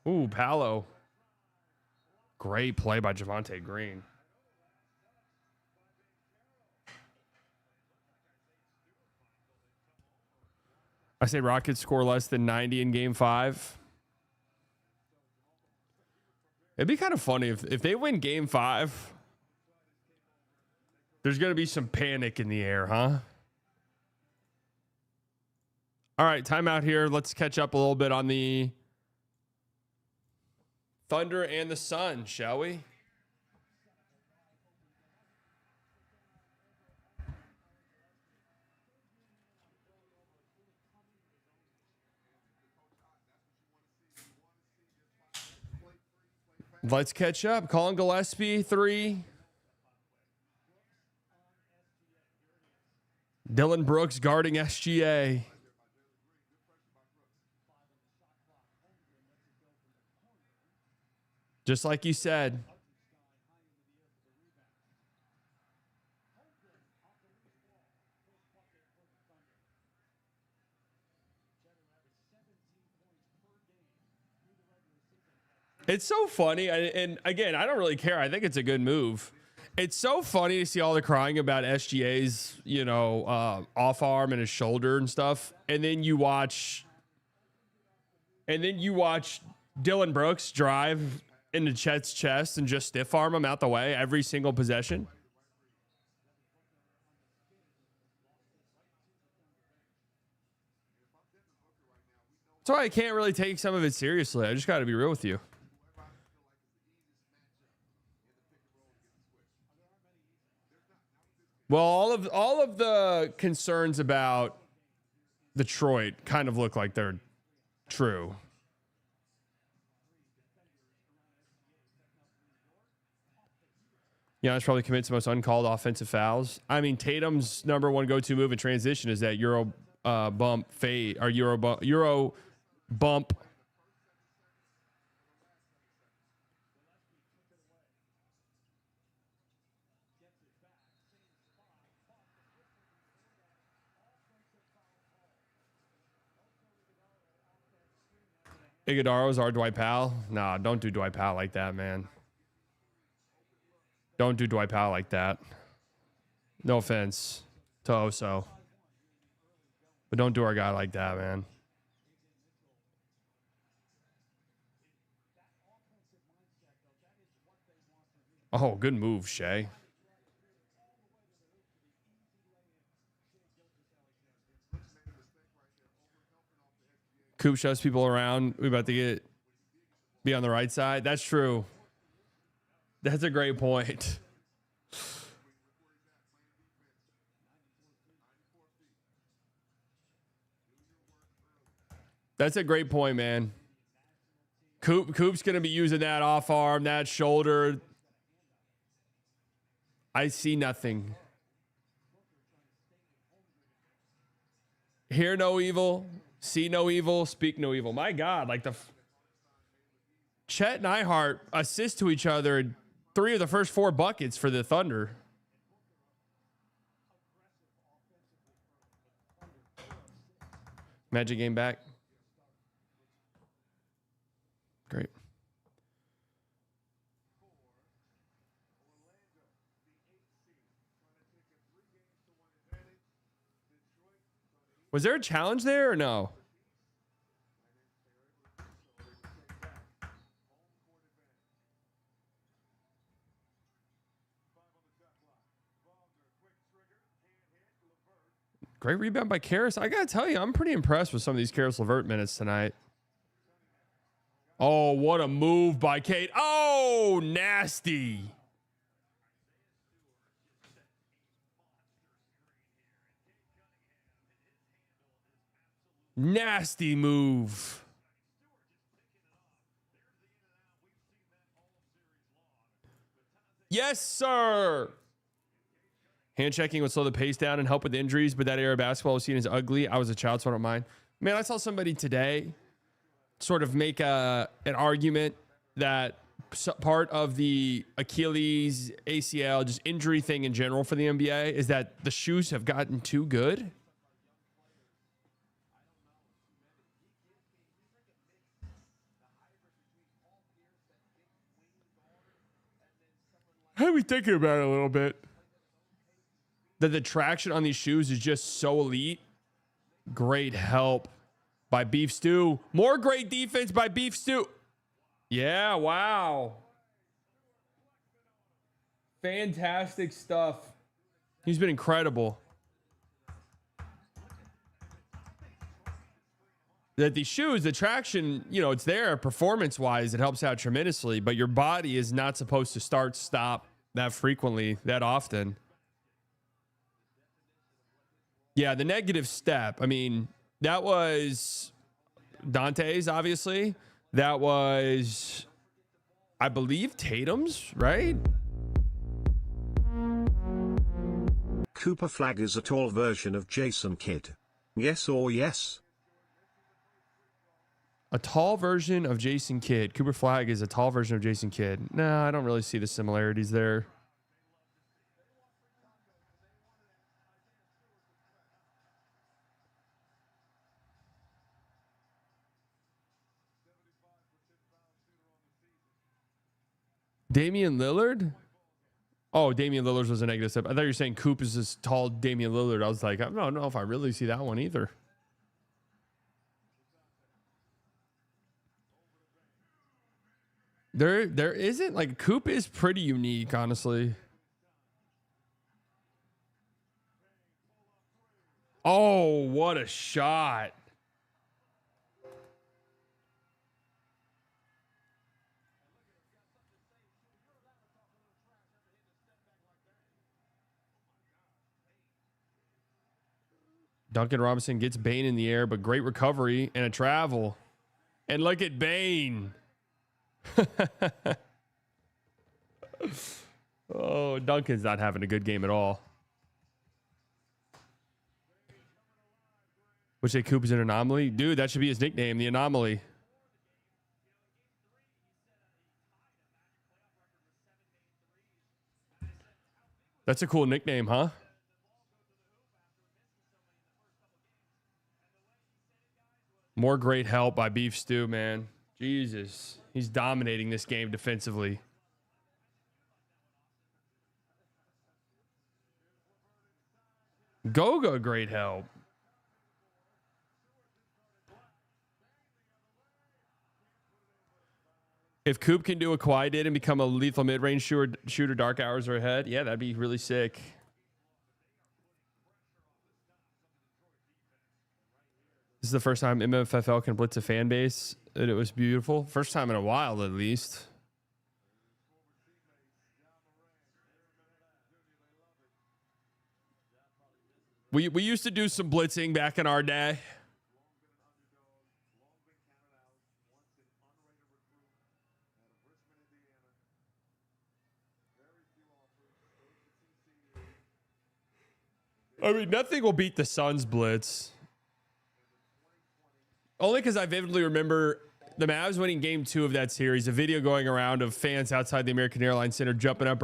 Ooh, Paolo. Great play by Javonte Green. I say Rockets score less than 90 in Game 5. It'd be kind of funny if they win Game 5. There's going to be some panic in the air, huh? All right, timeout here. Let's catch up a little bit on the Thunder and the Sun, shall we? Let's catch up. Colin Gillespie, 3. Dylan Brooks guarding SGA. Just like you said. It's so funny. And again, I don't really care. I think it's a good move. It's so funny to see all the crying about SGA's, off arm and his shoulder and stuff. And then you watch Dylan Brooks drive into Chet's chest and just stiff arm him out the way every single possession. That's why I can't really take some of it seriously. I just got to be real with you. Well, all of the concerns about Detroit kind of look like they're true. Giannis probably commits the most uncalled offensive fouls. I mean, Tatum's number one go-to move in transition is that Euro bump fade or Euro bump. Iguodala's our Dwight Powell. Nah, don't do Dwight Powell like that, man. Don't do Dwight Powell like that. No offense to Oso. But don't do our guy like that, man. Oh, good move, Shea. Coop shows people around. We about to be on the right side. That's true. That's a great point. That's a great point, man. Coop's going to be using that off arm, that shoulder. I see nothing. Hear no evil, see no evil, speak no evil. My God, like Chet and Neihart assist to each other in 3 of the first 4 buckets for the Thunder. Magic game back. Great. Was there a challenge there or no? Great rebound by Karis. I got to tell you, I'm pretty impressed with some of these Karis LeVert minutes tonight. Oh, what a move by Kate. Oh, nasty. Nasty move. Yes, sir. Hand checking would slow the pace down and help with injuries, but that era of basketball was seen as ugly. I was a child, so I don't mind. Man, I saw somebody today sort of make an argument that part of the Achilles, ACL, just injury thing in general for the NBA is that the shoes have gotten too good. I had me thinking about it a little bit. That the traction on these shoes is just so elite. Great help by Beef Stew. More great defense by Beef Stew. Yeah, wow. Fantastic stuff. He's been incredible. That these shoes, the traction, it's there performance-wise. It helps out tremendously, but your body is not supposed to start, stop that frequently, that often. Yeah, the negative step. I mean, that was Dante's, obviously. That was, I believe, Tatum's, right? Cooper Flag is a tall version of Jason Kidd. Yes or yes? A tall version of Jason Kidd. Cooper Flag is a tall version of Jason Kidd. No, I don't really see the similarities there. Damian Lillard? Oh, Damian Lillard was a negative step. I thought you were saying Coop is as tall Damian Lillard. I was like, I don't know if I really see that one either. There isn't, like, Coop is pretty unique, honestly. Oh, what a shot. Duncan Robinson gets Bane in the air, but great recovery and a travel. And look at Bane. Oh, Duncan's not having a good game at all. Would say Coop is an anomaly? Dude, that should be his nickname, the Anomaly. That's a cool nickname, huh? More great help by Beef Stew, man. Jesus. He's dominating this game defensively. Goga, great help. If Coop can do what Kawhi did and become a lethal mid-range shooter, dark hours are ahead, yeah, that'd be really sick. This is the first time MFFL can blitz a fan base, and it was beautiful. First time in a while, at least. We used to do some blitzing back in our day. I mean, nothing will beat the Suns blitz. Only because I vividly remember the Mavs winning game 2 of that series, a video going around of fans outside the American Airlines Center jumping up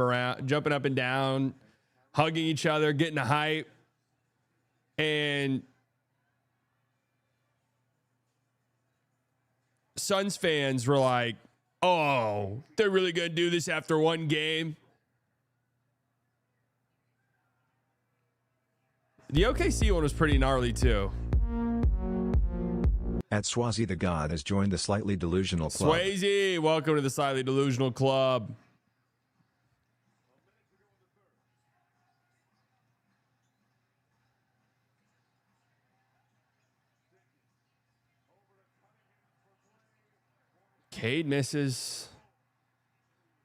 and down, hugging each other, getting a hype. And Suns fans were like, oh, they're really going to do this after one game. The OKC one was pretty gnarly, too. At Swazi the God has joined the Slightly Delusional Club. Swayze, welcome to the Slightly Delusional Club. Cade misses.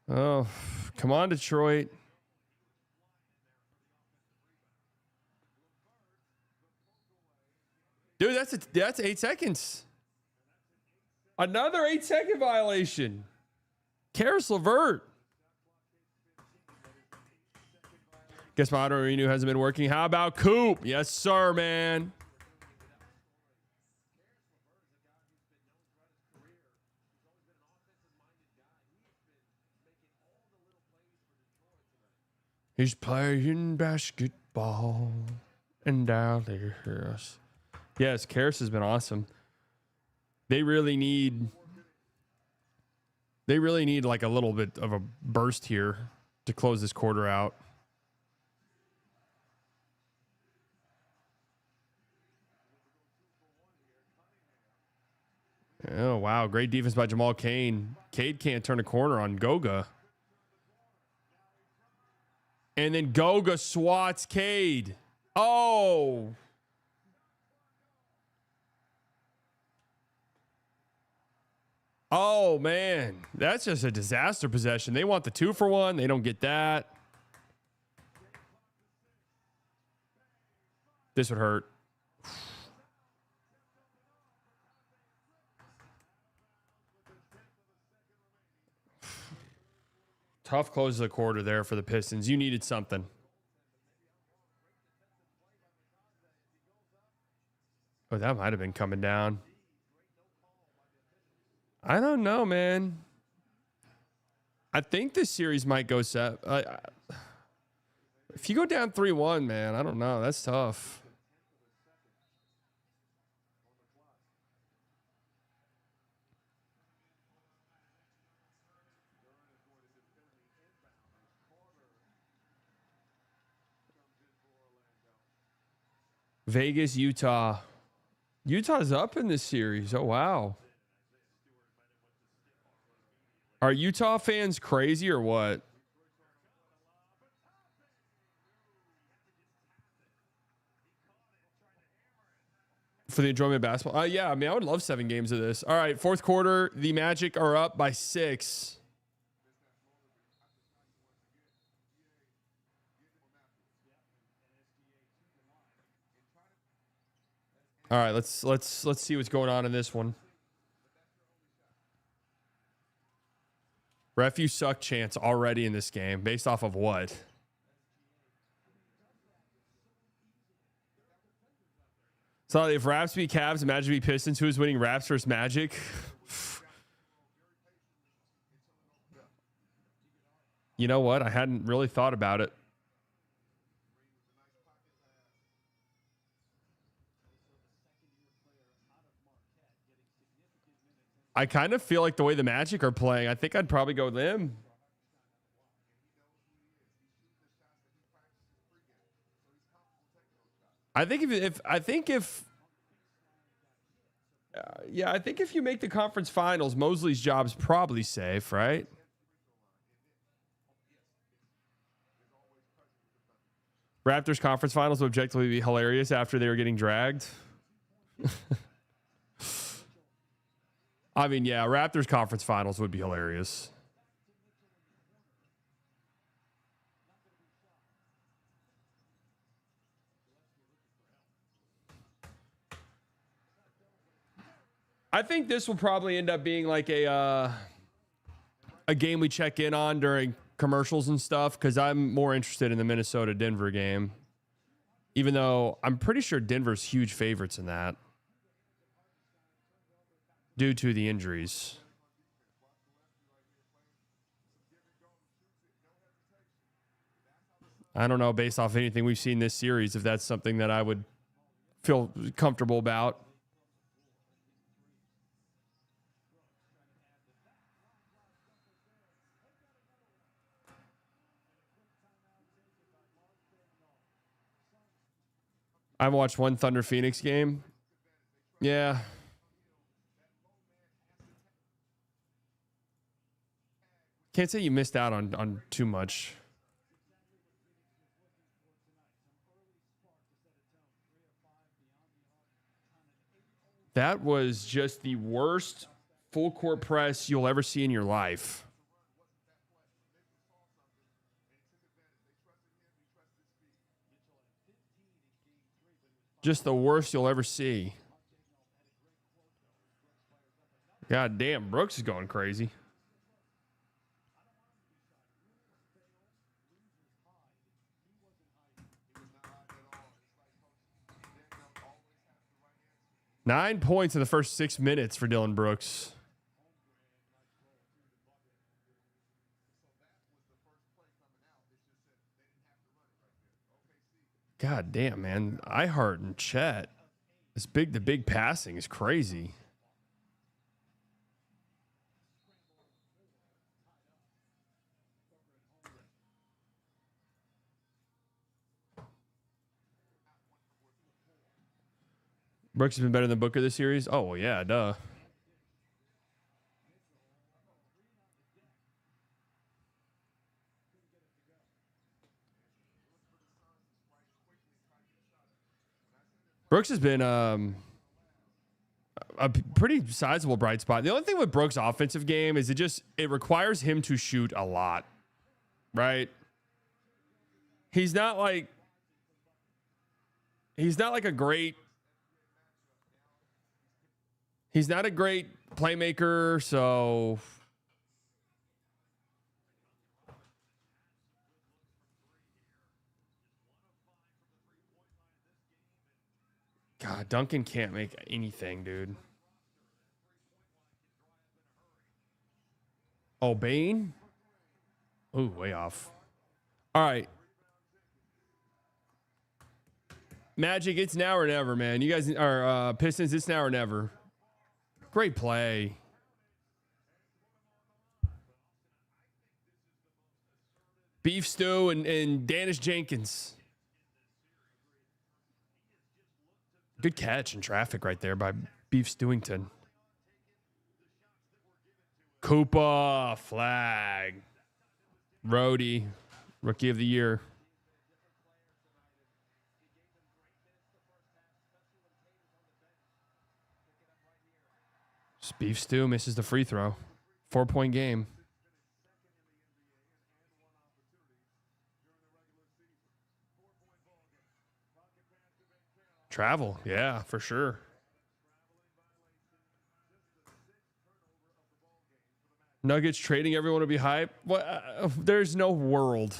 Oh, come on, Detroit. Dude, that's 8 seconds. Another 8-second violation. Karis LeVert. Guess my auto renew hasn't been working. How about Coop? Yes, sir, man. He's playing basketball and Dallas. Yes, Karis has been awesome. They really need like a little bit of a burst here to close this quarter out. Oh, wow. Great defense by Jamal Cain. Cade can't turn a corner on Goga. And then Goga swats Cade. Oh. Oh, man. That's just a disaster possession. They want the 2-for-1. They don't get that. This would hurt. Tough close of the quarter there for the Pistons. You needed something. Oh, that might have been coming down. I don't know, man. I think this series might go set. If you go down 3-1, man, I don't know. That's tough. Vegas, Utah. Utah's up in this series. Oh, wow. Are Utah fans crazy or what? For the enjoyment of basketball? Yeah, I mean, I would love 7 games of this. All right, fourth quarter, the Magic are up by 6. All right, let's see what's going on in this one. Ref, you suck chance already in this game. Based off of what? So if Raps beat Cavs and Magic beat Pistons, who's winning Raps versus Magic? You know what? I hadn't really thought about it. I kind of feel like the way the Magic are playing, I think I'd probably go with them. I think if you make the conference finals, Mosley's job's probably safe, right? Raptors conference finals would objectively be hilarious after they were getting dragged. I mean, yeah, Raptors conference finals would be hilarious. I think this will probably end up being like a game we check in on during commercials and stuff, because I'm more interested in the Minnesota-Denver game, even though I'm pretty sure Denver's huge favorites in that due to the injuries. I don't know, based off anything we've seen this series, if that's something that I would feel comfortable about. I've watched one Thunder Phoenix game. Yeah. Can't say you missed out on too much. That was just the worst full court press you'll ever see in your life. Just the worst you'll ever see. God damn, Brooks is going crazy. Nine points in the first 6 minutes for Dylan Brooks. God damn, man. iHeart and Chet. The big passing is crazy. Brooks has been better than Booker this series? Oh, well, yeah, duh. Brooks has been a pretty sizable bright spot. The only thing with Brooks' offensive game is it requires him to shoot a lot, right? He's not like a great playmaker, so God, Duncan can't make anything, dude. Oh, Bane? Ooh, way off. All right. Magic, it's now or never, man. You guys are Pistons, it's now or never. Great play. Beef stew and Danish Jenkins. Good catch in traffic right there by Beef Stewington. Koopa flag. Rhodey, rookie of the year. Beef Stew misses the free throw. 4-point game. Travel, yeah, for sure. Nuggets trading everyone to be hype. Well, there's no world.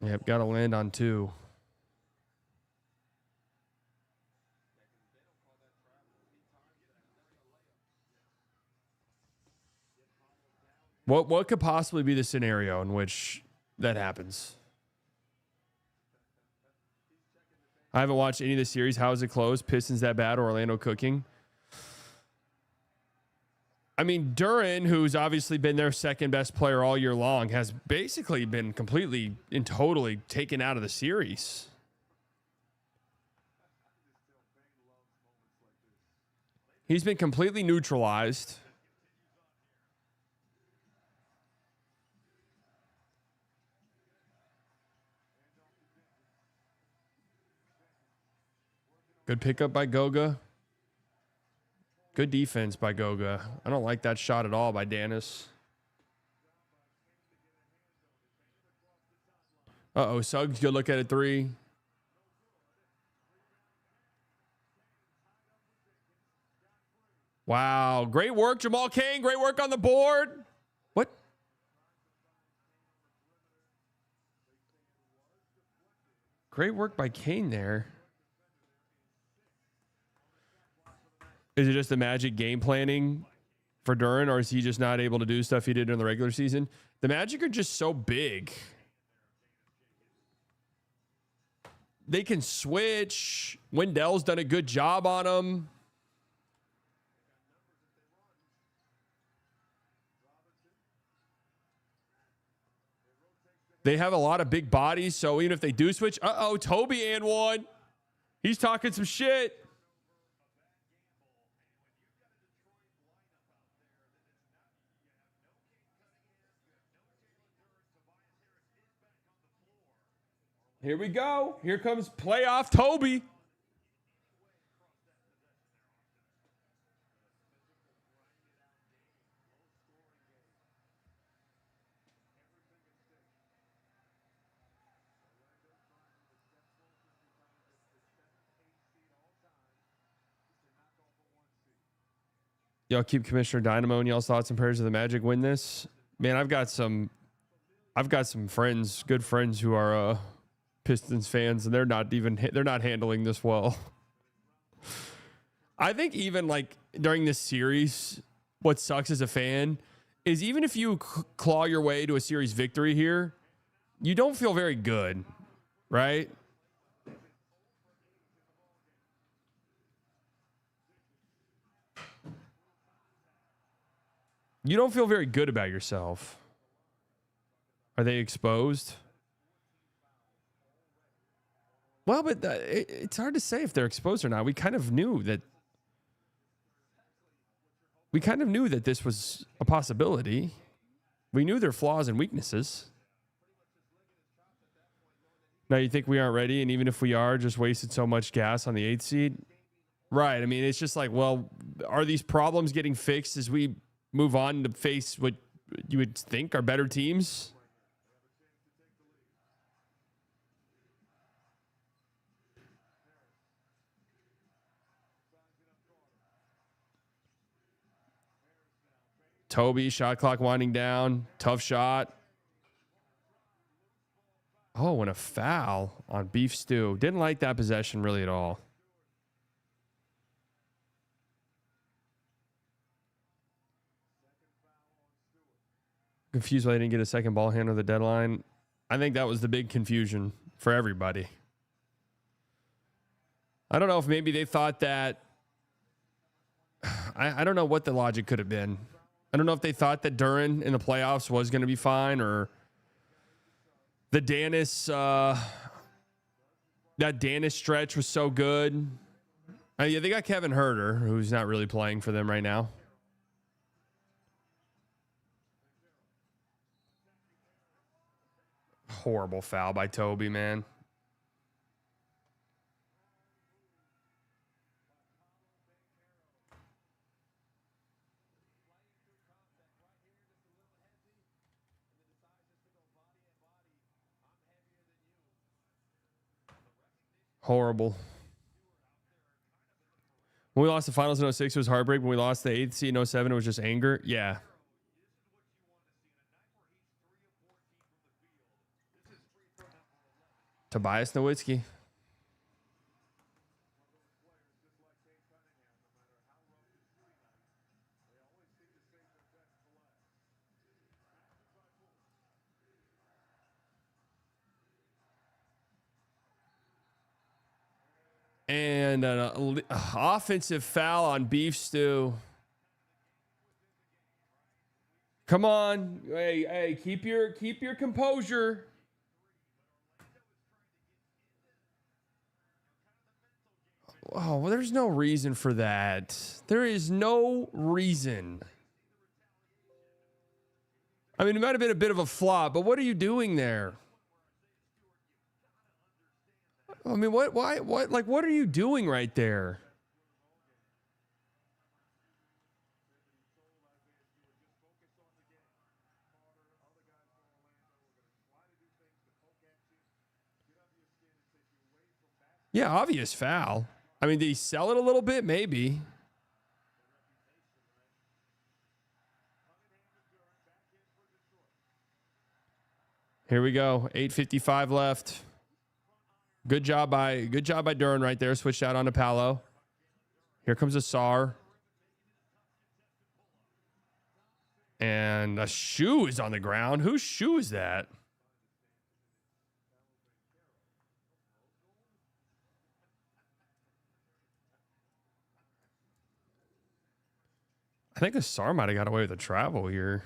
Yep, got to land on 2. What could possibly be the scenario in which that happens? I haven't watched any of the series. How is it closed? Pistons that bad or Orlando cooking? I mean, Duren, who's obviously been their second best player all year long, has basically been completely and totally taken out of the series. He's been completely neutralized. Good pickup by Goga. Good defense by Goga. I don't like that shot at all by Danis. Uh-oh, Suggs, good look at it 3. Wow, great work, Jamal Cain. Great work on the board. What? Great work by Cain there. Is it just the Magic game planning for Duren, or is he just not able to do stuff he did in the regular season? The Magic are just so big. They can switch. Wendell's done a good job on them. They have a lot of big bodies, so even if they do switch, Toby and 1. He's talking some shit. Here we go. Here comes playoff Toby. Y'all keep Commissioner Dynamo and y'all's thoughts and prayers of the Magic win this. Man, I've got some friends, good friends who are Pistons fans, and they're not handling this well. I think even like during this series, what sucks as a fan is even if you claw your way to a series victory here, you don't feel very good, right? You don't feel very good about yourself. Are they exposed? Well, but it's hard to say if they're exposed or not. We kind of knew that this was a possibility. We knew their flaws and weaknesses. Now you think we aren't ready, and even if we are, just wasted so much gas on the 8th seed? Right. I mean, it's just like, well, are these problems getting fixed as we move on to face what you would think are better teams? Toby, shot clock winding down. Tough shot. Oh, and a foul on Beef Stew. Didn't like that possession really at all. Confused why they didn't get a second ball handler at the deadline. I think that was the big confusion for everybody. I don't know if maybe they thought that. I don't know what the logic could have been. I don't know if they thought that Duren in the playoffs was going to be fine, or the Danis That Danis stretch was so good. Yeah, they got Kevin Herter, who's not really playing for them right now. Horrible foul by Toby, man. Horrible. When we lost the finals in 06, it was heartbreak. When we lost the 8th seed in 07, it was just anger. Yeah. Tobias Nowitzki. And an offensive foul on Beef Stew. Come on. Hey, keep your composure. Oh, well, there's no reason for that. There is no reason. I mean, it might have been a bit of a flop, but what are you doing there? I mean, what are you doing right there? Yeah, obvious foul. I mean, did he sell it a little bit? Maybe. Here we go. 8:55 left. Good job by Duren right there. Switched out onto Paolo. Here comes Asar. And a shoe is on the ground. Whose shoe is that? I think Asar might have got away with a travel here.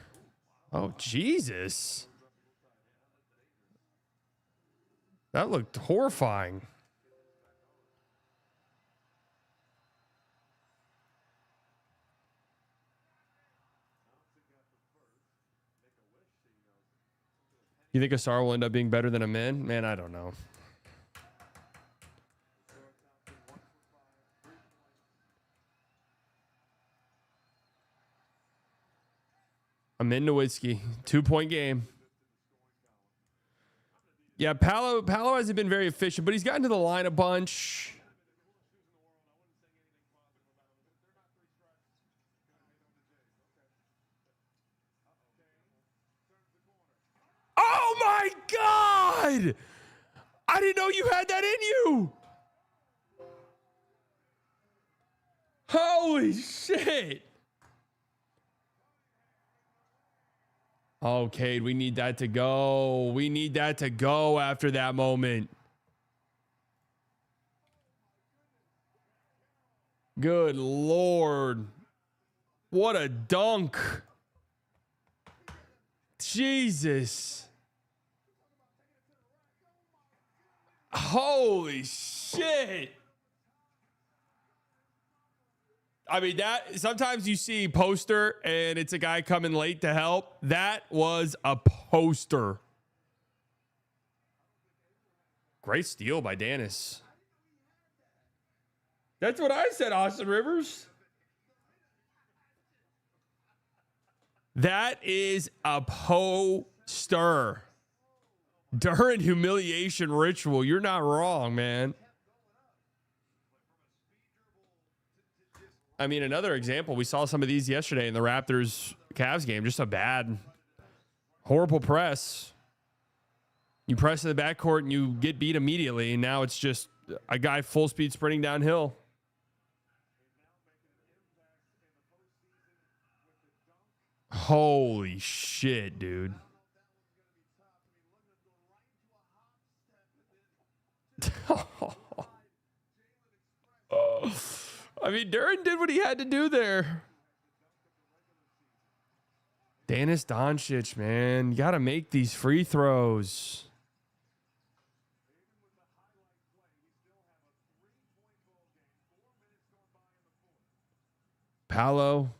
Oh, Jesus. That looked horrifying. You think Asar will end up being better than Amin? Man, I don't know. Amin Nowitzki, 2-point game. Yeah, Paolo hasn't been very efficient, but he's gotten to the line a bunch. Oh my God! I didn't know you had that in you. Holy shit. Oh, Cade, we need that to go. We need that to go after that moment. Good Lord. What a dunk. Jesus. Holy shit. I mean, that sometimes you see poster and it's a guy coming late to help. That was a poster. Great steal by Danis. That's what I said, Austin Rivers. That is a poster. During humiliation ritual. You're not wrong, man. I mean, another example, we saw some of these yesterday in the Raptors-Cavs game. Just a bad, horrible press. You press in the backcourt and you get beat immediately, and now it's just a guy full speed sprinting downhill. Holy shit, dude. I mean, Duren did what he had to do there. Danis Doncic, man. You got to make these free throws. Paolo.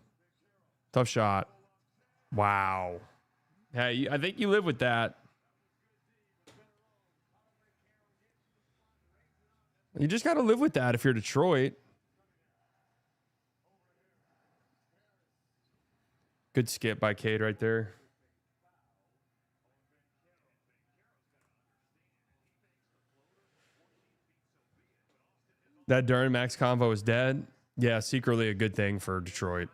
Tough shot. Wow. Hey, I think you live with that. You just got to live with that if you're Detroit. Good skip by Cade right there. That Duran Max convo is dead. Yeah, secretly a good thing for Detroit.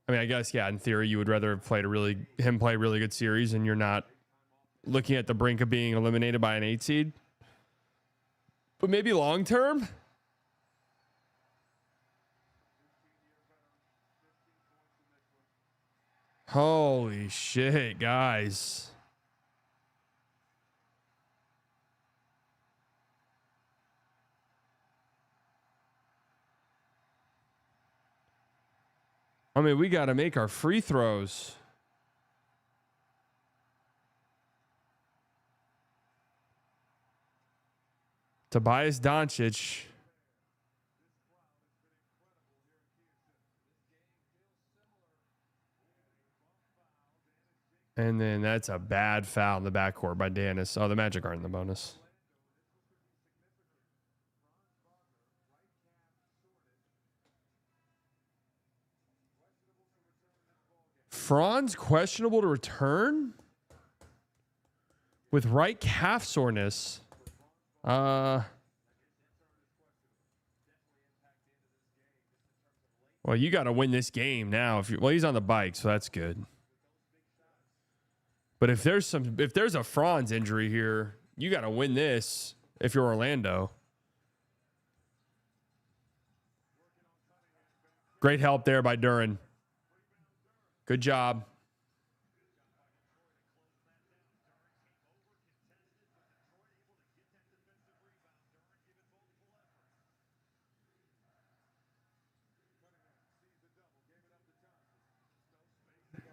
I mean, I guess, yeah, in theory, you would rather have played him play a really good series and you're not looking at the brink of being eliminated by an 8 seed. But maybe long term? Holy shit, guys. I mean, we got to make our free throws. Tobias Doncic. And then that's a bad foul in the backcourt by Dennis. Oh, the Magic aren't in the bonus. Franz questionable to return with right calf soreness. Well, you got to win this game now. Well, he's on the bike, so that's good. But if there's a Franz injury here, you got to win this if you're Orlando. Great help there by Duran. Good job.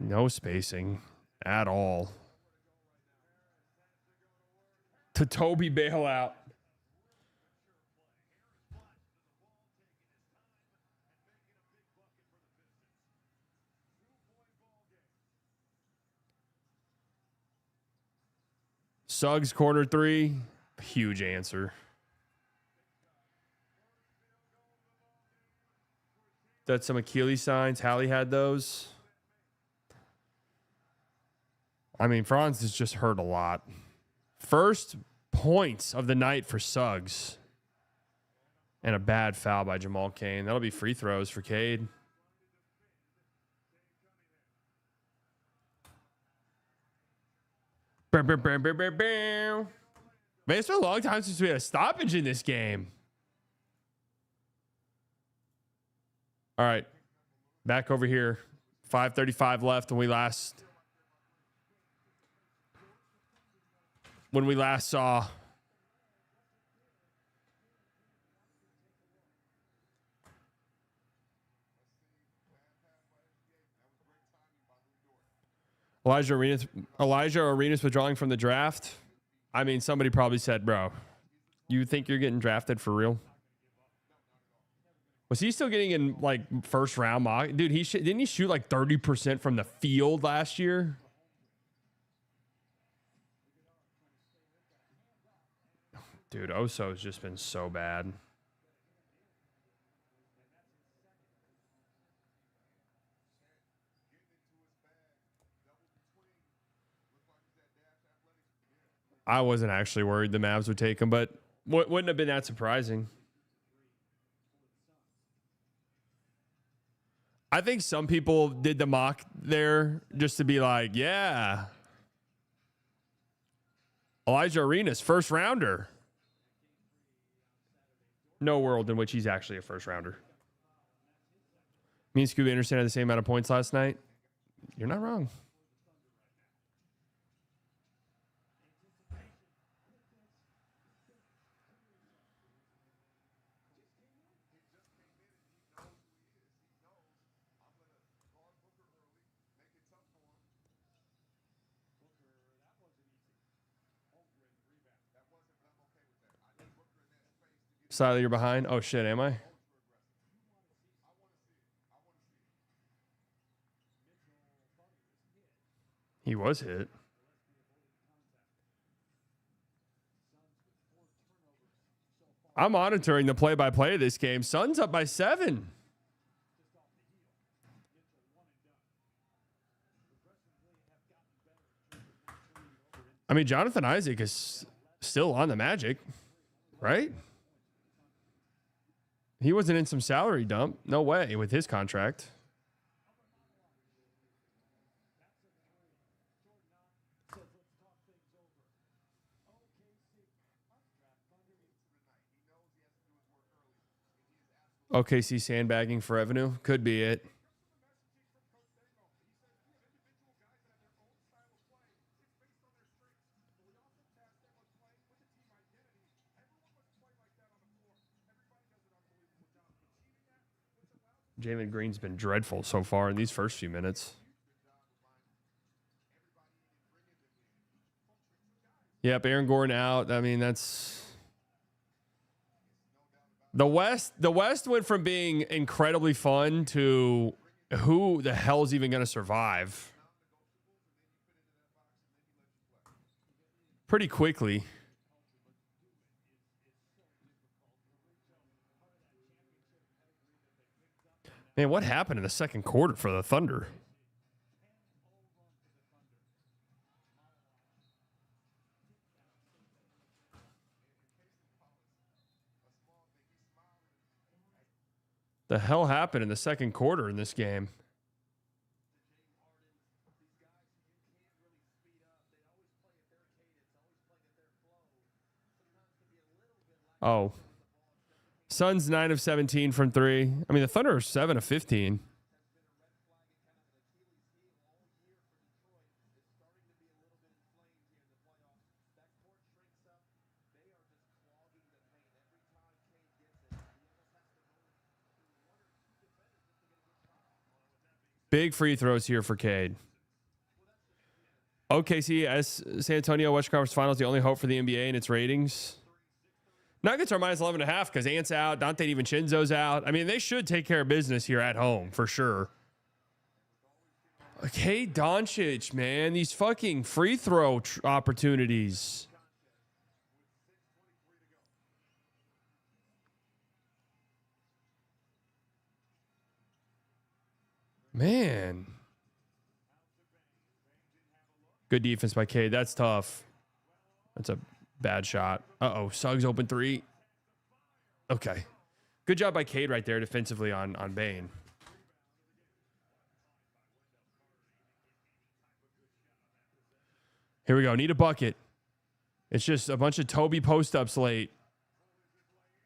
No spacing at all. To Toby bailout. Suggs corner three. Huge answer. That's some Achilles signs. Hallie had those. I mean, Franz has just hurt a lot. First points of the night for Suggs. And a bad foul by Jamal Cain. That'll be free throws for Cade. Man, it's been a long time since we had a stoppage in this game. All right. Back over here. 5:35 left when we last saw Elijah Arenas withdrawing from the draft. I mean, somebody probably said, bro, you think you're getting drafted for real? Was he still getting in like first round mock? Dude, didn't he shoot like 30% from the field last year? Dude, Oso's just been so bad. I wasn't actually worried the Mavs would take him, but wouldn't have been that surprising. I think some people did the mock there just to be like, yeah. Elijah Arenas, first rounder. No world in which he's actually a first rounder. Me and Scooby Anderson had the same amount of points last night. You're not wrong. Slightly, you're behind. Oh shit, am I? was hit. I'm monitoring the play-by-play of this game. Suns up by 7. I mean, Jonathan Isaac is still on the Magic, right? He wasn't in some salary dump. No way with his contract. OKC sandbagging for revenue. Could be it. Jalen Green's been dreadful so far in these first few minutes. Yep, Aaron Gordon out. I mean, that's the West. The West went from being incredibly fun to who the hell's even going to survive pretty quickly. Man, what happened in the second quarter for the Thunder? The hell happened in the second quarter in this game? Oh. Suns 9 of 17 from 3. I mean, the Thunder are 7 of 15. Big free throws here for Cade. OKC as San Antonio Western Conference Finals, the only hope for the NBA and its ratings. Nuggets are minus 11.5 because Ant's out. Dante DiVincenzo's out. I mean, they should take care of business here at home for sure. Okay, Doncic, man. These fucking free throw opportunities. Man. Good defense by Cade. That's tough. That's a bad shot. Uh-oh. Suggs open 3. Okay. Good job by Cade right there defensively on Bane. Here we go. Need a bucket. It's just a bunch of Toby post-ups late.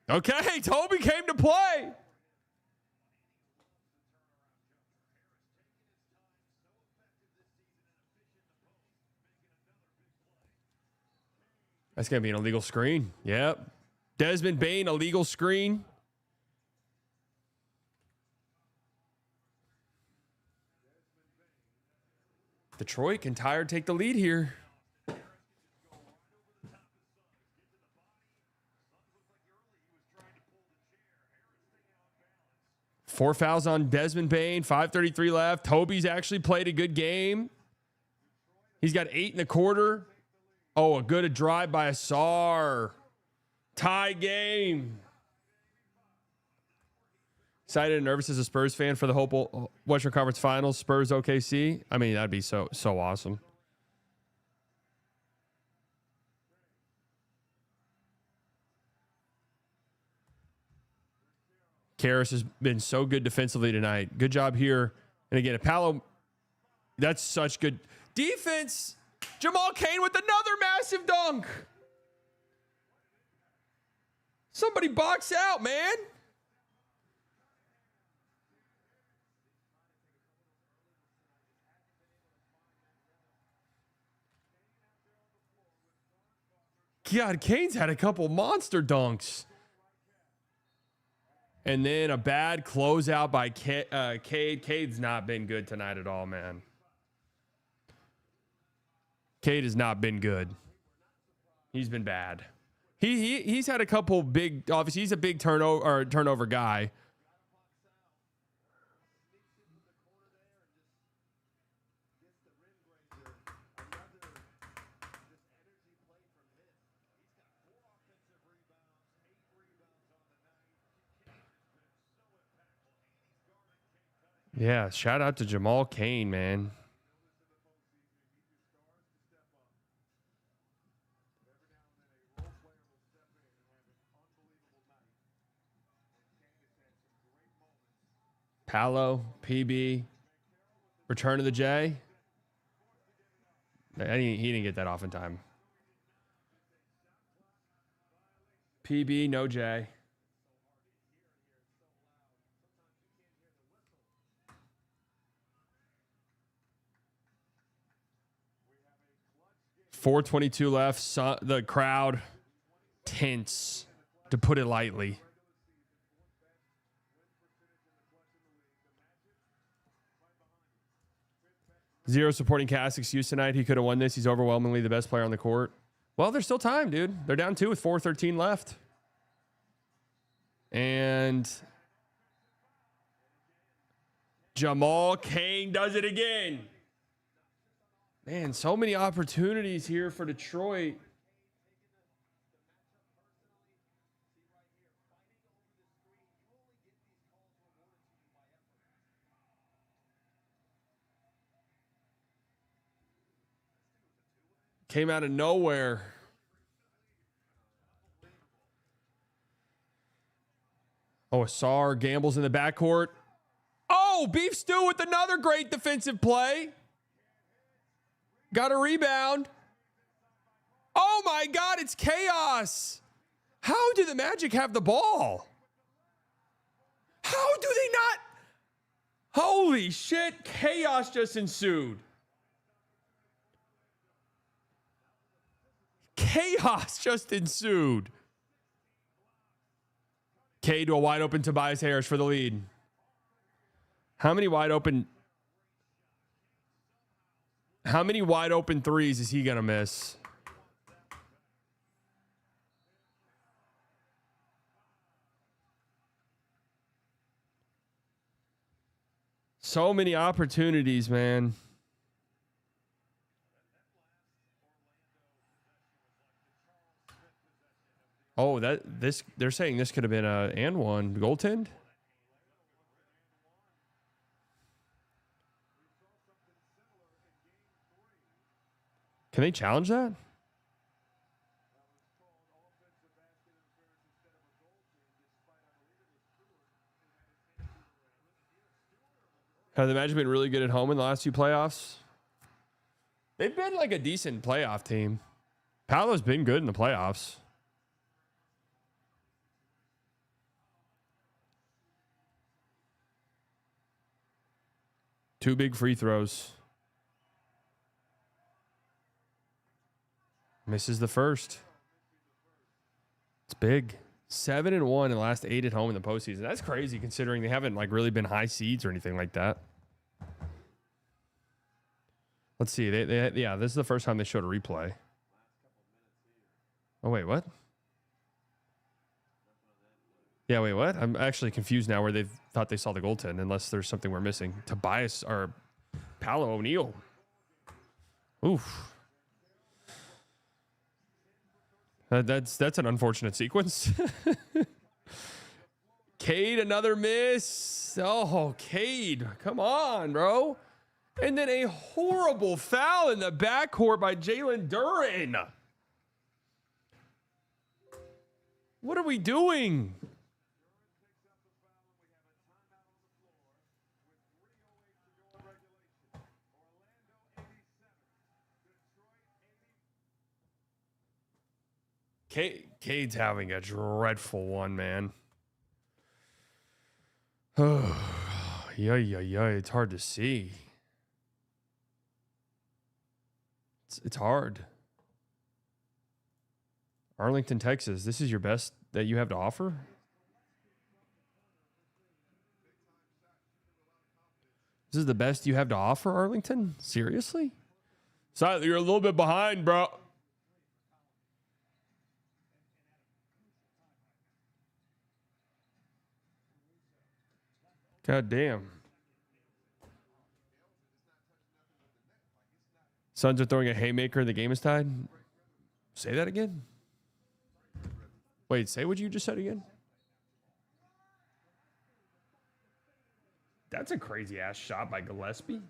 Okay. Toby came to play. That's going to be an illegal screen. Yep. Desmond Bane, illegal screen. Detroit can take the lead here. Four fouls on Desmond Bane, 5:33 left. Toby's actually played a good game. He's got 8 in the quarter. Oh, a good drive by Asar. Tie game. Excited and nervous as a Spurs fan for the whole Western Conference Finals. Spurs OKC. I mean, that'd be so awesome. Karras has been so good defensively tonight. Good job here. And again, Paolo, that's such good defense. Jamal Cain with another massive dunk. Somebody box out, man. God, Cain's had a couple monster dunks. And then a bad closeout by Cade. Cade's not been good tonight at all, man. Cade has not been good. He's been bad. He's had a couple big, obviously he's a big turnover guy. Yeah, shout out to Jamal Cain, man. Paolo, PB, return of the J. He didn't get that off in time. PB, no J. .422 left. So the crowd tense, to put it lightly. Zero supporting cast excuse tonight. He could have won this. He's overwhelmingly the best player on the court. Well, there's still time, dude. They're down 2 with 4:13 left. And Jamal Cain does it again. Man, so many opportunities here for Detroit. Came out of nowhere. Oh, Asar gambles in the backcourt. Oh, Beef Stew with another great defensive play. Got a rebound. Oh my God, it's chaos. How do the Magic have the ball? How do they not? Holy shit, chaos just ensued. Chaos just ensued. K to a wide open Tobias Harris for the lead. How many wide open threes is he going to miss? So many opportunities, man. Oh, they're saying this could have been a and one goaltend. Can they challenge that? Have the Magic been really good at home in the last 2 playoffs? They've been like a decent playoff team. Paolo's been good in the playoffs. Two big free throws. Misses the first. It's big. 7-1 in the last 8 at home in the postseason. That's crazy considering they haven't like really been high seeds or anything like that. Let's see. Yeah, this is the first time they showed a replay. Oh, wait, what? Yeah, wait, what? I'm actually confused now where they thought they saw the goaltend, unless there's something we're missing. Tobias or Paolo O'Neal. Oof. That's an unfortunate sequence. Cade, another miss. Oh, Cade, come on, bro. And then a horrible foul in the backcourt by Jalen Duren. What are we doing? Cade's having a dreadful one, man. Oh, yeah. It's hard to see. It's hard. Arlington, Texas. This is your best that you have to offer? This is the best you have to offer, Arlington? Seriously? So you're a little bit behind, bro. God damn. Suns are throwing a haymaker. The game is tied. Say that again. Wait, say what you just said again. That's a crazy ass shot by Gillespie.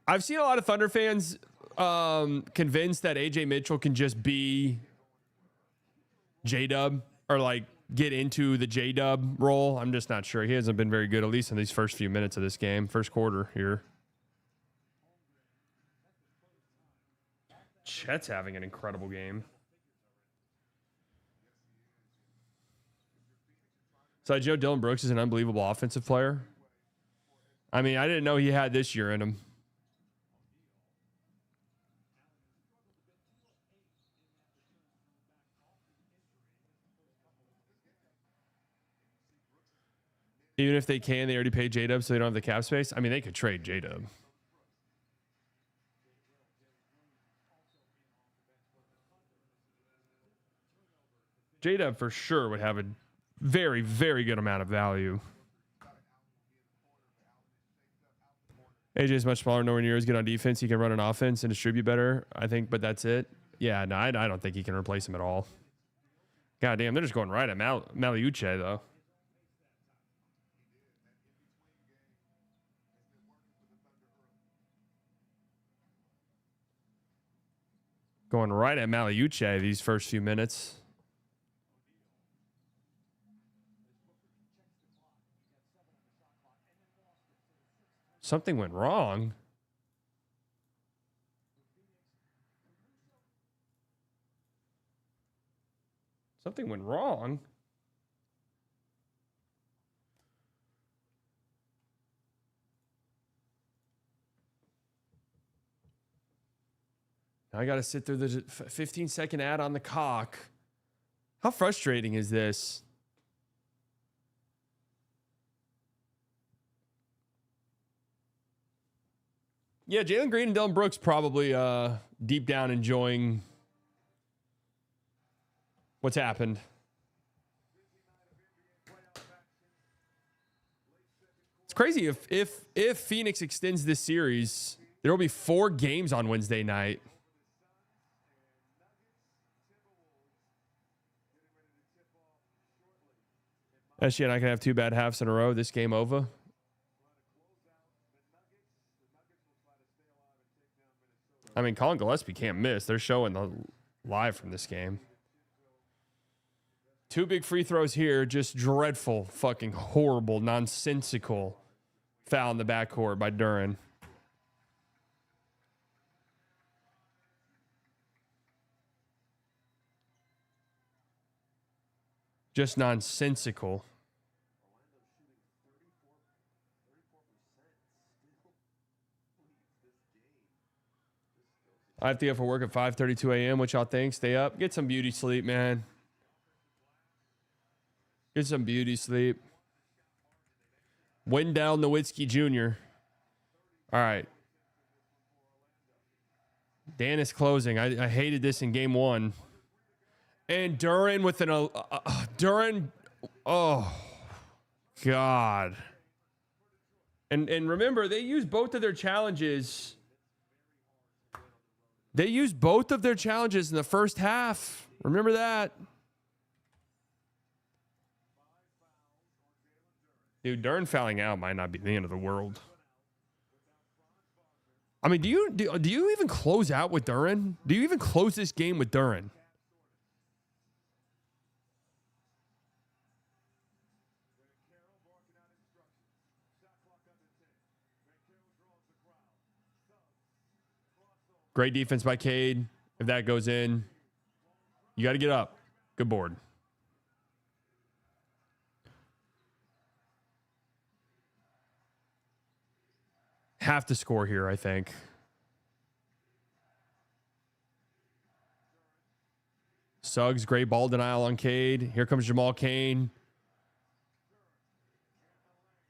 I've seen a lot of Thunder fans convinced that AJ Mitchell can just be J-Dub or like get into the J-Dub role. I'm just not sure. He hasn't been very good, at least in these first few minutes of this game, first quarter here. Chet's having an incredible game. So Joe Dylan Brooks is an unbelievable offensive player. I mean, I didn't know he had this year in him. Even if they can, they already paid J-Dub, so they don't have the cap space. I mean, they could trade J-Dub. J-Dub for sure would have a very, very good amount of value. AJ is much smaller, nowhere near as good on defense. He can run an offense and distribute better, I think, but that's it. Yeah, no, I don't think he can replace him at all. God damn, they're just going right at Maliuche, though. Going right at Maliuche these first few minutes. Something went wrong. Something went wrong. Now I got to sit through the 15-second ad on the cock. How frustrating is this? Yeah, Jalen Green and Dylan Brooks probably deep down enjoying what's happened. It's crazy if Phoenix extends this series, there will be 4 games on Wednesday night. SGA and I can have 2 bad halves in a row. This game over. I mean, Colin Gillespie can't miss. They're showing the live from this game. 2 big free throws here. Just dreadful, fucking horrible, nonsensical foul in the backcourt by Duren. Just nonsensical. I have to get for work at 5:32 a.m. What y'all think? Stay up. Get some beauty sleep, man. Get some beauty sleep. Wendell Nowitzki Jr. All right. Dan is closing. I hated this in game 1. And Duren with an... Duren... Oh, God. And remember, they used both of their challenges... They used both of their challenges in the first half. Remember that. Dude, Duren fouling out might not be the end of the world. I mean, do you even close out with Duren? Do you even close this game with Duren? Great defense by Cade. If that goes in, you got to get up. Good board. Have to score here, I think. Suggs, great ball denial on Cade. Here comes Jamal Cain.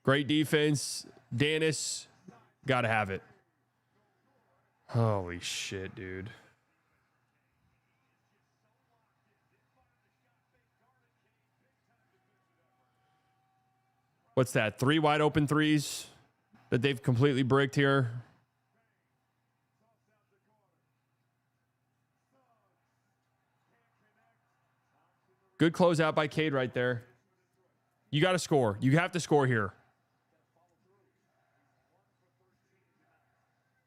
Great defense. Dennis, got to have it. Holy shit, dude. What's that? 3 wide open threes that they've completely bricked here. Good closeout by Cade right there. You got to score. You have to score here.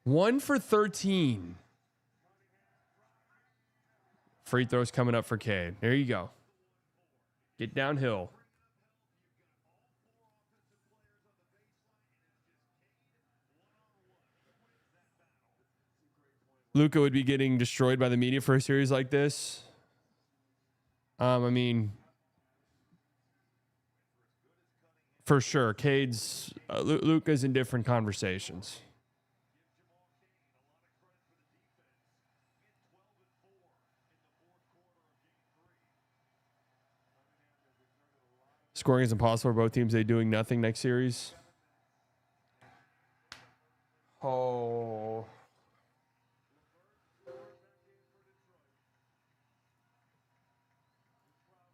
1 for 13. Free throws coming up for Cade. There you go. Get downhill. Luka would be getting destroyed by the media for a series like this. I mean, for sure, Cade's Luka's in different conversations. Scoring is impossible for both teams. They doing nothing next series. Oh.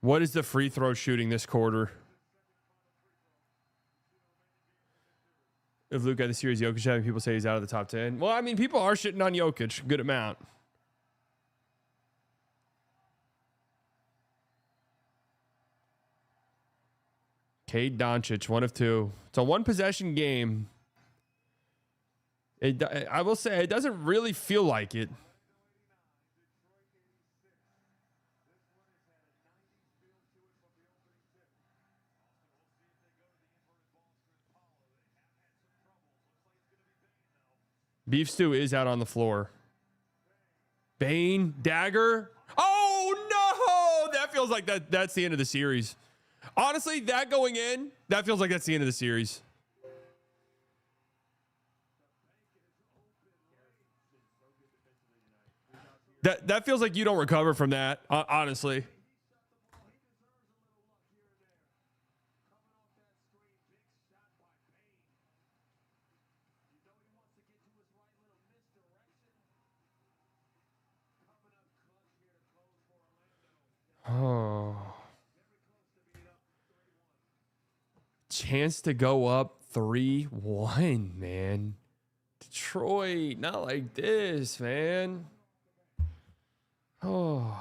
What is the free throw shooting this quarter? If Luke had the series, Jokic having people say he's out of the top 10. Well, I mean, people are shitting on Jokic. Good amount. Cade Doncic, 1 of 2. It's a 1-possession game. I will say, it doesn't really feel like it. Beef Stew is out on the floor. Bane, dagger. Oh, no! That feels like that's the end of the series. Honestly, that going in, that feels like that's the end of the series. That feels like you don't recover from that, honestly. Oh. Chance to go up 3-1, man. Detroit, not like this, man. Oh.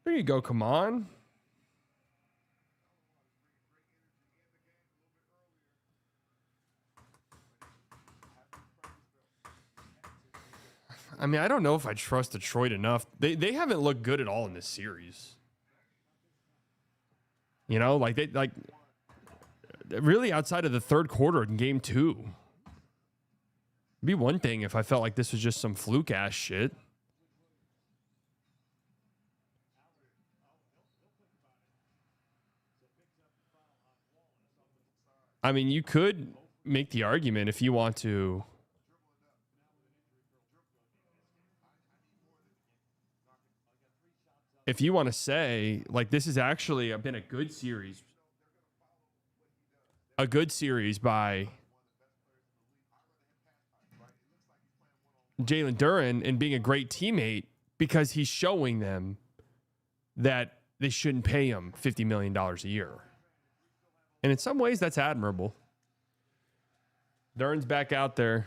There you go, come on. I mean, I don't know if I trust Detroit enough. They haven't looked good at all in this series. You know, like really outside of the third quarter in game 2. It'd be one thing if I felt like this was just some fluke ass shit. I mean, you could make the argument if you want to. If you want to say, like, this has actually been a good series. A good series by Jalen Duren and being a great teammate because he's showing them that they shouldn't pay him $50 million a year. And in some ways, that's admirable. Duren's back out there.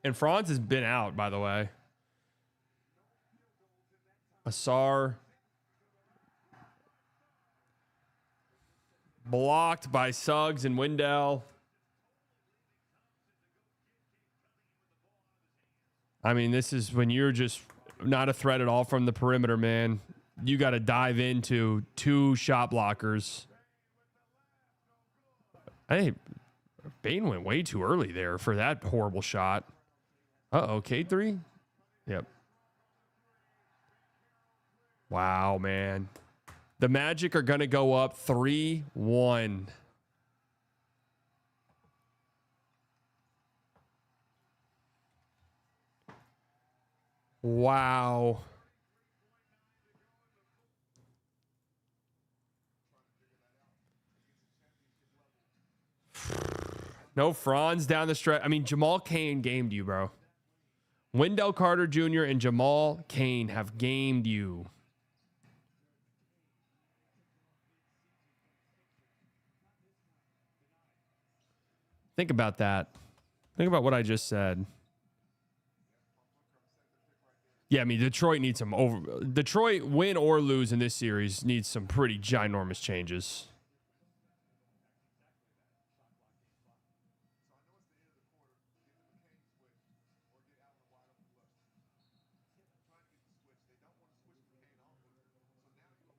And Franz has been out, by the way. Asar blocked by Suggs and Wendell. I mean, this is when you're just not a threat at all from the perimeter, man. You got to dive into 2 shot blockers. Hey, Bane went way too early there for that horrible shot. Uh-oh, K3? Yep. Wow, man. The Magic are going to go up 3-1. Wow. No Franz down the stretch. I mean, Jamal Cain gamed you, bro. Wendell Carter Jr. and Jamal Cain have gamed you. Think about that. Think about what I just said. Yeah, I mean, Detroit needs some Detroit, win or lose in this series, needs some pretty ginormous changes.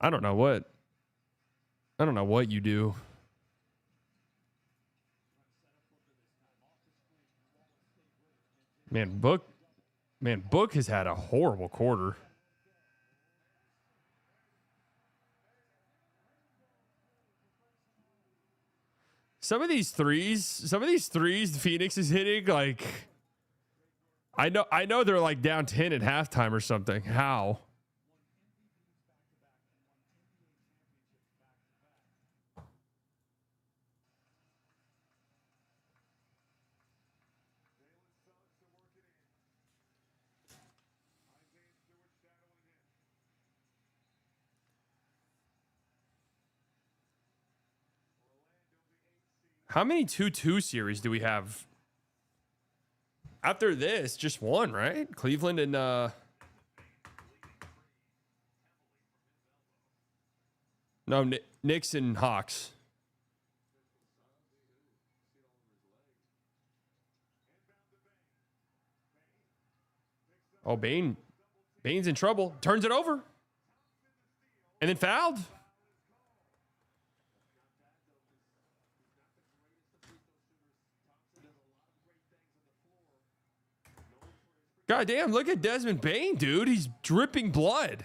I don't know what you do. Man, Book has had a horrible quarter. Some of these threes Phoenix is hitting, like, I know they're like down 10 at halftime or something. How? How many 2-2 series do we have? After this, just one, right? Cleveland and no, Knicks and Hawks. Oh, Bane's in trouble. Turns it over. And then fouled. God damn, look at Desmond Bane, dude. He's dripping blood.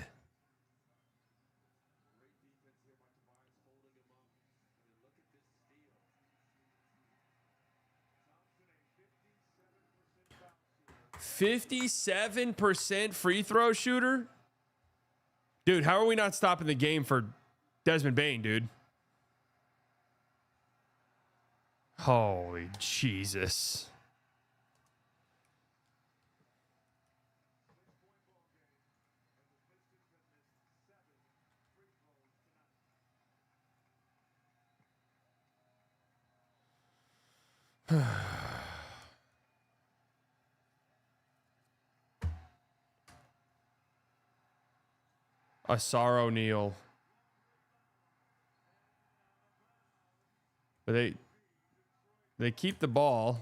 %57 free throw shooter? Dude, how are we not stopping the game for Desmond Bane, dude? Holy Jesus. Asar O'Neal. But they keep the ball.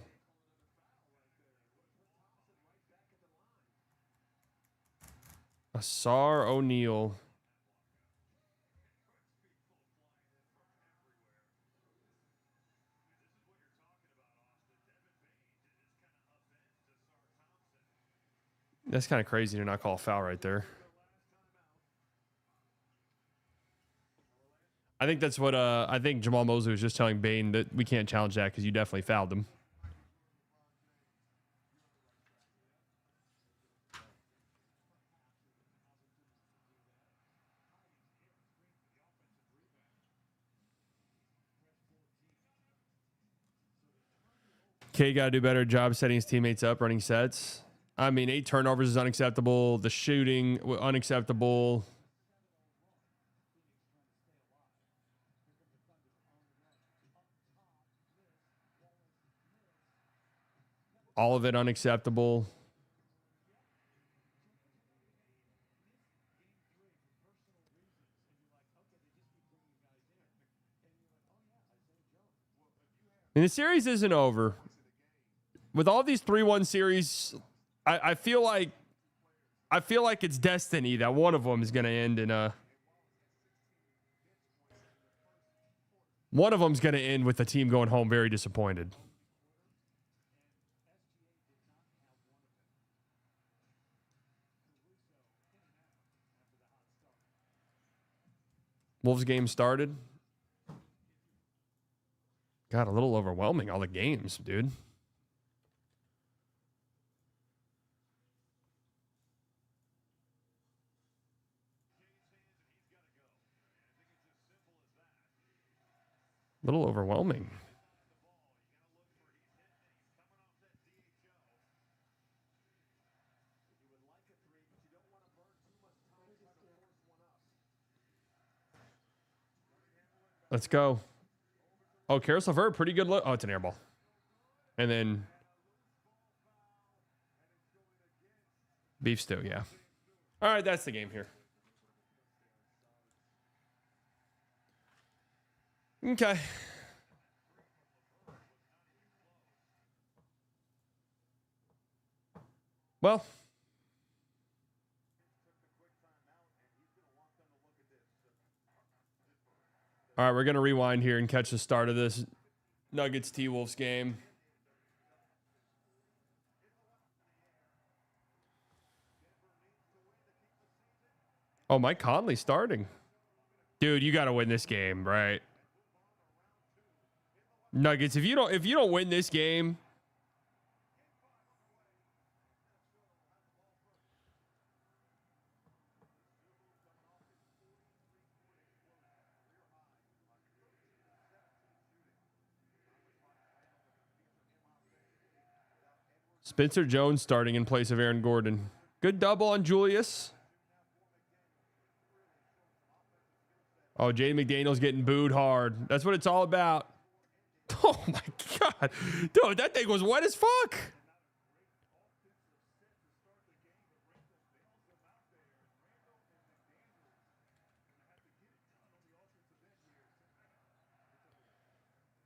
Asar O'Neal. That's kind of crazy to not call a foul right there. I think that's what I think Jamal Mosley was just telling Bane, that we can't challenge that because you definitely fouled him. K got to do a better job setting his teammates up, running sets. I mean, 8 turnovers is unacceptable. The shooting, unacceptable. All of it unacceptable. And the series isn't over. With all these 3-1 series, I feel like it's destiny that one of them is going to end in a. One of them's going to end with the team going home very disappointed. Wolves game started. God, a little overwhelming, all the games, dude. A little overwhelming. Let's go. Oh, Karis LeVert, pretty good look. Oh, it's an air ball. And then Beef stew, yeah. All right, that's the game here. Okay. Well. All right, we're going to rewind here and catch the start of this Nuggets T-Wolves game. Oh, Mike Conley starting. Dude, you got to win this game, right? Nuggets, if you don't win this game, Spencer Jones starting in place of Aaron Gordon. Good double on Julius. Oh, Jaden McDaniels getting booed hard. That's what it's all about. Oh, my God. Dude, that thing was wet as fuck.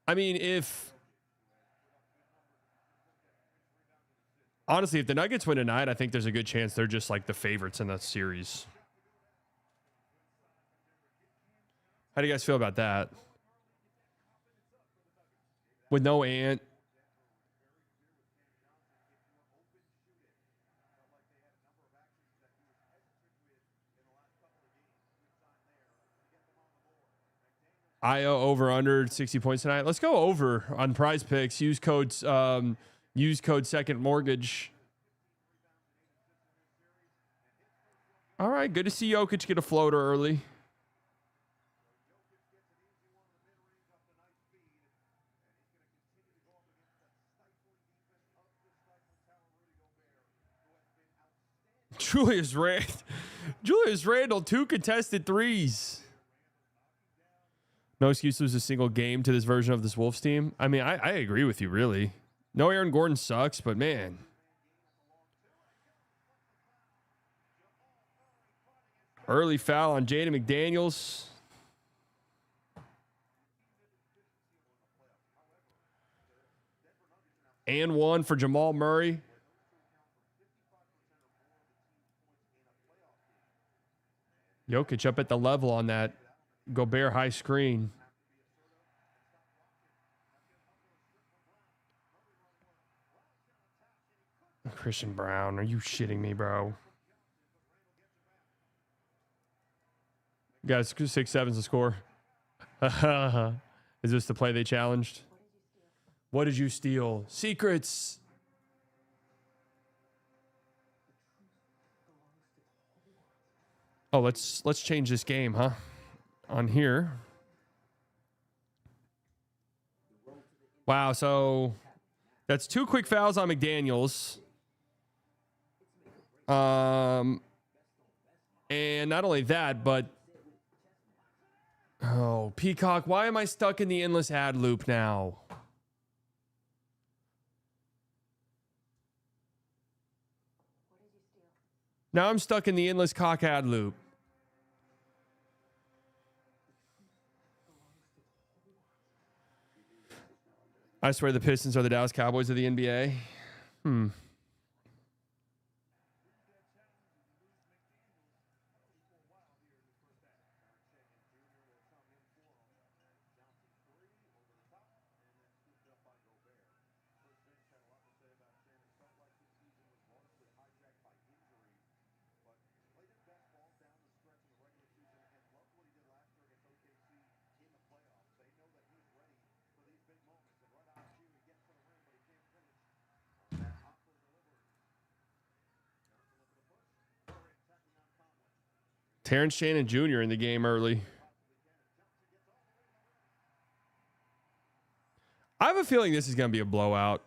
I mean, honestly, if the Nuggets win tonight, I think there's a good chance they're just like the favorites in the series. How do you guys feel about that? With no Ant. IO over under 60 points tonight. Let's go over on Prize Picks. Use code Second Mortgage. All right, good to see Jokic get a floater early. Julius Randle, 2 contested threes. No excuse to lose a single game to this version of this Wolves team. I mean, I agree with you, really. No, Aaron Gordon sucks, but man. Early foul on Jaden McDaniels. And 1 for Jamal Murray. Jokic up at the level on that Gobert high screen. Christian Brown, are you shitting me, bro? Guys, 6-7's the score. Is this the play they challenged? What did you steal? Secrets. Oh, let's change this game, huh? On here. Wow, so that's 2 quick fouls on McDaniels. And not only that, but oh, Peacock, why am I stuck in the endless ad loop now? Now I'm stuck in the endless cock ad loop. I swear the Pistons are the Dallas Cowboys of the NBA. Terrence Shannon Jr. in the game early. I have a feeling this is going to be a blowout.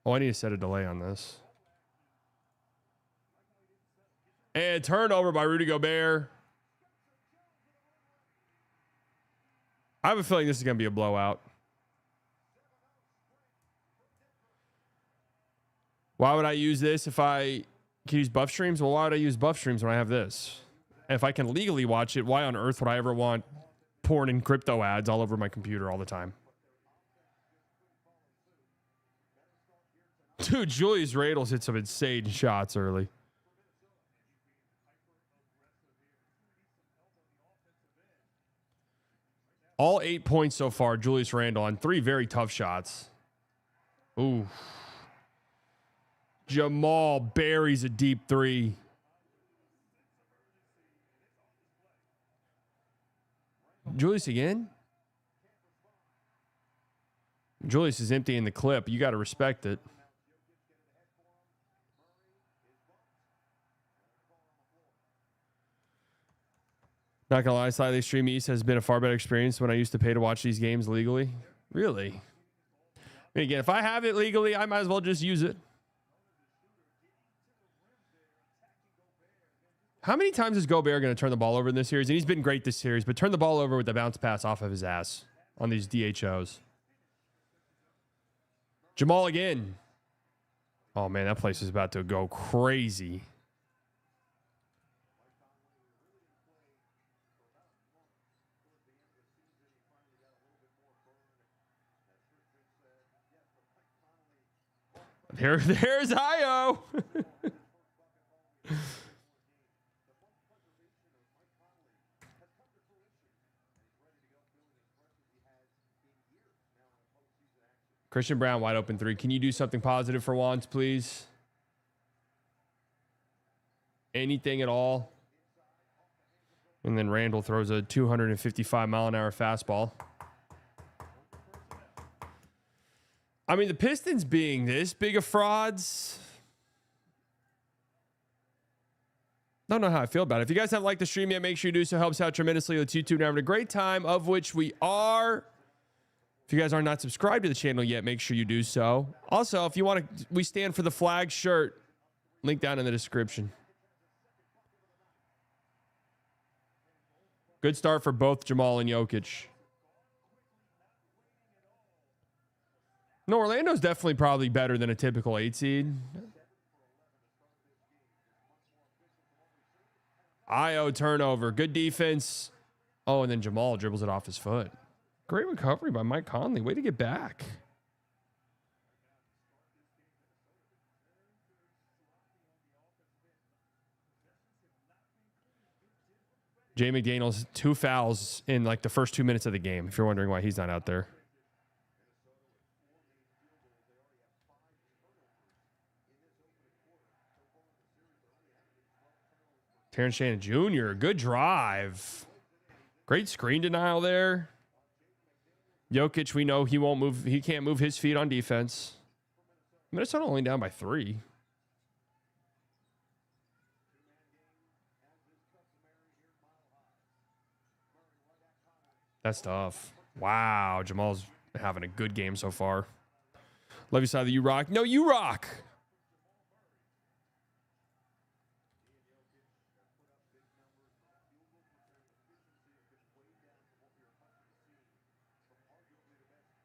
Oh, I need to set a delay on this. And turnover by Rudy Gobert. I have a feeling this is going to be a blowout. Why would I use this if I Can you use buff streams? Well, why would I use buff streams when I have this? And if I can legally watch it, why on earth would I ever want porn and crypto ads all over my computer all the time? Dude, Julius Randle's hit some insane shots early. All 8 points so far, Julius Randle on 3 very tough shots. Ooh. Jamal buries a deep 3. Julius again? Julius is emptying the clip. You got to respect it. Not gonna lie, Slightly Extreme East has been a far better experience when I used to pay to watch these games legally. Really? I mean, again, if I have it legally, I might as well just use it. How many times is Gobert going to turn the ball over in this series? And he's been great this series, but turn the ball over with the bounce pass off of his ass on these DHOs. Jamal again. Oh, man, that place is about to go crazy. There's Io. Christian Brown, wide open 3. Can you do something positive for once, please? Anything at all? And then Randle throws a 255-mile-an-hour fastball. I mean, the Pistons being this big of frauds, don't know how I feel about it. If you guys haven't liked the stream yet, make sure you do so. Helps out tremendously with YouTube. Now having a great time, of which we are. If you guys are not subscribed to the channel yet, make sure you do so. Also, if you want to, we stand for the flag shirt. Link down in the description. Good start for both Jamal and Jokic. No, Orlando's definitely probably better than a typical 8 seed. Io turnover. Good defense. Oh, and then Jamal dribbles it off his foot. Great recovery by Mike Conley. Way to get back. Jay McDaniels, 2 fouls in like the first 2 minutes of the game, if you're wondering why he's not out there. Terrence Shannon Jr., good drive. Great screen denial there. Jokic, we know he won't move. He can't move his feet on defense. Minnesota only down by 3. That's tough. Wow, Jamal's having a good game so far. Love you, side of the You Rock. No, you rock.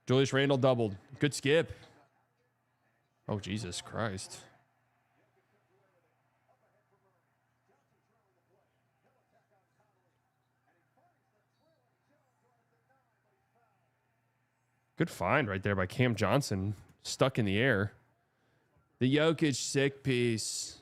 Julius Randle doubled. Good skip. Oh, Jesus Christ. Good find right there by Cam Johnson. Stuck in the air. The Jokic sick piece.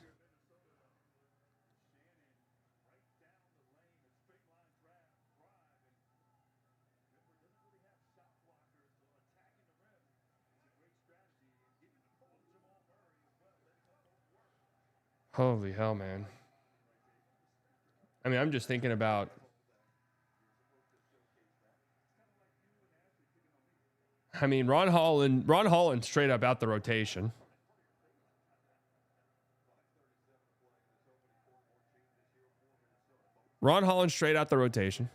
Holy hell, man. I mean, I'm just thinking about Ron Holland straight up out the rotation. Ron Holland straight out the rotation.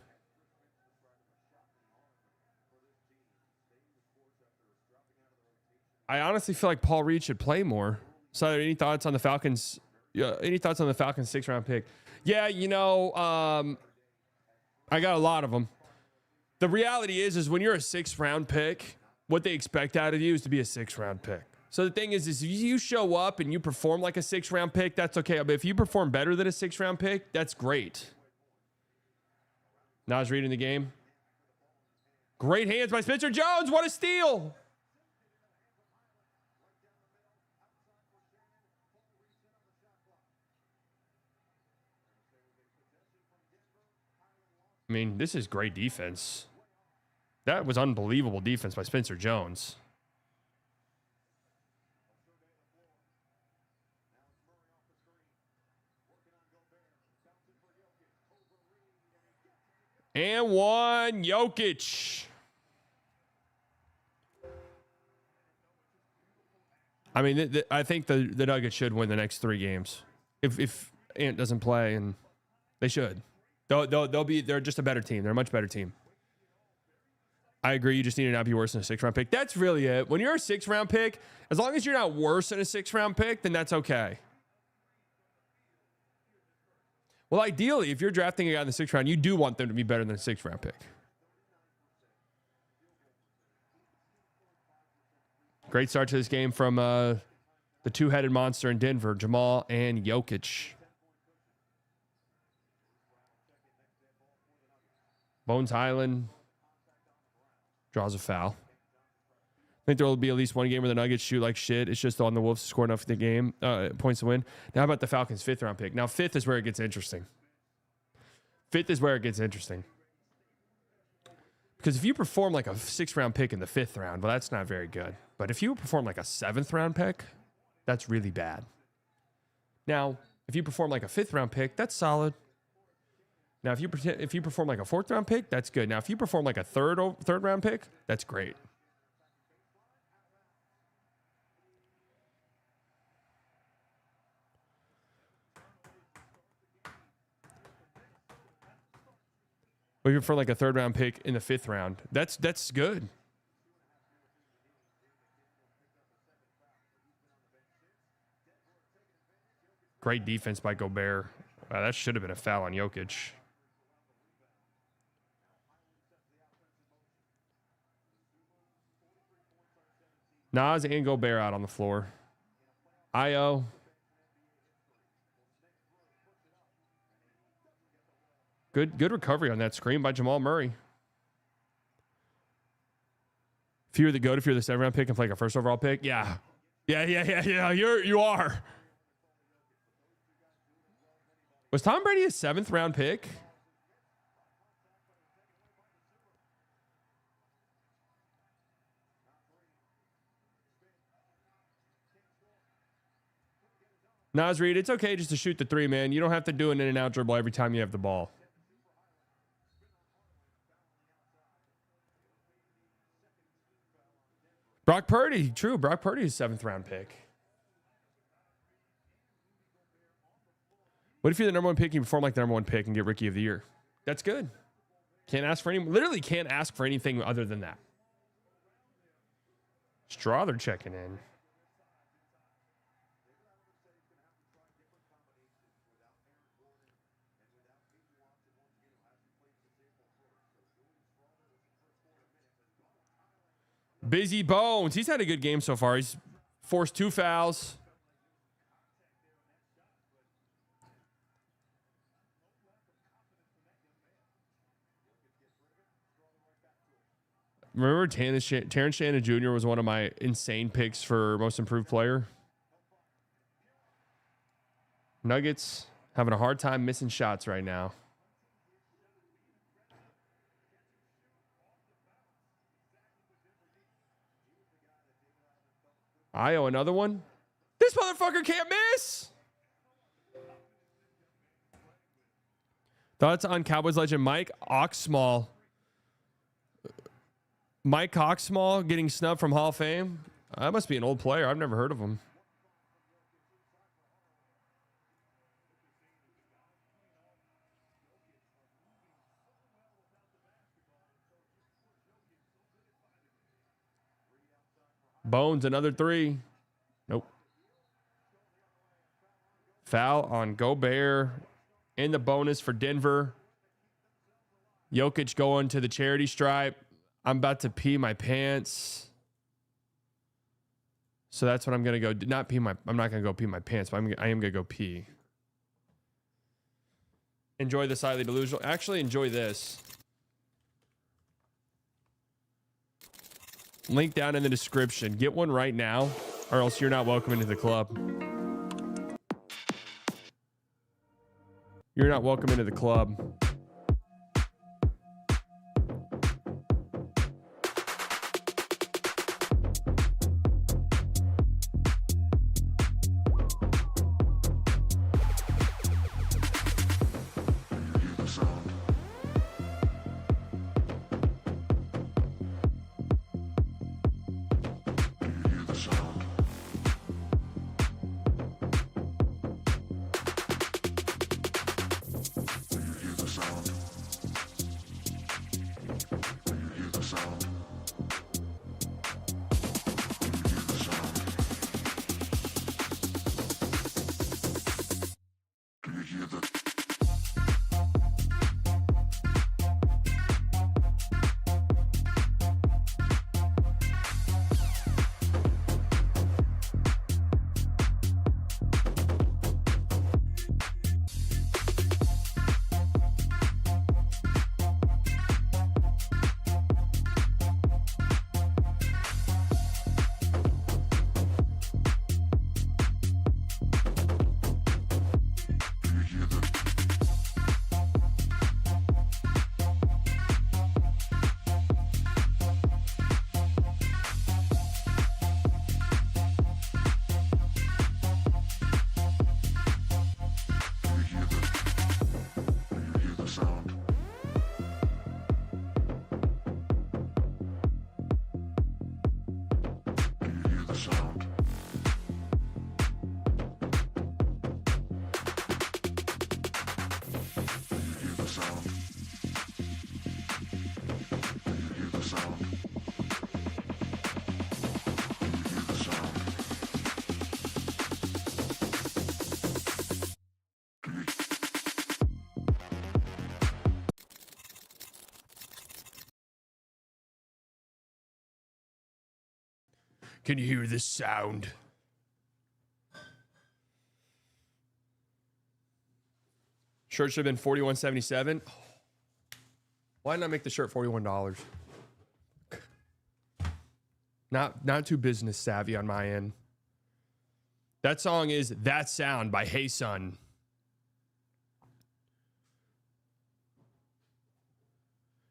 I honestly feel like Paul Reed should play more. So, any thoughts on the Falcons? Yeah, any thoughts on the Falcons 6th-round pick? Yeah, you know, I got a lot of them. The reality is when you're a 6th-round pick, what they expect out of you is to be a 6th-round pick. So the thing is if you show up and you perform like a 6th-round pick, that's okay. But if you perform better than a 6th-round pick, that's great. Nas reading the game. Great hands by Spencer Jones. What a steal. I mean, this is great defense. That was unbelievable defense by Spencer Jones. And one, Jokic. I mean, I think the Nuggets should win the next 3 games. If Ant doesn't play, and they should. They're just a better team. They're a much better team. I agree. You just need to not be worse than a 6th-round pick. That's really it. When you're a 6th-round pick, as long as you're not worse than a 6th-round pick, then that's okay. Well, ideally, if you're drafting a guy in the 6th round, you do want them to be better than a 6th-round pick. Great start to this game from the two-headed monster in Denver, Jamal and Jokic. Bones Highland draws a foul. I think there will be at least one game where the Nuggets shoot like shit. It's just on the Wolves to score enough in the game, points to win. Now, how about the Falcons' 5th-round pick? Now, 5th is where it gets interesting. 5th is where it gets interesting. Because if you perform like a 6th-round pick in the 5th round, well, that's not very good. But if you perform like a 7th-round pick, that's really bad. Now, if you perform like a 5th-round pick, that's solid. Now, if you perform like a 4th-round pick, that's good. Now, if you perform like a third-round pick, that's great. Or even for like a 3rd-round pick in the 5th round, that's good. Great defense by Gobert. Wow, that should have been a foul on Jokic. Nas and Gobert out on the floor. Io. Good recovery on that screen by Jamal Murray. If you're the GOAT, if you're the 7th-round pick and play like a 1st overall pick, yeah. You are. Was Tom Brady a 7th-round pick? Nas Reed, it's okay just to shoot the 3, man. You don't have to do an in-and-out dribble every time you have the ball. Brock Purdy, true. Brock Purdy is 7th-round pick. What if you're the number 1 pick and you perform like the number 1 pick and get Rookie of the Year? That's good. Literally can't ask for anything other than that. Strother checking in. Busy Bones. He's had a good game so far. He's forced 2 fouls. Remember Terrence Shannon Jr. was one of my insane picks for most improved player? Nuggets having a hard time missing shots right now. Io, another one. This motherfucker can't miss. Thoughts on Cowboys legend Mike Oxmall. Mike Oxmall getting snubbed from Hall of Fame. That must be an old player. I've never heard of him. Bones, another 3. Nope. Foul on Gobert in the bonus for Denver. Jokic going to the charity stripe. I'm about to pee my pants. So that's what I'm gonna go. Not pee my. I'm not gonna go pee my pants, but I am gonna go pee. Enjoy the slightly delusional. Actually, enjoy this. Link down in the description. Get one right now, or else you're not welcome into the club. You're not welcome into the club. Can you hear this sound? Shirt should have been $41.77. Why didn't I make the shirt $41? Not too business savvy on my end. That song is That Sound by Hey Sun.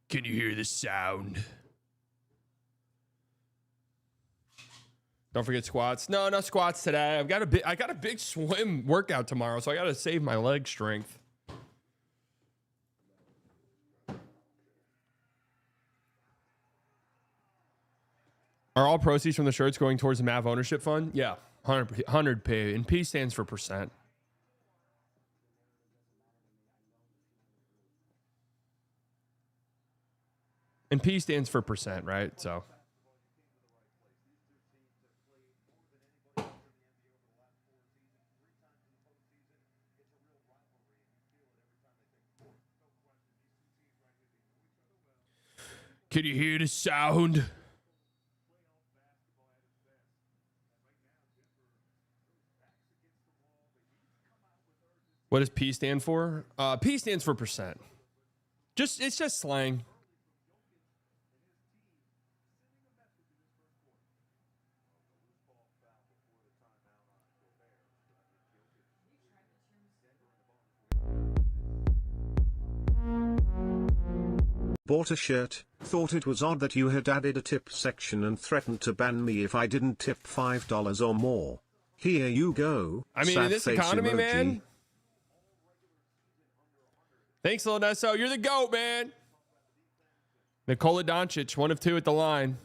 Can you hear the sound? Don't forget squats. No squats today. I got a big swim workout tomorrow, so I got to save my leg strength. Are all proceeds from the shirts going towards the MAV ownership fund? Yeah, 100P. And P stands for percent. And P stands for percent, right? So. Can you hear the sound? What does P stand for? P stands for percent. It's just slang. Bought a shirt, thought it was odd that you had added a tip section and threatened to ban me if I didn't tip $5 or more. Here you go. I mean, in this economy, emoji. Man. Thanks, Lil Nesso. You're the GOAT, man. Nikola Doncic, 1 of 2 at the line.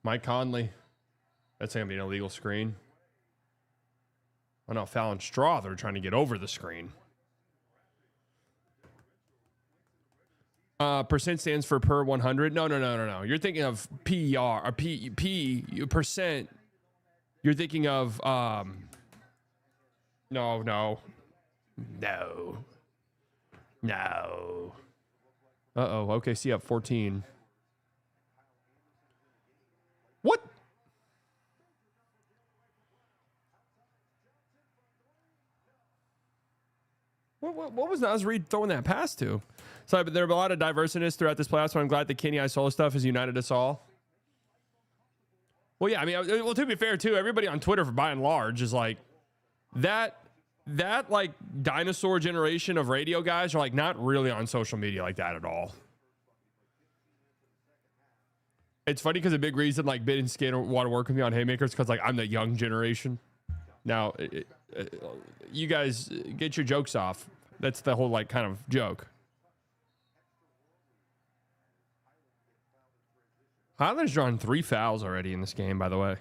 Mike Conley. That's going to be an illegal screen. Oh, no, Fallon Straw. They're trying to get over the screen. Percent stands for per 100. No. You're thinking of PR or P percent. You're thinking of no. No. Uh-oh. OKC up 14. What? What was Naz Reid throwing that pass to? So there are a lot of diverseness throughout this playoff, so I'm glad the Kenny Isola stuff has united us all. Well, yeah, I mean, well, to be fair, too, everybody on Twitter, by and large, is like, that like dinosaur generation of radio guys are like not really on social media like that at all. It's funny because a big reason like Ben and Skin want to work with me on Haymakers because like I'm the young generation. Now, you guys get your jokes off. That's the whole like kind of joke. Highland's drawn 3 fouls already in this game, by the way.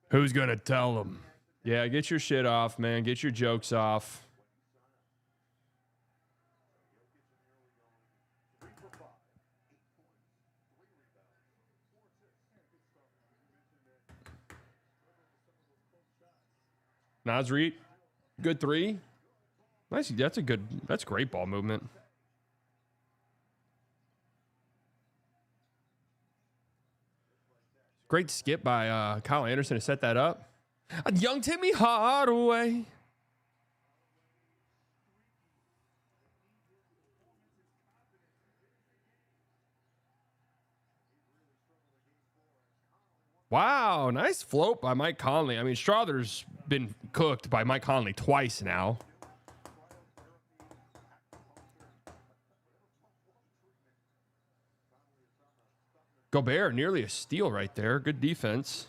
Who's going to tell them? Yeah, get your shit off, man. Get your jokes off. Naz Reid, good 3. Nice. That's great ball movement. Great skip by Kyle Anderson to set that up. Young Timmy Hardaway. Wow, nice float by Mike Conley. I mean, Strother's been cooked by Mike Conley twice now. Gobert, nearly a steal right there. Good defense.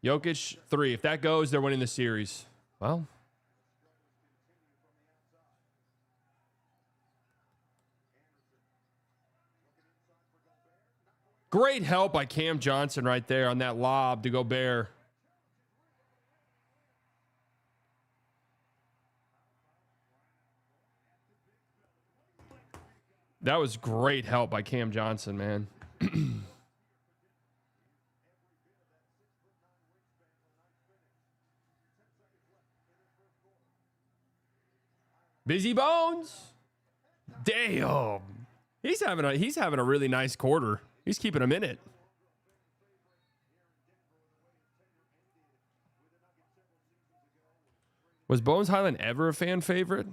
Jokic, 3. If that goes, they're winning the series. Well. Great help by Cam Johnson right there on that lob to Gobert. That was great help by Cam Johnson, man. Busy Bones. Damn. He's having a really nice quarter. He's keeping him in it. Was Bones Highland ever a fan favorite?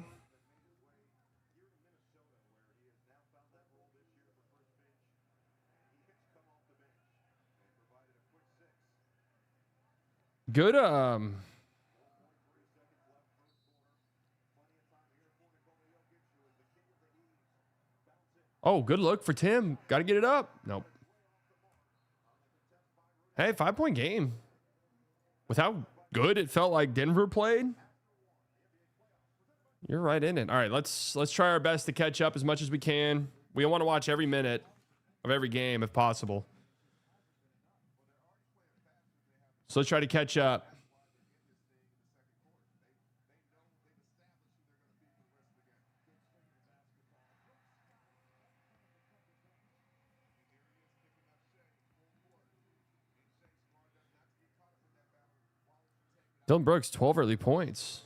Good, oh, good look for Tim. Got to get it up. Nope. Hey, 5-point game. With how good it felt like Denver played. You're right in it. All right, let's try our best to catch up as much as we can. We want to watch every minute of every game if possible. So let's try to catch up. Dylan Brooks, 12 early points.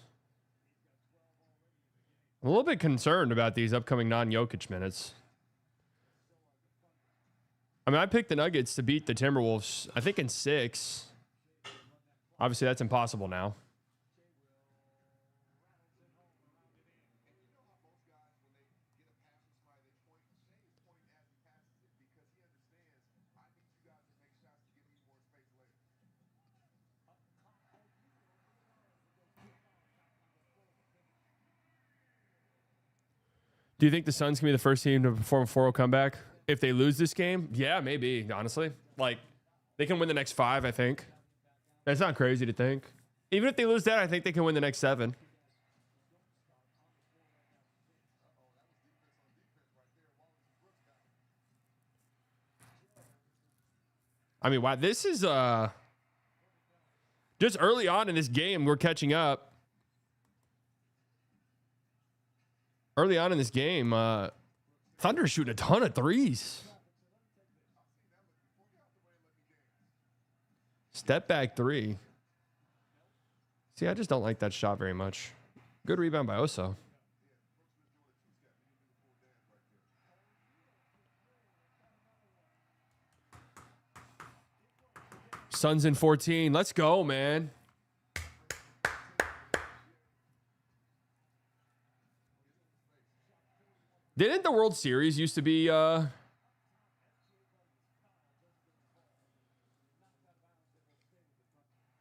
I'm a little bit concerned about these upcoming non-Jokic minutes. I mean, I picked the Nuggets to beat the Timberwolves, I think in 6. Obviously, that's impossible now. Do you think the Suns can be the first team to perform a 4-0 comeback? If they lose this game? Yeah, maybe, honestly. Like, they can win the next 5, I think. That's not crazy to think. Even if they lose that, I think they can win the next 7. I mean, wow, this is just early on in this game, we're catching up. Early on in this game, Thunder shooting a ton of threes. Step back three. See, I just don't like that shot very much. Good rebound by Oso. Suns in 14. Let's go, man. Didn't the World Series used to be the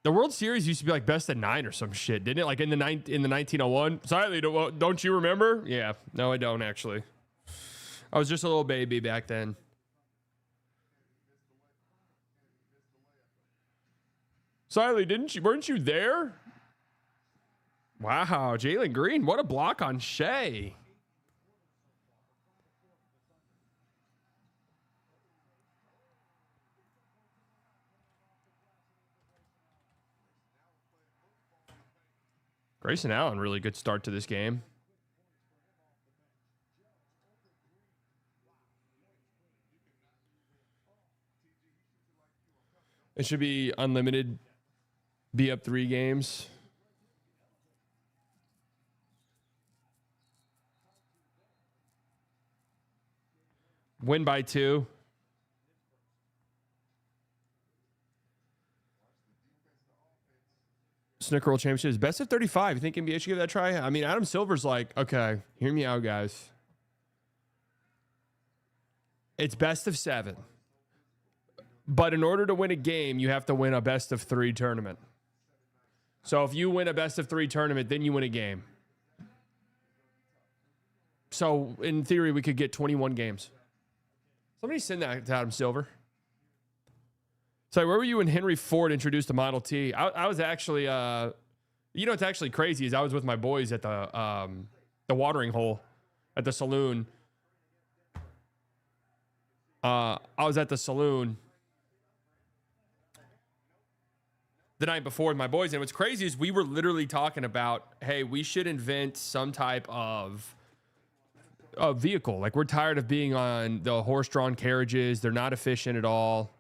World Series used to be like best of 9 or some shit, didn't it? Like in the 1901. Sorry, don't you remember? Yeah, no, I don't actually. I was just a little baby back then. Siley, weren't you there? Wow, Jalen Green, what a block on Shea. Grayson Allen, really good start to this game. It should be unlimited, be up 3 games. Win by 2. Snicker World Championship is best of 35. You think NBA should give that a try? I mean, Adam Silver's like, okay, hear me out, guys. It's best of 7. But in order to win a game, you have to win a best of 3 tournament. So if you win a best of 3 tournament, then you win a game. So in theory, we could get 21 games. Somebody send that to Adam Silver. So where were you when Henry Ford introduced the Model T? I was actually, you know what's actually crazy is I was with my boys at the watering hole at the saloon. I was at the saloon the night before with my boys, and what's crazy is we were literally talking about, hey, we should invent some type of vehicle. Like, we're tired of being on the horse-drawn carriages. They're not efficient at all.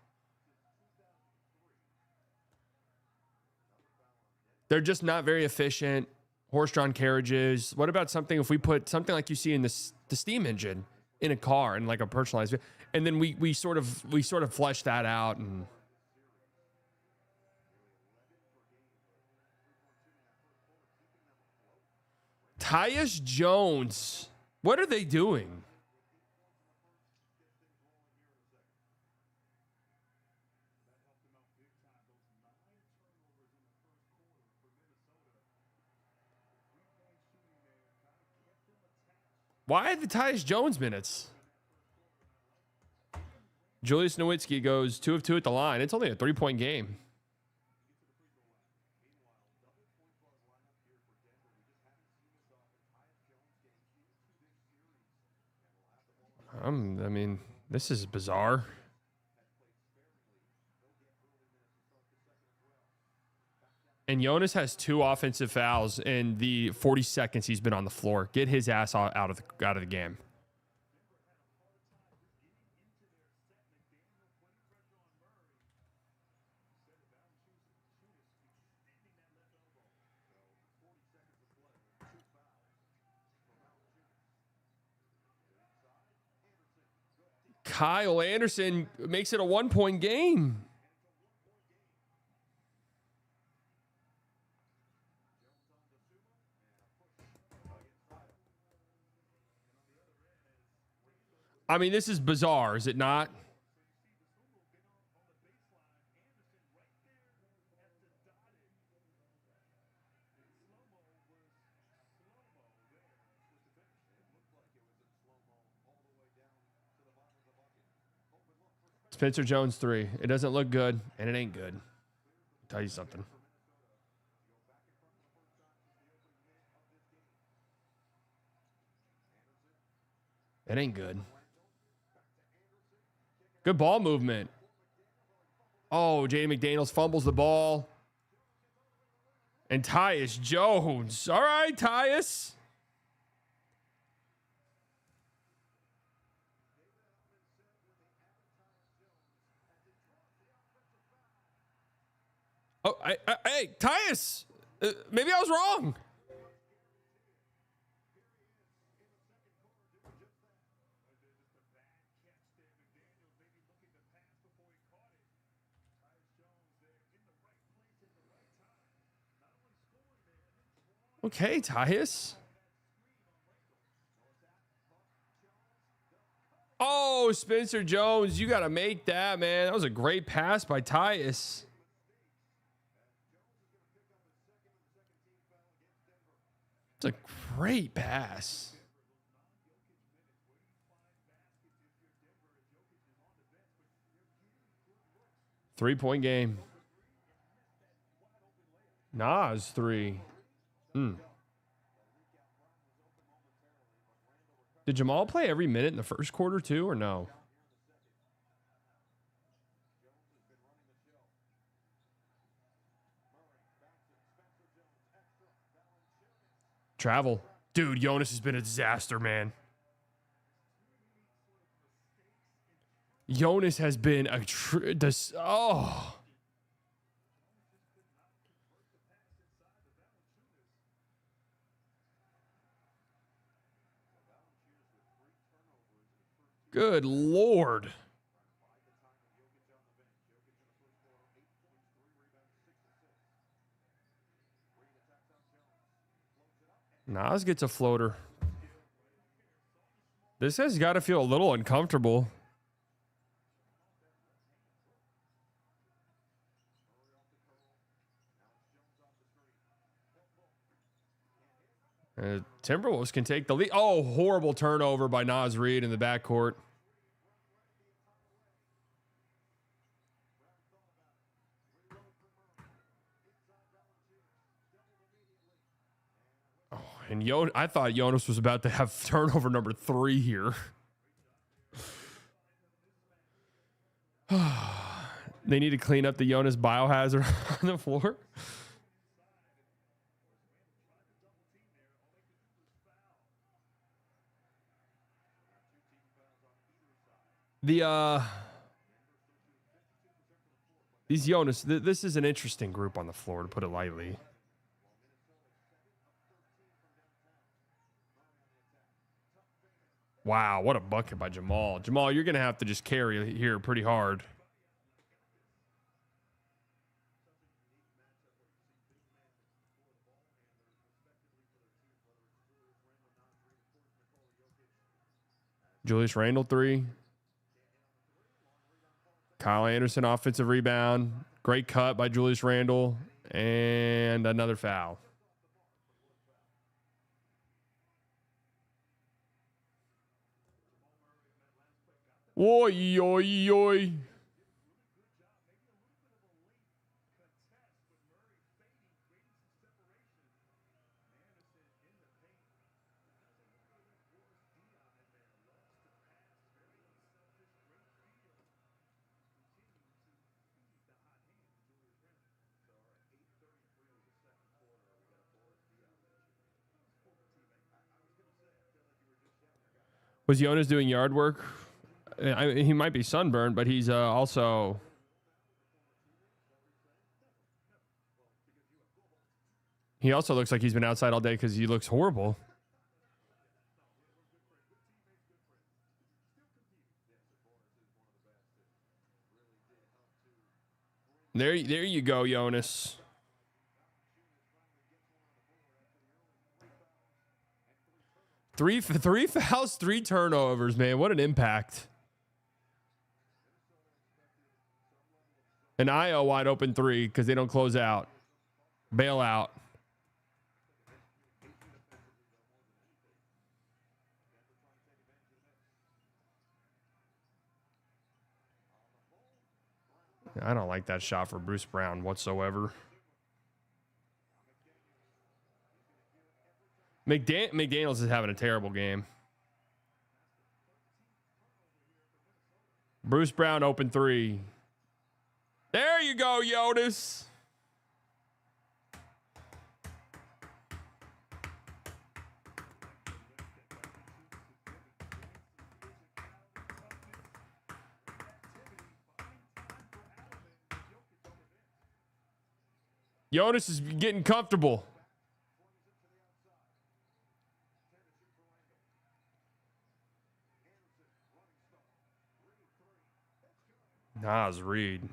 They're just not very efficient. Horse-drawn carriages. What about something if we put something like you see in the steam engine in a car and like a personalized, and then we sort of flesh that out. And Tyus Jones, what are they doing? Why the Tyus Jones minutes? Julius Nowitzki goes 2 of 2 at the line. It's only a 3-point game. I mean, this is bizarre. And Jonas has 2 offensive fouls in the 40 seconds he's been on the floor. Get his ass out of the game. Kyle Anderson makes it a 1-point game. I mean, this is bizarre, is it not? Spencer Jones 3. It doesn't look good, and it ain't good. I'll tell you something. It ain't good. Good ball movement. Oh, Jaden McDaniels fumbles the ball. And Tyus Jones. All right, Tyus. Oh, hey, Tyus. Maybe I was wrong. Okay, Tyus. Oh, Spencer Jones, you got to make that, man. That was a great pass by Tyus. It's a great pass. Three-point game. Nas 3. Did Jamal play every minute in the first quarter too, or no? Travel. Dude, Jonas has been a disaster, man. Jonas has been a oh. Good Lord. Nas gets a floater. This has got to feel a little uncomfortable. Timberwolves can take the lead. Oh, horrible turnover by Naz Reid in the backcourt. Oh, and I thought Jonas was about to have turnover number 3 here. They need to clean up the Jonas biohazard on the floor. These Jonas, this is an interesting group on the floor, to put it lightly. Wow, what a bucket by Jamal. Jamal, you're going to have to just carry here pretty hard. Julius Randle 3. Kyle Anderson offensive rebound. Great cut by Julius Randle. And another foul. Oi, oi, oi. Was Jonas doing yard work? He might be sunburned, but he's also... He also looks like he's been outside all day because he looks horrible. There you go, Jonas. Three fouls, 3 turnovers, man. What an impact. An IO wide open 3 because they don't close out. Bail out. I don't like that shot for Bruce Brown whatsoever. McDaniels is having a terrible game. Bruce Brown open 3. There you go, Jonas. Jonas is getting comfortable. Nas Reed.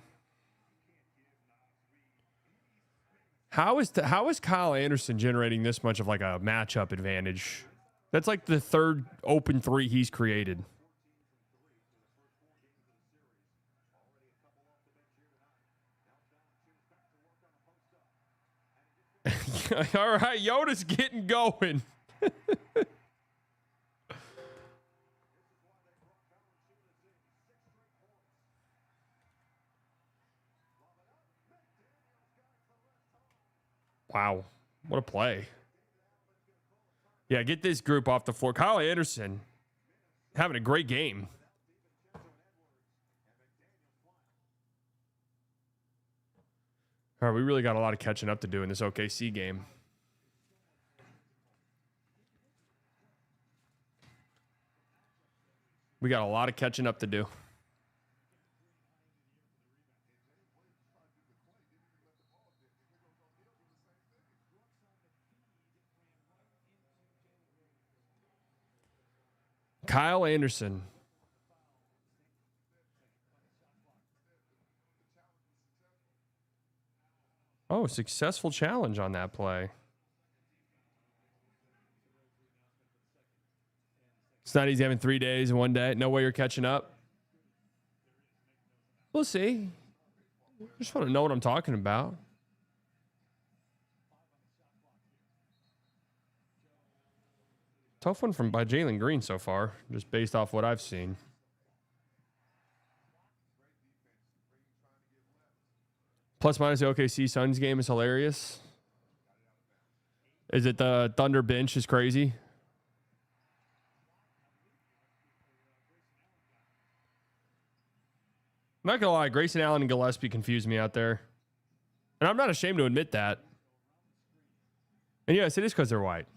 How is Kyle Anderson generating this much of like a matchup advantage? That's like the third open three he's created. All right, Yoda's getting going. Wow, what a play. Yeah, get this group off the floor. Kyle Anderson having a great game. All right, we really got a lot of catching up to do in this OKC game. We got a lot of catching up to do. Kyle Anderson. Oh, successful challenge on that play. It's not easy having 3 days in one day. No way you're catching up. We'll see. I just want to know what I'm talking about. Tough one by Jalen Green so far, just based off what I've seen. Plus minus the OKC Suns game is hilarious. Is it the Thunder bench is crazy? I'm not going to lie, Grayson Allen and Gillespie confused me out there. And I'm not ashamed to admit that. And yes, it is because they're white.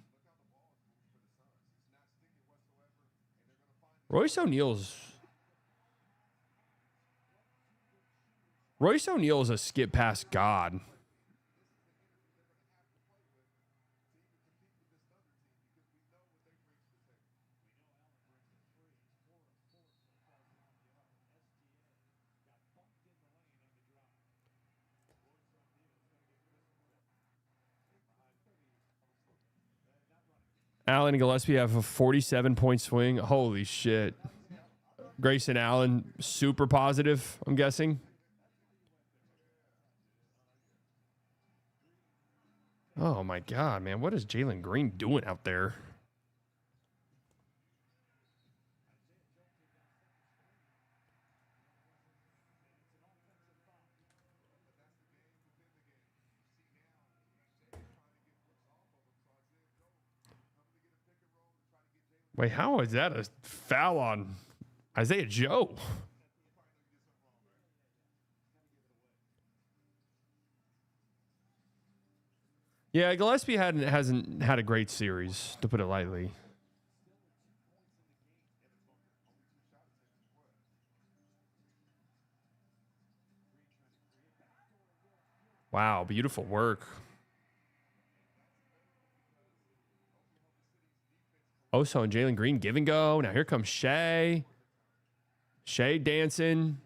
Royce O'Neal's a skip pass god. Allen and Gillespie have a 47-point swing. Holy shit. Grayson Allen, super positive, I'm guessing. Oh, my God, man. What is Jalen Green doing out there? Wait, how is that a foul on Isaiah Joe? Yeah, Gillespie hasn't had a great series, to put it lightly. Wow, beautiful work. Oso and Jalen Green give and go. Now here comes Shea. Shea dancing.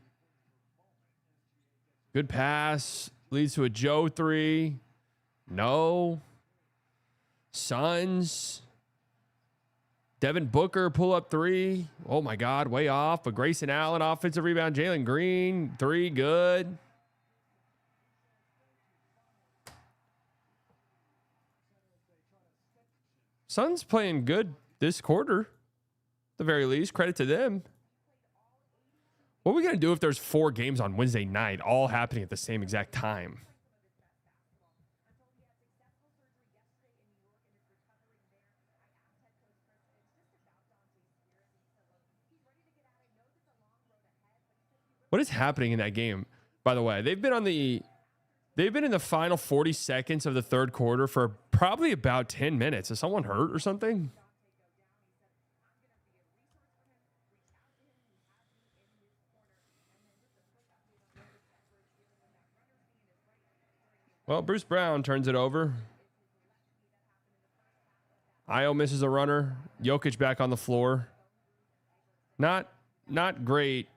Good pass. Leads to a Joe 3. No. Suns. Devin Booker pull up 3. Oh my God, way off. But Grayson Allen offensive rebound. Jalen Green 3, good. Suns playing good this quarter. At the very least, credit to them. What are we going to do if there's 4 games on Wednesday night all happening at the same exact time? What is happening in that game? By the way, they've been in the final 40 seconds of the third quarter for probably about 10 minutes. Is someone hurt or something? Well, Bruce Brown turns it over. Io misses a runner. Jokic back on the floor. Not great.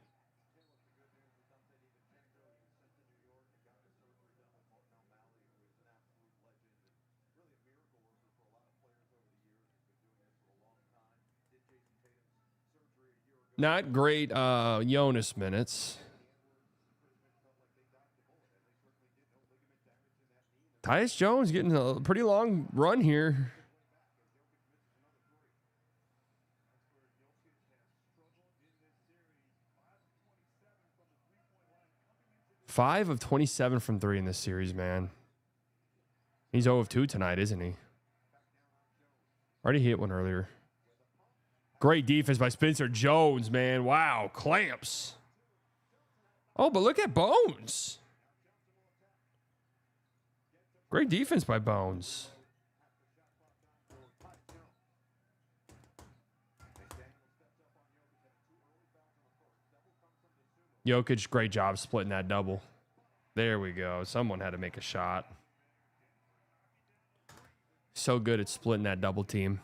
Not great Jonas minutes. Tyus Jones getting a pretty long run here. Five of 27 from 3 in this series, man. He's 0 of 2 tonight, isn't he? Already hit one earlier. Great defense by Spencer Jones, man. Wow, clamps. Oh, but look at Bones. Great defense by Bones. Jokic, great job splitting that double. There we go. Someone had to make a shot. So good at splitting that double team.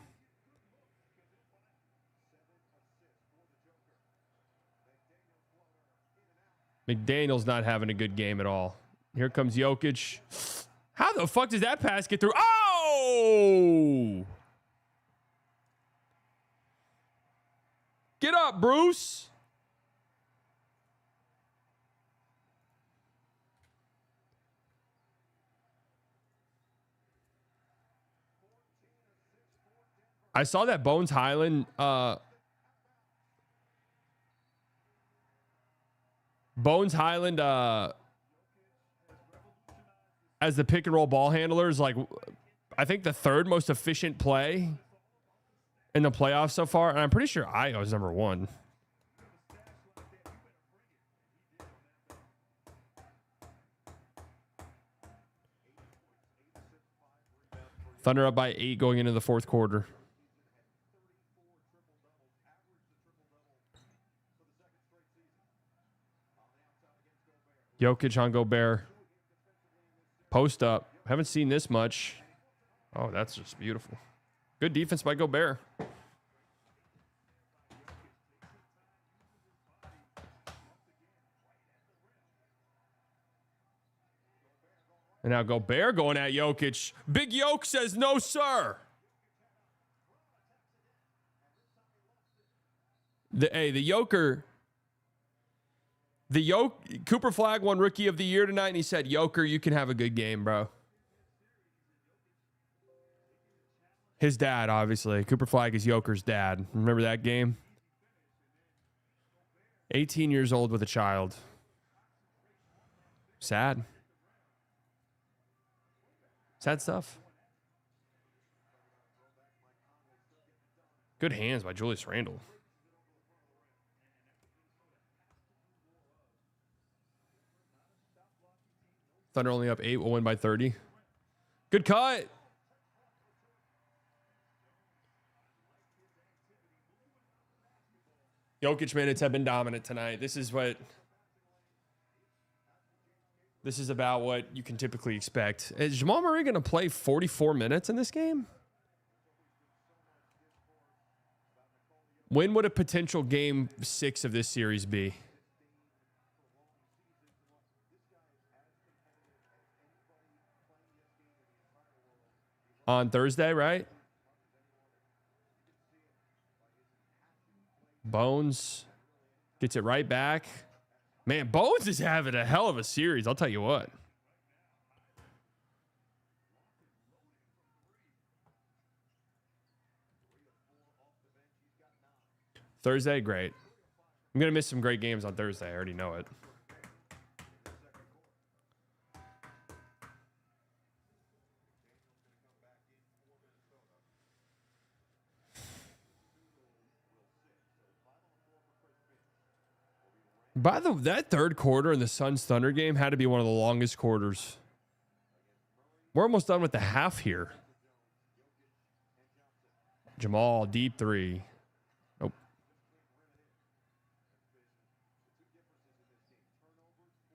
McDaniel's not having a good game at all. Here comes Jokic. How the fuck does that pass get through? Oh! Get up, Bruce. I saw that Bones Highland as the pick and roll ball handler is like, I think the third most efficient play in the playoffs so far. And I'm pretty sure Io is number 1. Thunder up by 8 going into the fourth quarter. Jokic on Gobert. Post up. Haven't seen this much. Oh, that's just beautiful. Good defense by Gobert. And now Gobert going at Jokic. Big Yoke says, no, sir. The Joker... Cooper Flag won Rookie of the Year tonight, and he said, Joker, you can have a good game, bro. His dad, obviously. Cooper Flag is Joker's dad. Remember that game? 18 years old with a child. Sad. Sad stuff. Good hands by Julius Randle. Thunder only up 8. Will win by 30. Good cut. Jokic minutes have been dominant tonight. This is about what you can typically expect. Is Jamal Murray going to play 44 minutes in this game? When would a potential game 6 of this series be? On Thursday, right? Bones gets it right back. Man, Bones is having a hell of a series. I'll tell you what. Thursday, great. I'm going to miss some great games on Thursday. I already know it. That third quarter in the Suns Thunder game had to be one of the longest quarters. We're almost done with the half here. Jamal, deep 3. Nope.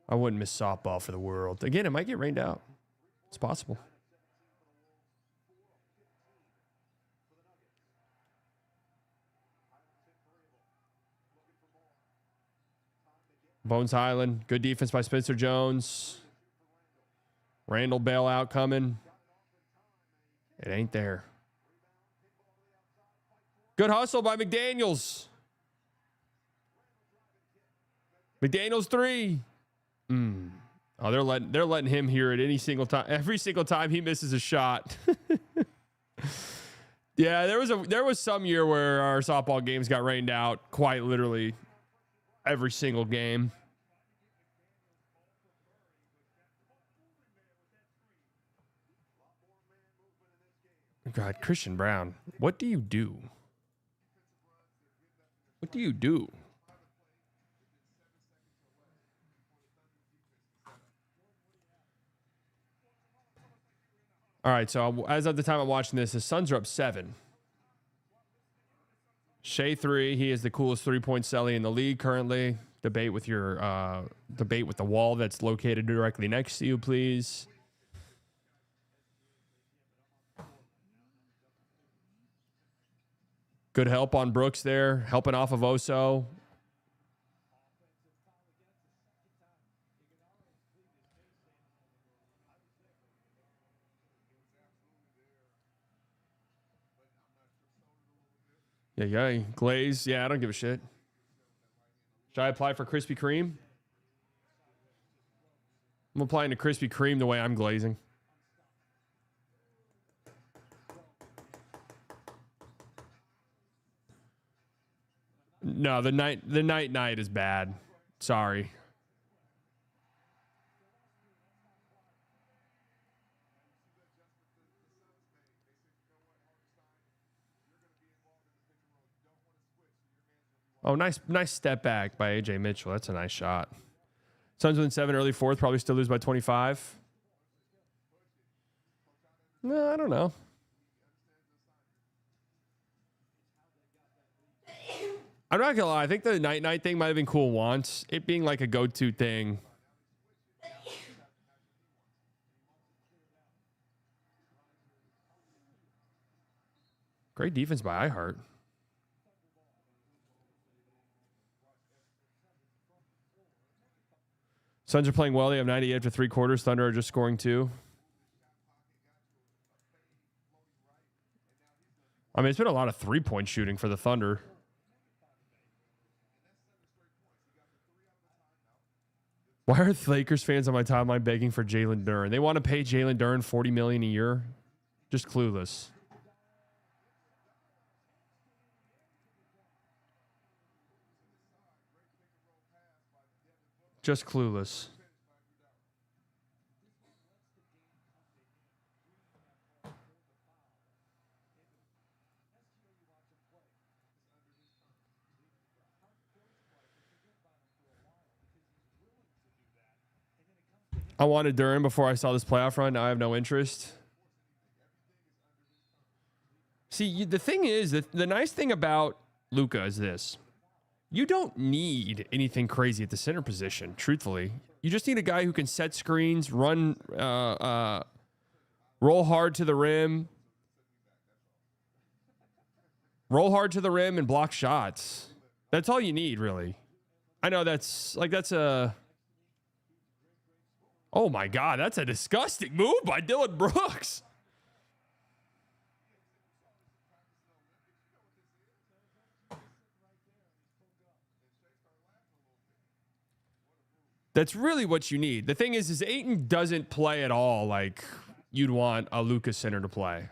I wouldn't miss softball for the world. Again, it might get rained out. It's possible. Bones Highland. Good defense by Spencer Jones. Randall bailout coming. It ain't there. Good hustle by McDaniels. McDaniels 3. Oh, they're letting him hear it any single time. Every single time he misses a shot. Yeah, there was some year where our softball games got rained out quite literally every single game. God, Christian Brown, what do you do? What do you do? All right, so as of the time I'm watching this, the Suns are up 7. Shea 3, he is the coolest three-point celly in the league currently. Debate with the wall that's located directly next to you, please. Good help on Brooks there, helping off of Oso. Yeah. Glaze. Yeah, I don't give a shit. Should I apply for Krispy Kreme? I'm applying to Krispy Kreme the way I'm glazing. No, the night is bad. Sorry. Oh, nice step back by AJ Mitchell. That's a nice shot. Suns win 7, early 4th, probably still lose by 25. No, I don't know. I'm not gonna lie. I think the night thing might have been cool once. It being like a go-to thing. Great defense by iHeart. Suns are playing well. They have 98 after 3 quarters. Thunder are just scoring 2. I mean, it's been a lot of three-point shooting for the Thunder. Why are Lakers fans on my timeline begging for Jalen Duren? They want to pay Jalen Duren $40 million a year? Just clueless. Just clueless. I wanted Duren before I saw this playoff run. Now I have no interest. See, the thing is, the nice thing about Luka is this. You don't need anything crazy at the center position, truthfully. You just need a guy who can set screens, run, roll hard to the rim. Roll hard to the rim and block shots. That's all you need, really. I know that's a... Oh my God, that's a disgusting move by Dylan Brooks. That's really what you need. The thing is Ayton doesn't play at all like you'd want a Luka center to play.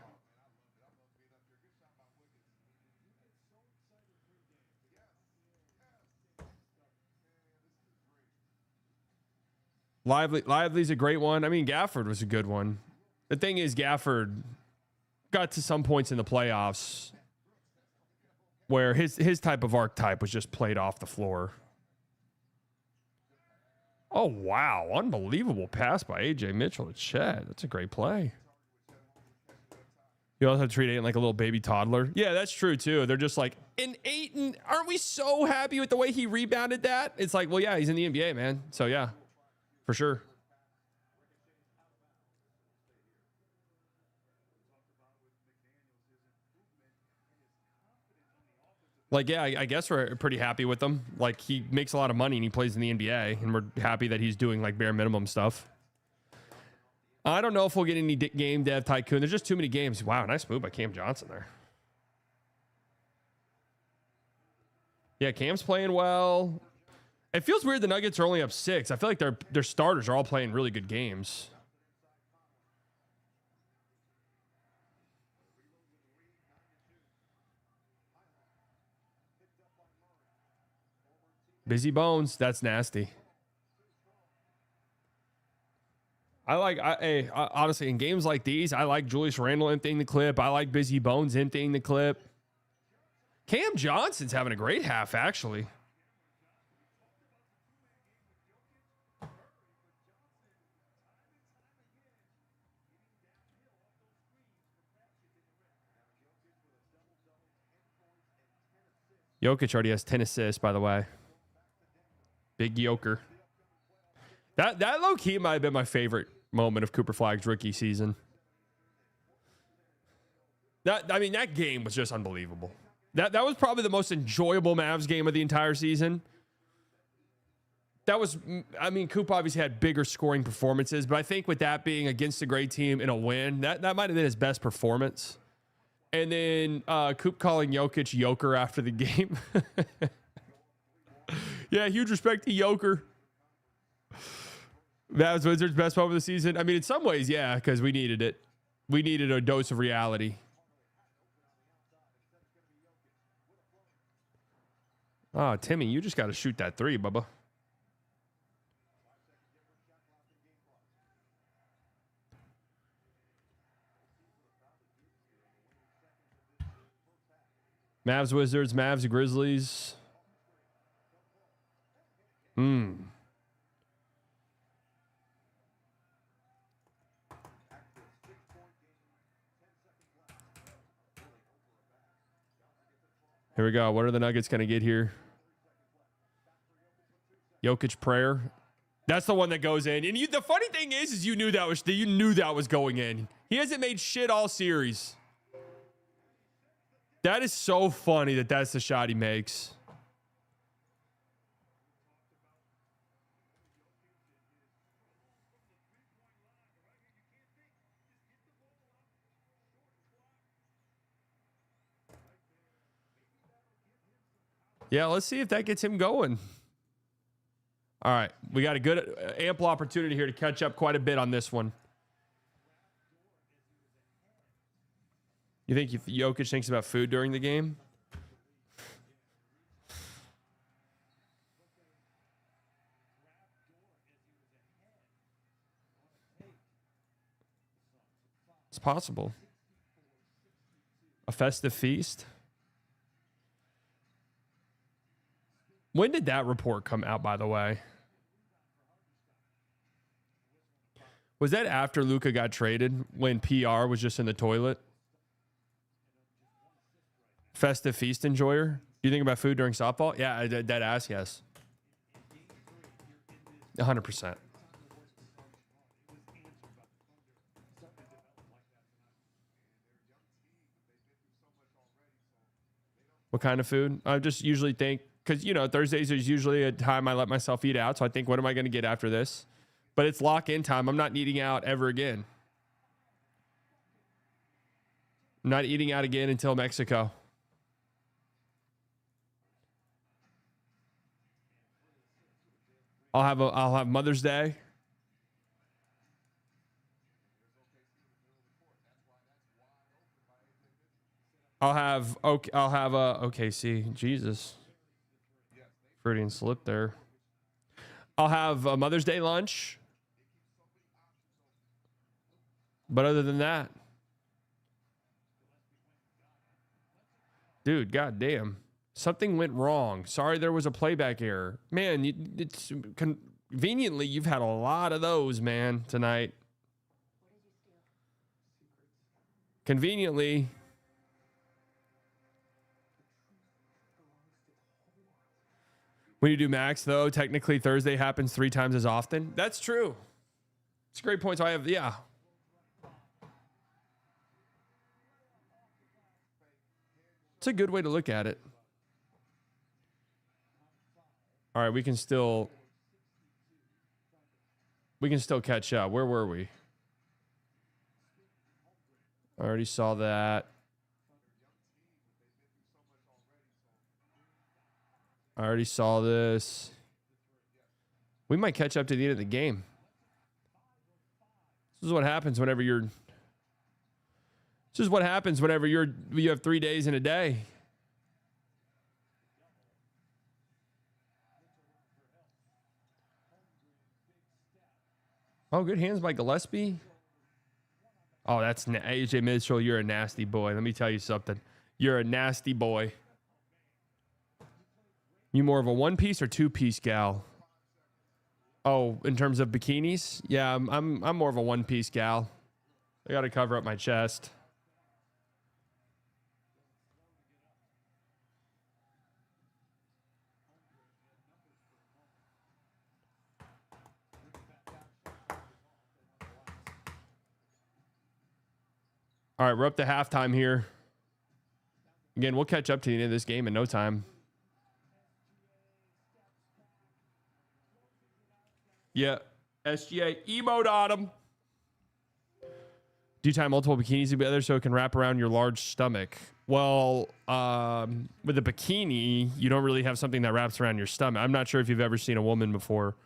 Lively's a great one. I mean, Gafford was a good one. The thing is, Gafford got to some points in the playoffs where his type of archetype was just played off the floor. Oh, wow. Unbelievable pass by AJ Mitchell to Chet. That's a great play. You also have to treat Ayton like a little baby toddler. Yeah, that's true, too. They're just like, and Ayton, aren't we so happy with the way he rebounded that? It's like, well, yeah, he's in the NBA, man. So, yeah, for sure. Like, yeah, I guess we're pretty happy with him. Like, he makes a lot of money and he plays in the NBA, and we're happy that he's doing like bare minimum stuff. I don't know if we'll get any game dev tycoon. There's just too many games. Wow, nice move by Cam Johnson there. Yeah, Cam's playing well. It feels weird the Nuggets are only up 6. I feel like their starters are all playing really good games. Busy Bones, that's nasty. Honestly, in games like these, I like Julius Randle emptying the clip. I like Busy Bones emptying the clip. Cam Johnson's having a great half, actually. Jokic already has 10 assists, by the way. Big Joker. That low-key might have been my favorite moment of Cooper Flagg's rookie season. That game was just unbelievable. That was probably the most enjoyable Mavs game of the entire season. Coop obviously had bigger scoring performances, but I think with that being against a great team in a win, that might have been his best performance. And then Coop calling Jokic Joker after the game. Yeah, huge respect to Joker. Mavs Wizards best moment of the season. I mean, in some ways, yeah, because we needed it. We needed a dose of reality. Oh, Timmy, you just got to shoot that 3, Bubba. Mavs Wizards, Mavs Grizzlies. Here we go. What are the Nuggets going to get here? Jokic prayer. That's the one that goes in. And the funny thing is you knew that was going in. He hasn't made shit all series. That is so funny that that's the shot he makes. Yeah, let's see if that gets him going. All right, we got a good, ample opportunity here to catch up quite a bit on this one. You think if Jokic thinks about food during the game? It's possible. A festive feast? When did that report come out, by the way? Was that after Luka got traded, when PR was just in the toilet? Festive feast enjoyer? Do you think about food during softball? Yeah, dead ass, yes. 100%. What kind of food? I just usually think, because, Thursdays is usually a time I let myself eat out. So I think, what am I going to get after this? But it's lock-in time. I'm not eating out ever again. I'm not eating out again until Mexico. I'll have Mother's Day. I'll have OKC. Jesus. Freudian slip there. I'll have a Mother's Day lunch. But other than that, dude, goddamn, something went wrong. Sorry, there was a playback error. Man, it's conveniently, you've had a lot of those, man, tonight. Conveniently. When you do max, though, technically Thursday happens 3 times as often. That's true. It's a great point. So I have, yeah. It's a good way to look at it. All right, we can still catch up. Where were we? I already saw that. I already saw this. We might catch up to the end of the game. This is what happens whenever you're. This is what happens whenever you have 3 days in a day. Oh, good hands by Gillespie. Oh, that's AJ Mitchell. You're a nasty boy. Let me tell you something. You're a nasty boy. You more of a one-piece or two-piece gal? Oh, in terms of bikinis? Yeah, I'm more of a one-piece gal. I got to cover up my chest. All right, we're up to halftime here. Again, we'll catch up to the end of this game in no time. Yeah, SGA emote on him. Do you tie multiple bikinis together so it can wrap around your large stomach? Well, with a bikini, you don't really have something that wraps around your stomach. I'm not sure if you've ever seen a woman before,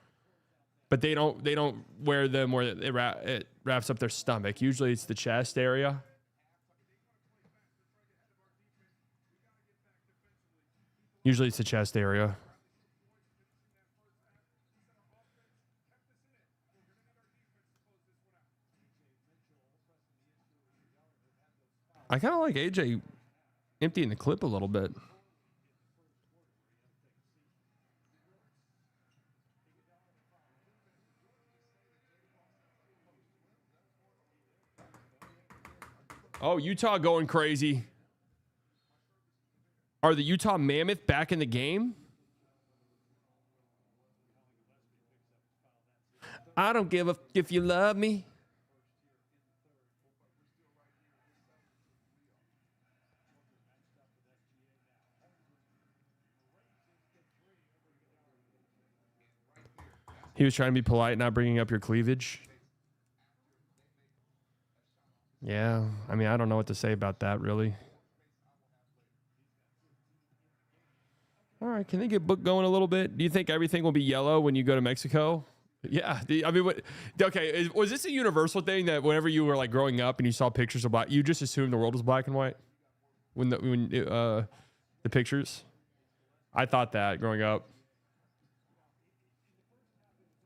but they don't wear them where it wraps up their stomach. Usually it's the chest area. Usually it's the chest area. I kind of like AJ emptying the clip a little bit. Oh, Utah going crazy. Are the Utah Mammoth back in the game? I don't give a if you love me. He was trying to be polite, not bringing up your cleavage. Yeah, I mean, I don't know what to say about that, really. All right, can they get Book going a little bit? Do you think everything will be yellow when you go to Mexico? Yeah, I mean, okay, was this a universal thing that whenever you were like growing up and you saw pictures of black, you just assumed the world was black and white when the pictures? I thought that growing up.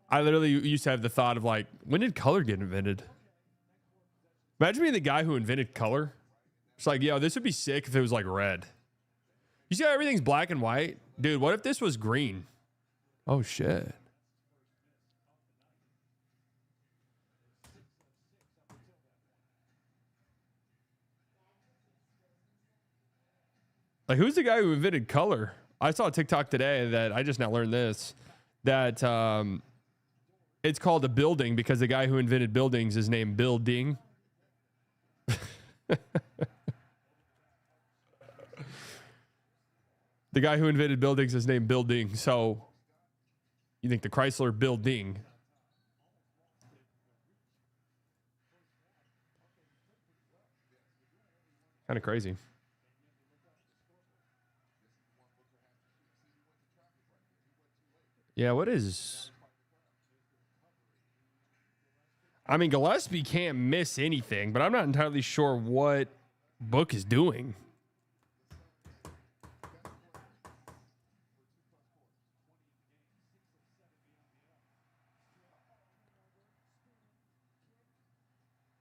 I literally used to have the thought of like, when did color get invented? Imagine being the guy who invented color. It's like, yo, this would be sick if it was like red. You see how everything's black and white? Dude, what if this was green? Oh, shit. Like, who's the guy who invented color? I saw a TikTok today that I just now learned this, that it's called a building because the guy who invented buildings is named Bill Ding. The guy who invented buildings is named Bill Ding. So you think the Chrysler Building. Kind of crazy. Yeah, what is... I mean, Gillespie can't miss anything, but I'm not entirely sure what Book is doing.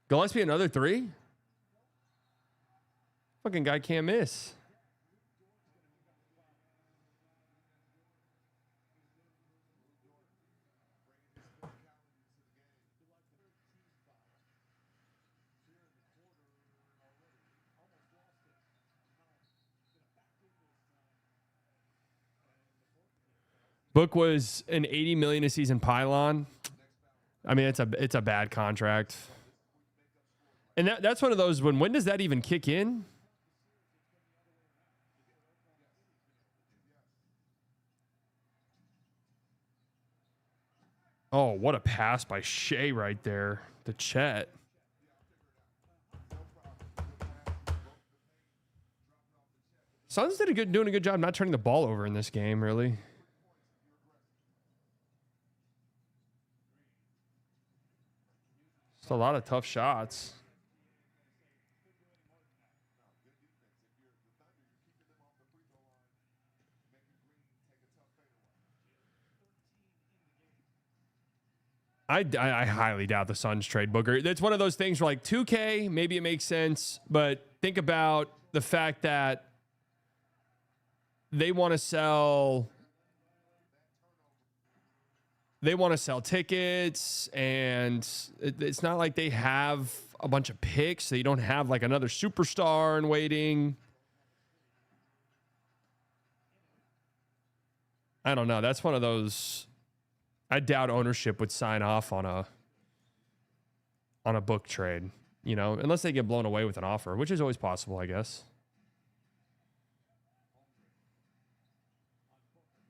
Gillespie another three? Fucking guy can't miss. Book was an $80 million a season pylon. I mean, it's a bad contract. And that's one of those, when does that even kick in? Oh, what a pass by Shea right there to Chet. Suns doing a good job not turning the ball over in this game, really. It's a lot of tough shots. I highly doubt the Suns trade Booker. It's one of those things where, like, 2K, maybe it makes sense, but think about the fact that they want to sell tickets, and it's not like they have a bunch of picks, so you don't have like another superstar in waiting. I don't know. That's one of those. I doubt ownership would sign off on a book trade, you know, unless they get blown away with an offer, which is always possible, I guess.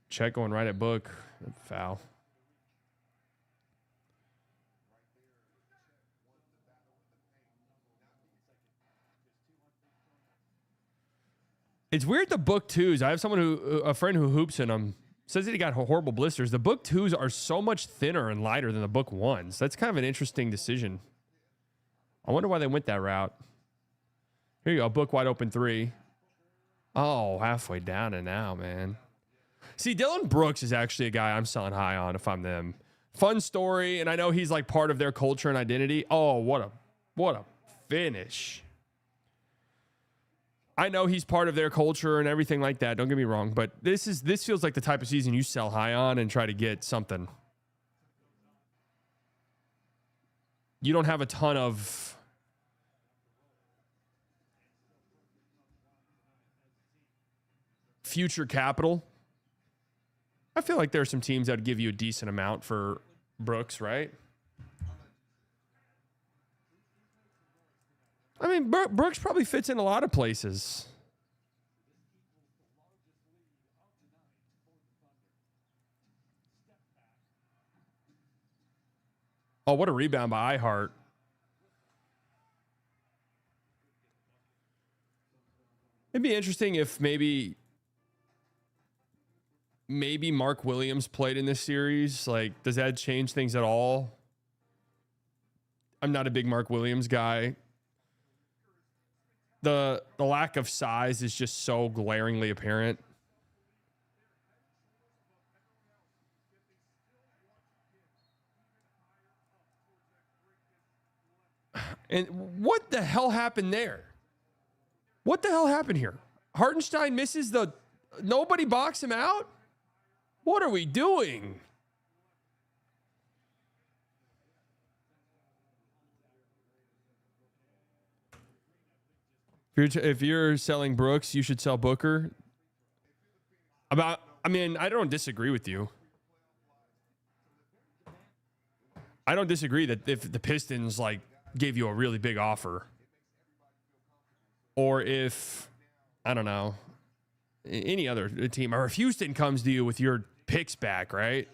Chet going right at Book. Foul. It's weird the Book 2s. I have a friend who hoops in them. Says that he got horrible blisters. The Book 2s are so much thinner and lighter than the Book 1s. That's kind of an interesting decision. I wonder why they went that route. Here you go. Book wide open 3. Oh, halfway down and now, man. See, Dylan Brooks is actually a guy I'm selling high on if I'm them. Fun story, and I know he's like part of their culture and identity. Oh, what a finish. I know he's part of their culture and everything like that. Don't get me wrong, but this feels like the type of season you sell high on and try to get something. You don't have a ton of future capital. I feel like there are some teams that would give you a decent amount for Brooks, right? I mean, Brooks probably fits in a lot of places. Oh, what a rebound by Ihart. It'd be interesting if maybe Mark Williams played in this series. Like, does that change things at all? I'm not a big Mark Williams guy. The lack of size is just so glaringly apparent. And what the hell happened there? What the hell happened here? Hartenstein misses nobody box him out? What are we doing? If you're selling Brooks, you should sell Booker. I don't disagree with you. I don't disagree that if the Pistons like gave you a really big offer, or if, I don't know, any other team, or if Houston comes to you with your picks back, right?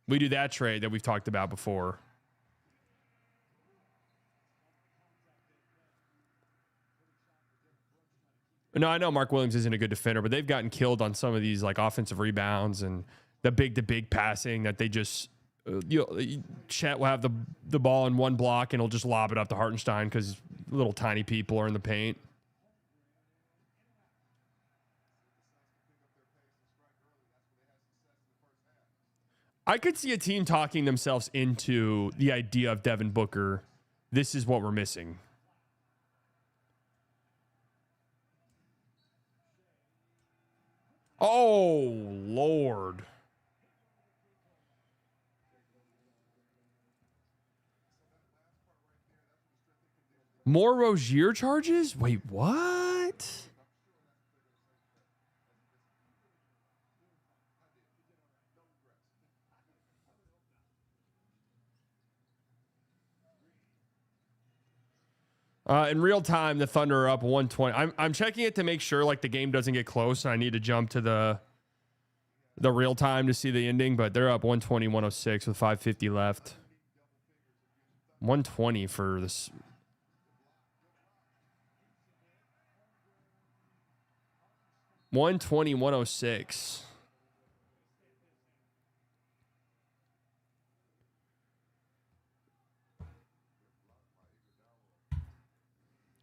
We do that trade that we've talked about before. No, I know Mark Williams isn't a good defender, but they've gotten killed on some of these like offensive rebounds and the big passing that they just, Chet will have the ball in one block and he'll just lob it up to Hartenstein because little tiny people are in the paint. I could see a team talking themselves into the idea of Devin Booker. This is what we're missing. Oh, Lord. More Rozier charges? Wait, what? In real time, the Thunder are up 120. I'm checking it to make sure like the game doesn't get close, and I need to jump to the the real time to see the ending, but they're up 120-106 with 5:50 left. 120 for this. $120-106.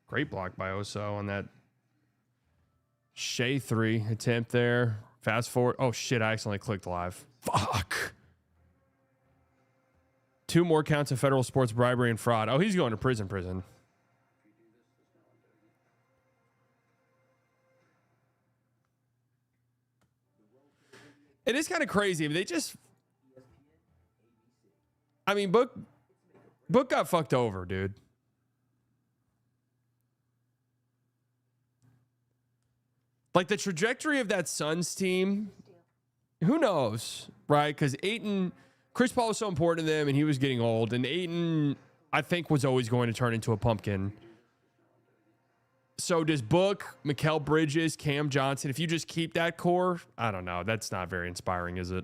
Great block by Oso on that Shea 3 attempt there. Fast forward. Oh, shit. I accidentally clicked live. Fuck. 2 more counts of federal sports bribery and fraud. Oh, he's going to prison. It is kind of crazy. They just... I mean, Book got fucked over, dude. Like, the trajectory of that Suns team, who knows, right? Because Chris Paul was so important to them, and he was getting old. And Ayton, I think, was always going to turn into a pumpkin. So does Book, Mikal Bridges, Cam Johnson, if you just keep that core, I don't know. That's not very inspiring, is it?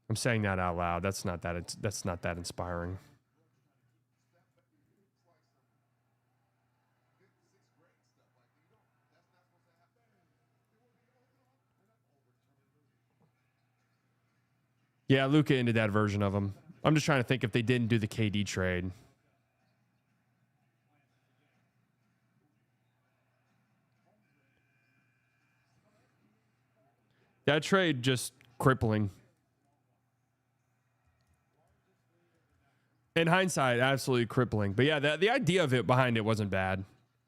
I'm saying that out loud. That's not that inspiring. Yeah, Luka ended that version of him. I'm just trying to think if they didn't do the KD trade. That trade just crippling. In hindsight, absolutely crippling. But yeah, the idea of it behind it wasn't bad.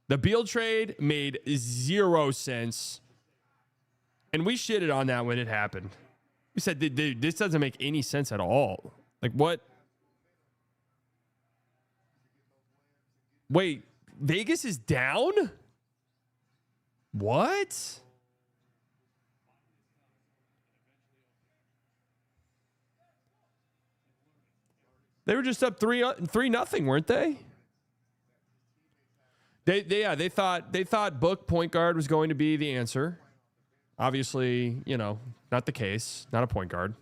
The Beal trade made 0 sense. And we shitted on that when it happened. We said, dude, this doesn't make any sense at all. Like, what? Wait, Vegas is down? What? They were just up 3-0, weren't they? They thought Book point guard was going to be the answer. Obviously, not the case. Not a point guard.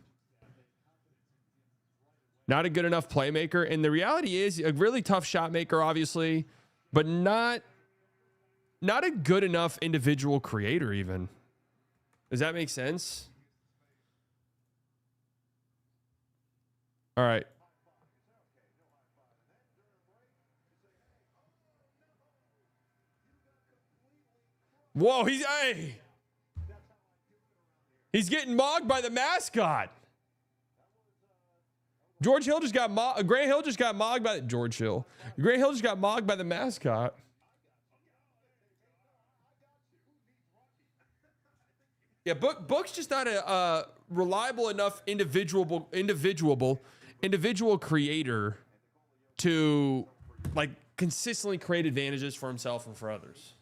Not a good enough playmaker. And the reality is a really tough shot maker, obviously, but not a good enough individual creator even. Does that make sense? All right. Whoa, he's getting mogged by the mascot. Grant Hill just got mogged by George Hill. Grant Hill just got mogged by the mascot. Yeah, Book's just not a reliable enough individual creator to like consistently create advantages for himself and for others.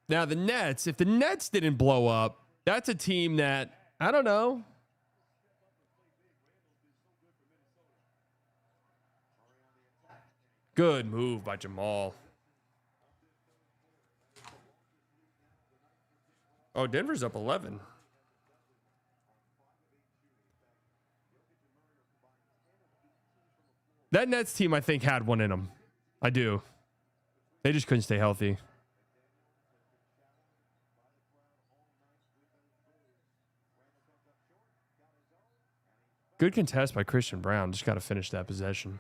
Now, the Nets, if the Nets didn't blow up, that's a team that, I don't know. Good move by Jamal. Oh, Denver's up 11. That Nets team, I think, had one in them. I do. They just couldn't stay healthy. Good contest by Christian Brown. Just got to finish that possession.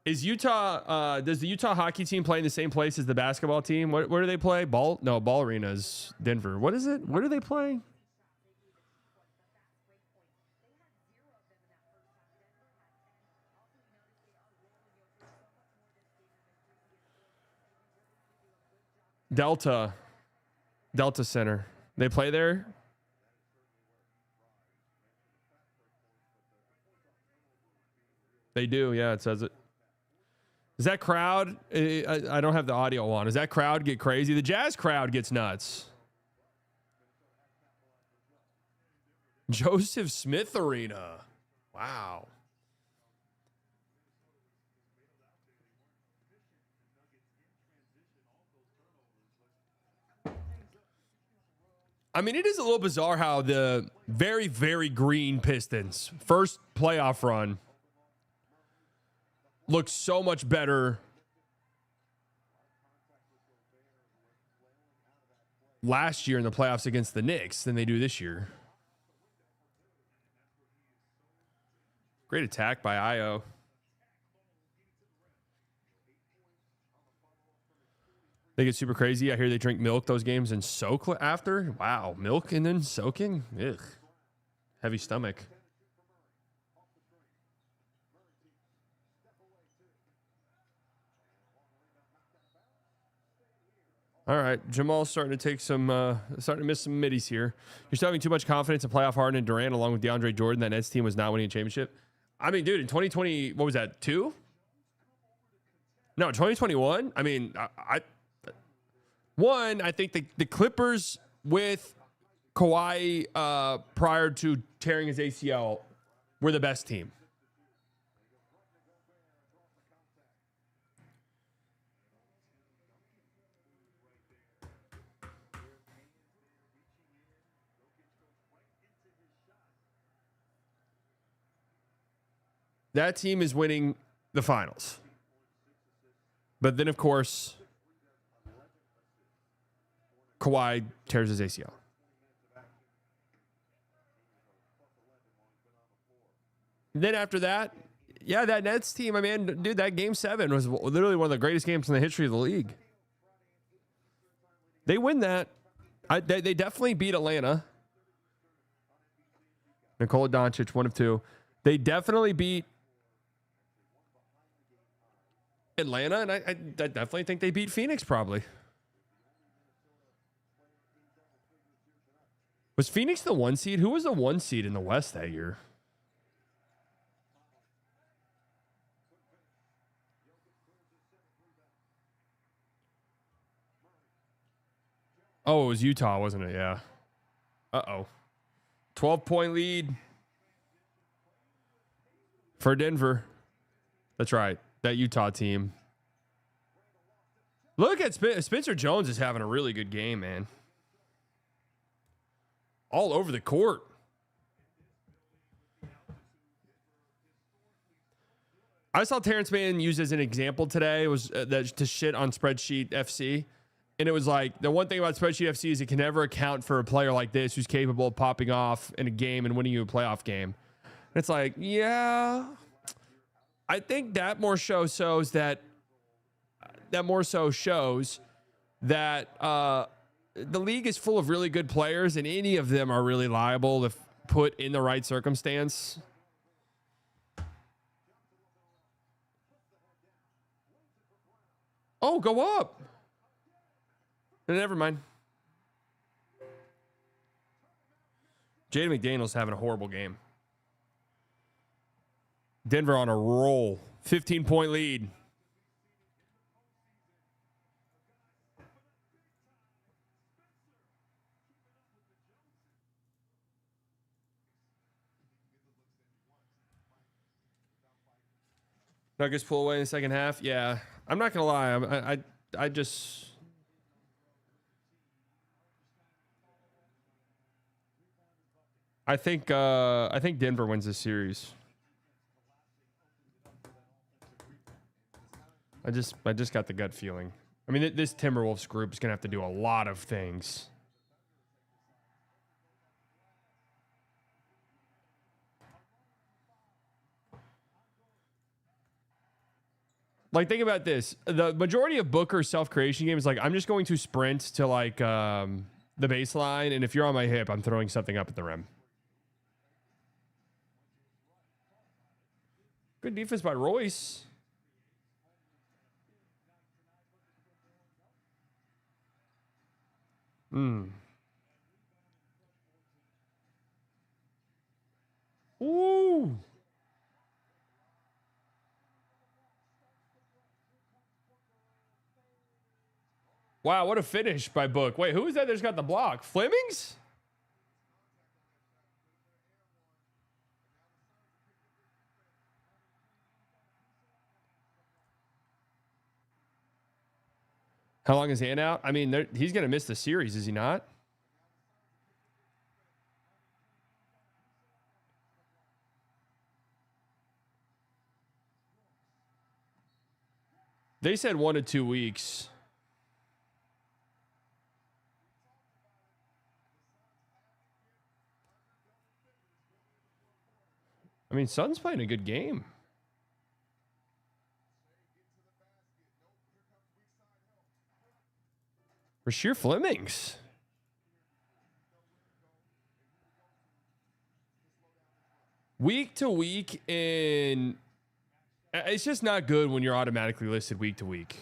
Is Utah, does the Utah hockey team play in the same place as the basketball team? Where do they play? Ball Arena is Denver. What is it? Where do they play? Delta Center. They play there? They do, yeah, it says it. Does that crowd, I don't have the audio on. Does that crowd get crazy? The Jazz crowd gets nuts. Joseph Smith Arena. Wow. I mean, it is a little bizarre how the very, very green Pistons first playoff run looks so much better last year in the playoffs against the Knicks than they do this year. Great attack by Io. They get super crazy. I hear they drink milk those games and soak after. Wow, milk and then soaking? Ugh. Heavy stomach. All right, Jamal's starting to take some, starting to miss some middies here. You're still having too much confidence in playoff Harden and Durant along with DeAndre Jordan. That Nets team was not winning a championship. I mean, dude, in 2020, what was that, 2? No, 2021? I mean, I think the Clippers with Kawhi prior to tearing his ACL were the best team. That team is winning the finals. But then, of course, Kawhi tears his ACL. Then after that, yeah, that Nets team, I mean, dude, that Game 7 was literally one of the greatest games in the history of the league. They win that. They definitely beat Atlanta. Nikola Doncic, 1 of 2. They definitely beat Atlanta, and I definitely think they beat Phoenix probably. Was Phoenix the 1 seed? Who was the 1 seed in the West that year? Oh, it was Utah, wasn't it? Yeah. Uh-oh. 12-point lead for Denver. That's right. That Utah team. Look at Spencer Jones is having a really good game, man. All over the court. I saw Terrence Mann used as an example today. It was that to shit on Spreadsheet FC. And it was like, the one thing about Spreadsheet FC is it can never account for a player like this who's capable of popping off in a game and winning you a playoff game. And it's like, yeah, I think that more so shows that the league is full of really good players, and any of them are really liable if put in the right circumstance. Oh, go up. Never mind. Jaden McDaniels having a horrible game. Denver on a roll. 15-point lead. Nuggets pull away in the second half. Yeah, I'm not gonna lie. I just. I think Denver wins this series. I just got the gut feeling. I mean, this Timberwolves group is gonna have to do a lot of things. Like, think about this. The majority of Booker's self-creation games, like, I'm just going to sprint to, like, the baseline, and if you're on my hip, I'm throwing something up at the rim. Good defense by Royce. Ooh. Wow, what a finish by Book. Wait, who is that that's got the block? Flemings? How long is hand out? I mean, he's going to miss the series, is he not? They said 1 to 2 weeks. I mean, Sun's playing a good game. Rasheer Flemings. Week to week in... It's just not good when you're automatically listed week to week.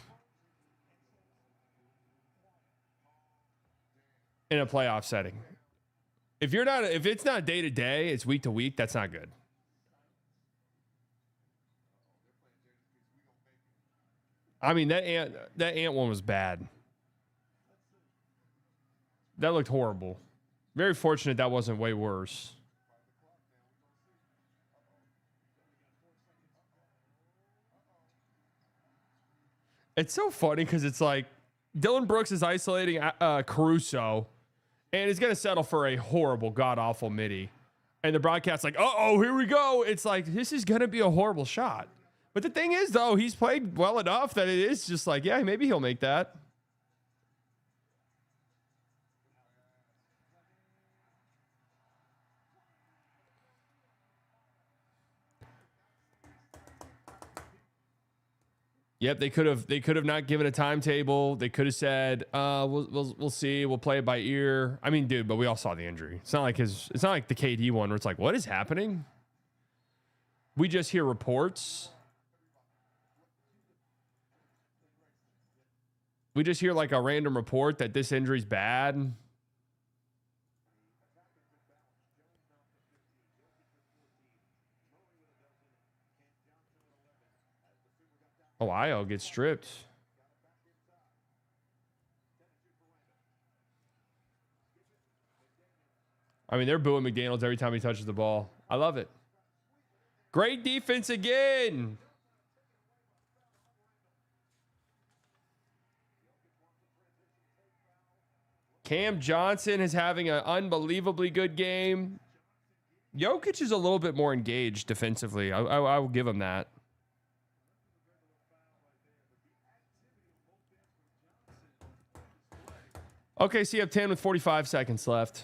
In a playoff setting. If it's not day to day, it's week to week, that's not good. I mean, that ant one was bad. That looked horrible. Very fortunate that wasn't way worse. It's so funny because it's like Dylan Brooks is isolating Caruso and is going to settle for a horrible, god-awful midi. And the broadcast's like, uh-oh, here we go. It's like, this is going to be a horrible shot. But the thing is, though, he's played well enough that it is just like, yeah, maybe he'll make that. Yep, they could have not given a timetable. They could have said, we'll see, we'll play it by ear. I mean, dude, but we all saw the injury. It's not like the KD one where it's like, what is happening? We just hear reports. We just hear like a random report that this injury's bad. Oh, Io gets stripped. I mean, they're booing McDaniels every time he touches the ball. I love it. Great defense again. Cam Johnson is having an unbelievably good game. Jokic is a little bit more engaged defensively. I will give him that. Okay, so you have 10 with 45 seconds left.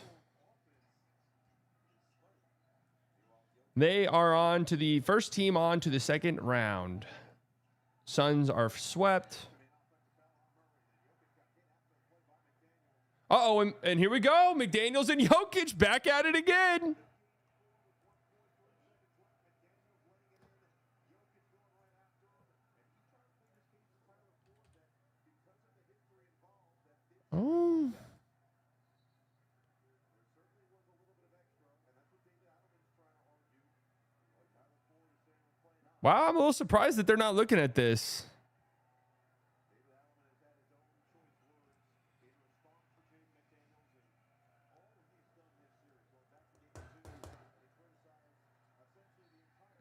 They are on to the first team on to the second round. Suns are swept. Uh-oh, and here we go. McDaniels and Jokic back at it again. Oh. Wow, I'm a little surprised that they're not looking at this.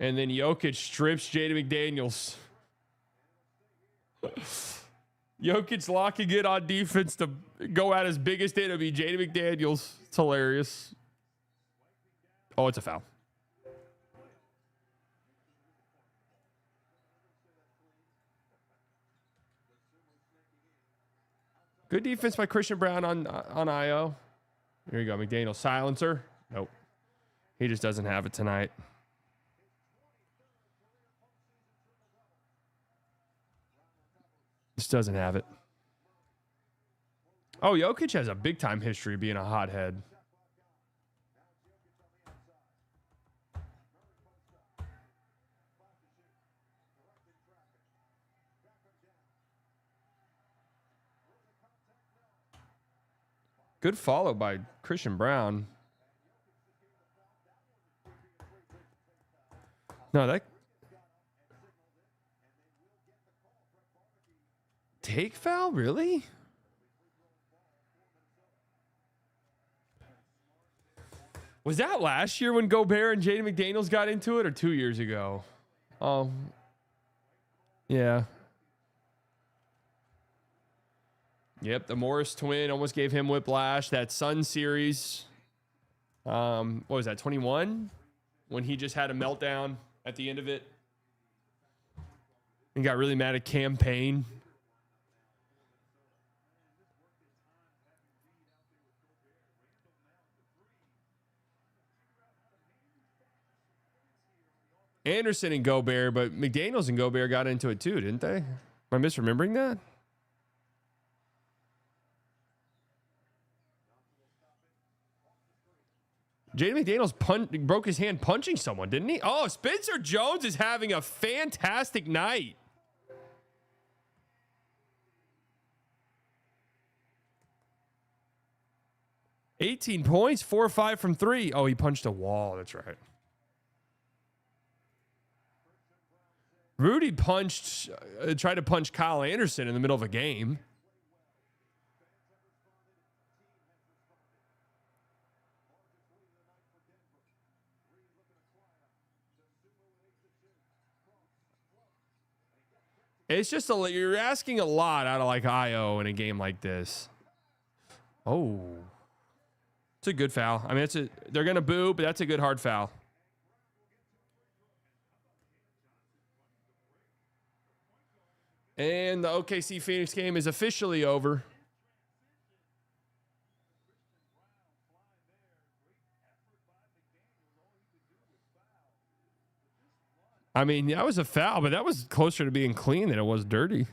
And then Jokic strips Jaden McDaniels. Jokic locking it on defense to go at his biggest enemy, Jaden McDaniels. It's hilarious. Oh, it's a foul. Good defense by Christian Brown on Io. Here you go, McDaniels. Silencer. Nope. He just doesn't have it tonight. Just doesn't have it. Oh, Jokic has a big time history of being a hothead. Good follow by Christian Brown. No, that take foul? Really? Was that last year when Gobert and Jaden McDaniels got into it, or 2 years ago? Yeah. Yep, the Morris twin almost gave him whiplash. That Sun series, what was that, 21? When he just had a meltdown at the end of it and got really mad at Cam Payne. Anderson and Gobert, but McDaniels and Gobert got into it too, didn't they? Am I misremembering that? Jaden McDaniels broke his hand punching someone, didn't he? Oh, Spencer Jones is having a fantastic night. $18 points, 4 or 5 from 3. Oh, he punched a wall. That's right. Rudy tried to punch Kyle Anderson in the middle of a game. It's just you're asking a lot out of like IO in a game like this. Oh, it's a good foul. I mean, they're gonna boo, but that's a good hard foul. And the OKC Phoenix game is officially over. I mean, that was a foul, but that was closer to being clean than it was dirty.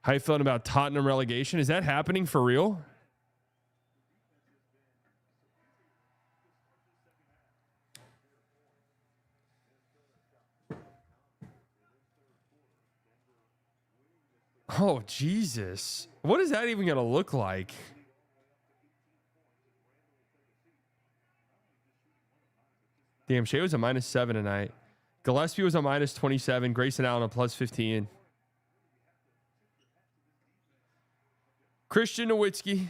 How you feeling about Tottenham relegation? Is that happening for real? Oh, Jesus. What is that even going to look like? Damn, Shea was a -7 tonight. Gillespie was a -27. Grayson Allen a +15. Christian Nowitzki.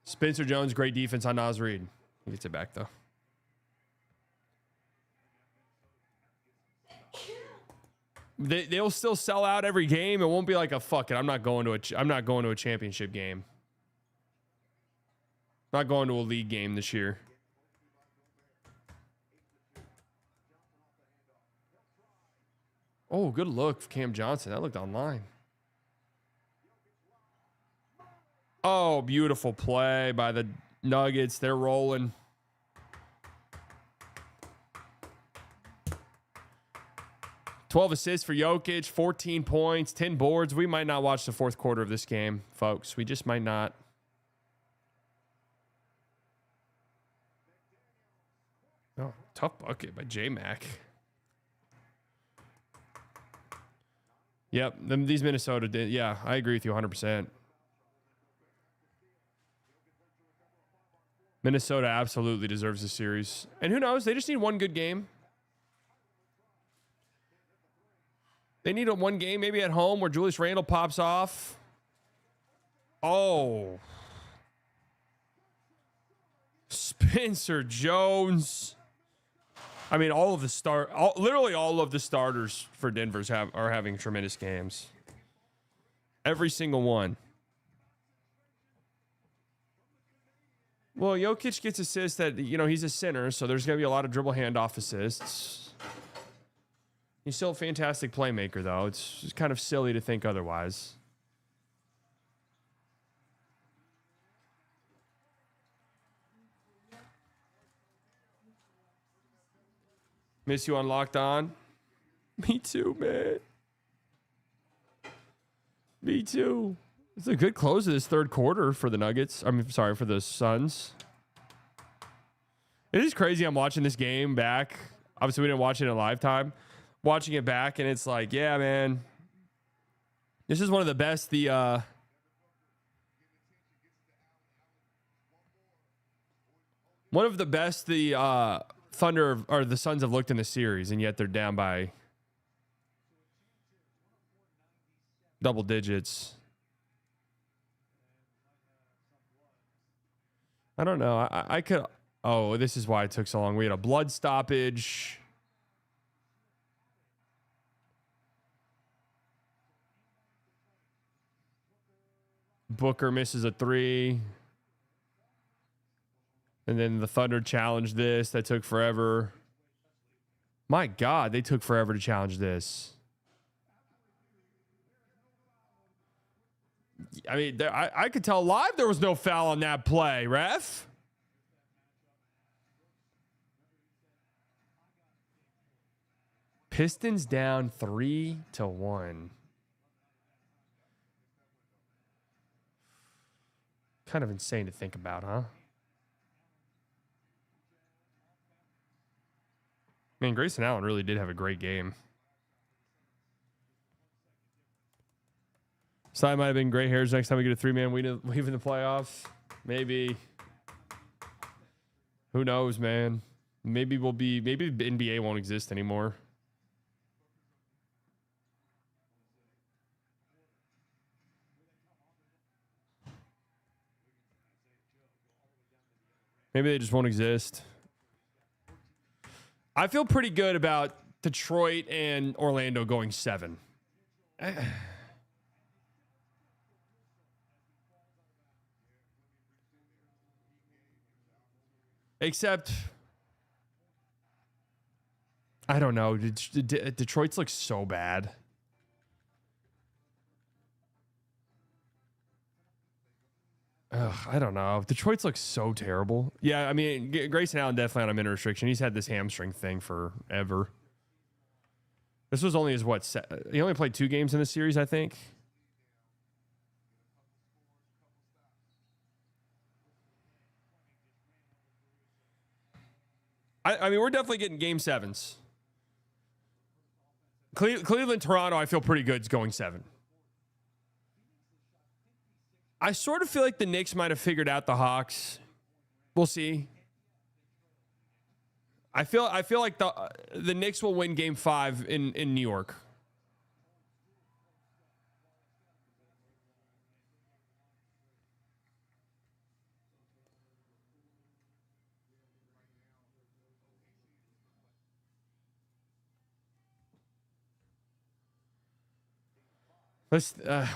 Spencer Jones, great defense on Naz Reid. He gets it back though. They'll still sell out every game. It won't be like a fuck it. I'm not going to a championship game. Not going to a league game this year. Oh, good look for Cam Johnson. That looked online. Oh, beautiful play by the Nuggets. They're rolling. $12 assists for Jokic, 14 points, 10 boards. We might not watch the fourth quarter of this game, folks. We just might not. Oh, tough bucket by J-Mac. Yep, these Minnesota did. Yeah, I agree with you 100%. Minnesota absolutely deserves the series. And who knows? They just need one good game. They need one game maybe at home where Julius Randle pops off. Oh. Spencer Jones. I mean, literally all of the starters for Denver's are having tremendous games. Every single one. Well, Jokic gets assists that, he's a center, so there's going to be a lot of dribble handoff assists. He's still a fantastic playmaker, though. It's just kind of silly to think otherwise. Miss you on Locked On? Me too, man. Me too. It's a good close of this third quarter for the Nuggets. For the Suns. It is crazy. I'm watching this game back. Obviously, we didn't watch it in live time. Watching it back, and it's like, yeah, man. This is one of the best Thunder or the Suns have looked in the series, and yet they're down by double digits. I don't know. I could. Oh, this is why it took so long. We had a blood stoppage. Booker misses a 3. And then the Thunder challenged this. That took forever. My God, they took forever to challenge this. I mean, I could tell live there was no foul on that play, ref. Pistons down 3-1. Kind of insane to think about, huh? Man, Grayson Allen really did have a great game. So I might have been gray hairs next time we get a 3-man weave in the playoffs. Maybe. Who knows, man? Maybe the NBA won't exist anymore. Maybe they just won't exist. I feel pretty good about Detroit and Orlando going 7. Except, I don't know. Detroit's looks so bad. I don't know. Detroit's looks so terrible. Yeah, I mean, Grayson Allen definitely on a minute restriction. He's had this hamstring thing forever. This was only his, he only played 2 games in the series, I think. I mean, we're definitely getting game 7s. Cleveland, Toronto, I feel pretty good. It's going 7. I sort of feel like the Knicks might have figured out the Hawks. We'll see. I feel like the Knicks will win game 5 in New York.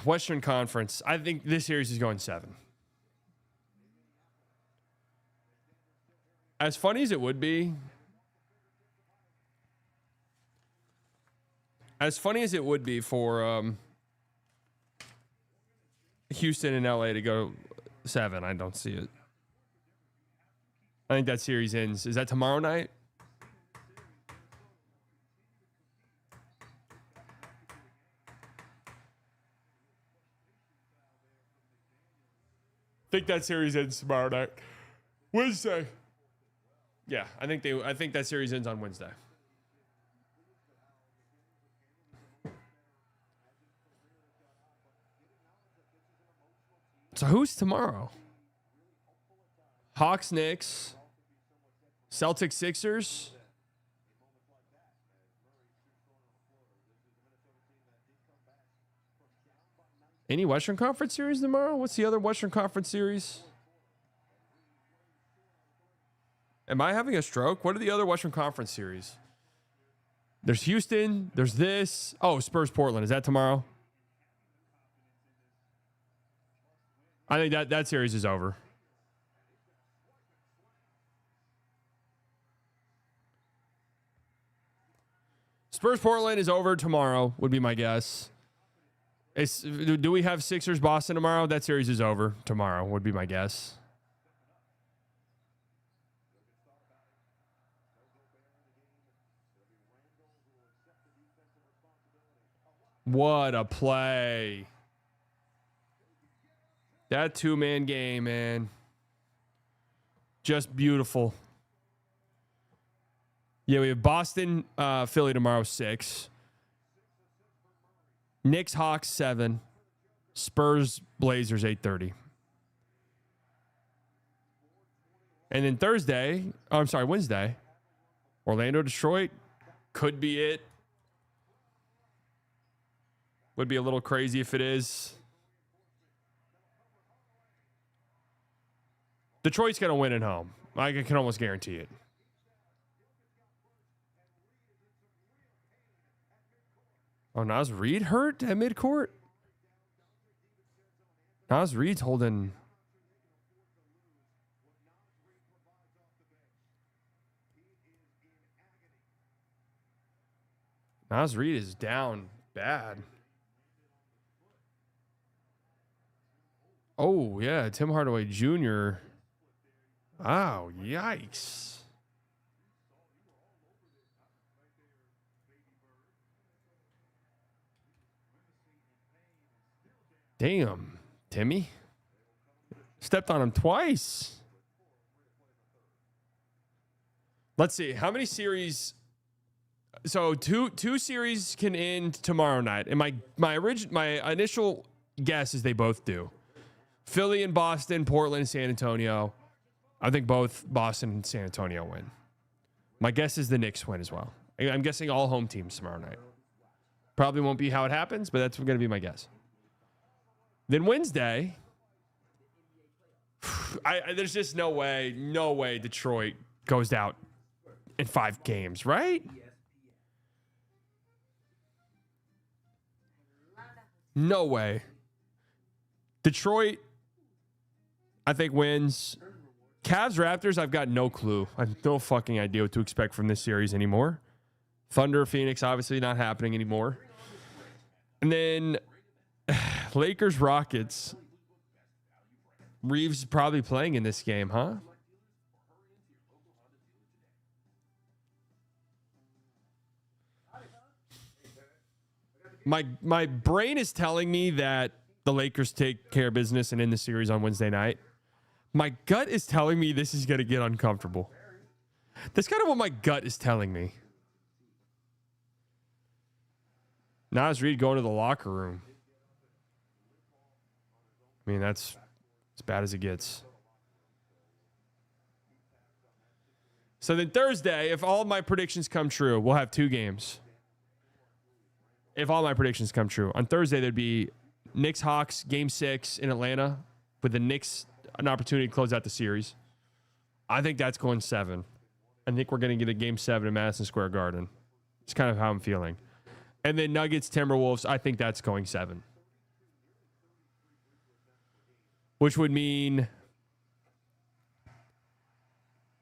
Western Conference. I think this series is going 7. As funny as it would be, for Houston and LA to go 7, I don't see it. I think that series ends. Is that tomorrow night? I think that series ends tomorrow night. Wednesday. Yeah, I think that series ends on Wednesday. So who's tomorrow? Hawks, Knicks, Celtics, Sixers. Any Western Conference series tomorrow? What's the other Western Conference series? Am I having a stroke? What are the other Western Conference series? There's Houston. There's this. Oh, Spurs, Portland. Is that tomorrow? I think that series is over. Spurs, Portland is over tomorrow, would be my guess. Do we have Sixers Boston tomorrow? That series is over tomorrow, would be my guess. What a play. That 2-man game, man. Just beautiful. Yeah, we have Boston, Philly tomorrow, 6. Knicks, Hawks, 7. Spurs, Blazers, 8:30. And then Wednesday, Orlando, Detroit, could be it. Would be a little crazy if it is. Detroit's going to win at home. I can almost guarantee it. Oh, Naz Reid hurt at midcourt? Naz Reid's holding... Naz Reid is down bad. Oh, yeah, Tim Hardaway Jr. Wow, yikes. Damn, Timmy. Stepped on him twice. Let's see. How many series? So two series can end tomorrow night. And my initial guess is they both do. Philly and Boston, Portland and San Antonio. I think both Boston and San Antonio win. My guess is the Knicks win as well. I'm guessing all home teams tomorrow night. Probably won't be how it happens, but that's going to be my guess. Then Wednesday, there's just no way Detroit goes out in 5 games, right? No way. Detroit, I think, wins. Cavs, Raptors, I've got no clue. I have no fucking idea what to expect from this series anymore. Thunder, Phoenix, obviously not happening anymore. And then Lakers, Rockets. Reeves probably playing in this game, huh? My brain is telling me that the Lakers take care of business and end the series on Wednesday night. My gut is telling me this is going to get uncomfortable. That's kind of what my gut is telling me. Naz Reid going to the locker room. I mean, that's as bad as it gets. So then Thursday, if all my predictions come true, we'll have 2 games. If all my predictions come true. On Thursday, there'd be Knicks-Hawks Game 6 in Atlanta with the Knicks an opportunity to close out the series. I think that's going 7. I think we're going to get a Game 7 in Madison Square Garden. It's kind of how I'm feeling. And then Nuggets, Timberwolves, I think that's going 7. Which would mean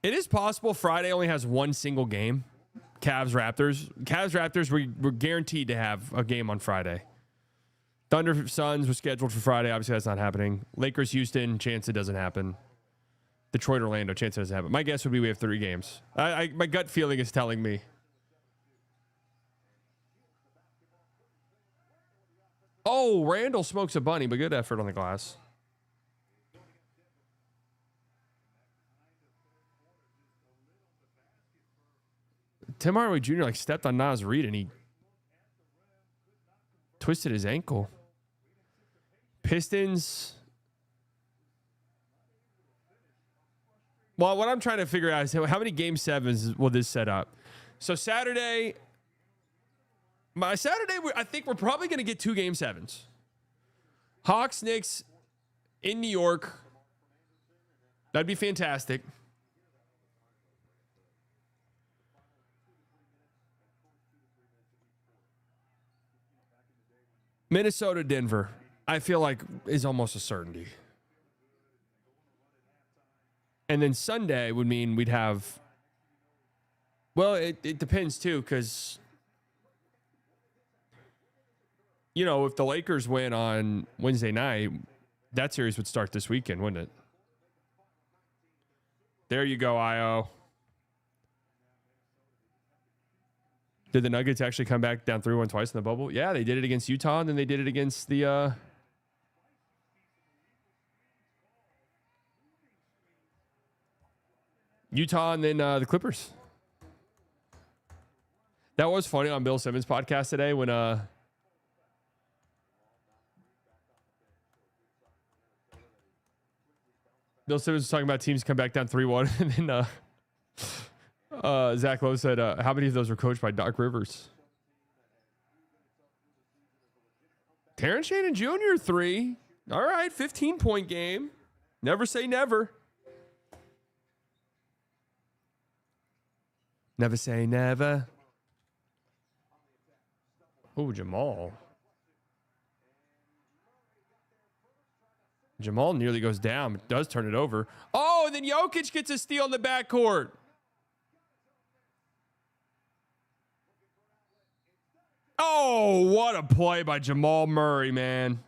it is possible Friday only has 1 single game. Cavs, Raptors, we're guaranteed to have a game on Friday. Thunder, Suns was scheduled for Friday. Obviously, that's not happening. Lakers, Houston, chance it doesn't happen. Detroit, Orlando, chance it doesn't happen. My guess would be we have 3 games. My gut feeling is telling me. Oh, Randall smokes a bunny, but good effort on the glass. Tim Hardaway Jr. stepped on Naz Reid and he twisted his ankle. Pistons. Well, what I'm trying to figure out is how many Game 7s will this set up? So Saturday, I think we're probably going to get 2 Game 7s. Hawks, Knicks in New York. That'd be fantastic. Minnesota, Denver, I feel like is almost a certainty. And then Sunday would mean we'd have, well, it depends too, because, you know, if the Lakers win on Wednesday night, that series would start this weekend, wouldn't it? There you go, IO. Did the Nuggets actually come back down 3-1 twice in the bubble? Yeah, they did it against Utah, and then they did it against the Utah, and then the Clippers. That was funny on Bill Simmons' podcast today when Bill Simmons was talking about teams come back down 3-1, and then Zach Lowe said, how many of those were coached by Doc Rivers? Terrence Shannon Jr., 3. All right, 15-point game. Never say never. Never say never. Oh, Jamal. Jamal nearly goes down, but does turn it over. Oh, and then Jokic gets a steal in the backcourt. Oh, what a play by Jamal Murray, man.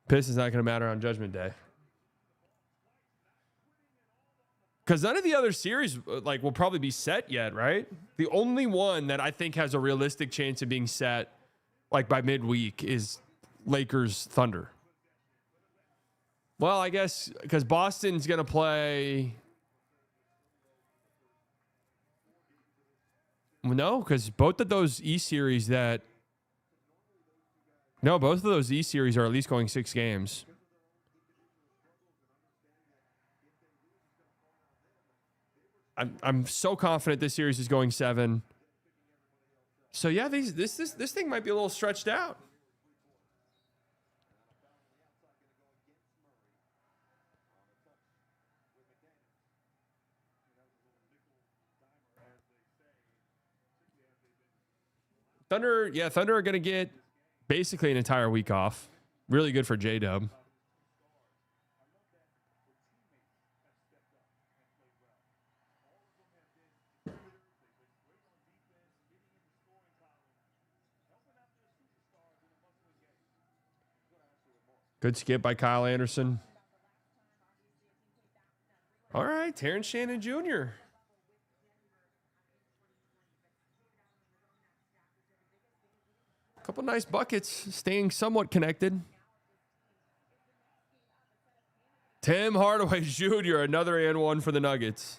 Piss is not going to matter on Judgment Day. Because none of the other series like will probably be set yet, right? The only one that I think has a realistic chance of being set like by midweek is Lakers Thunder. Well, I guess because Boston's going to play. No, because both of those East series that. No, both of those East series are at least going 6 games. I'm so confident this series is going 7. So yeah, this thing might be a little stretched out. Thunder are going to get basically an entire week off. Really good for J-Dub. Good skip by Kyle Anderson. All right, Terrence Shannon Jr. Couple nice buckets, staying somewhat connected. Tim Hardaway Jr., another and one for the Nuggets.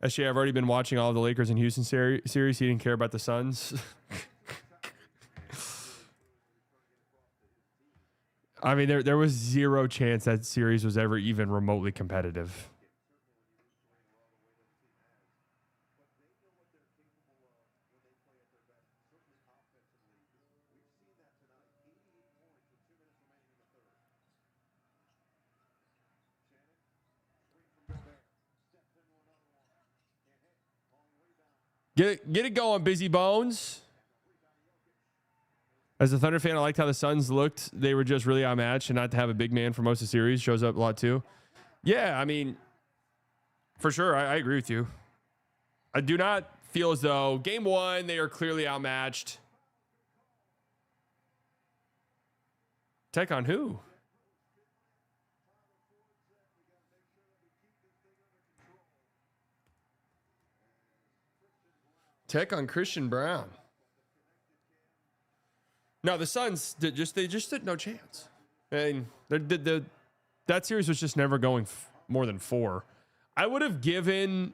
Actually, I've already been watching all of the Lakers and Houston series. He didn't care about the Suns. I mean, there was zero chance that series was ever even remotely competitive. Get it going, Busy Bones. As a Thunder fan, I liked how the Suns looked. They were just really outmatched, and not to have a big man for most of the series shows up a lot too. Yeah, I mean, for sure, I agree with you. I do not feel as though game 1, they are clearly outmatched. Tech on who? Tech on Christian Brown. No, the Suns they just did no chance. And that series was just never going more than 4. I would have given.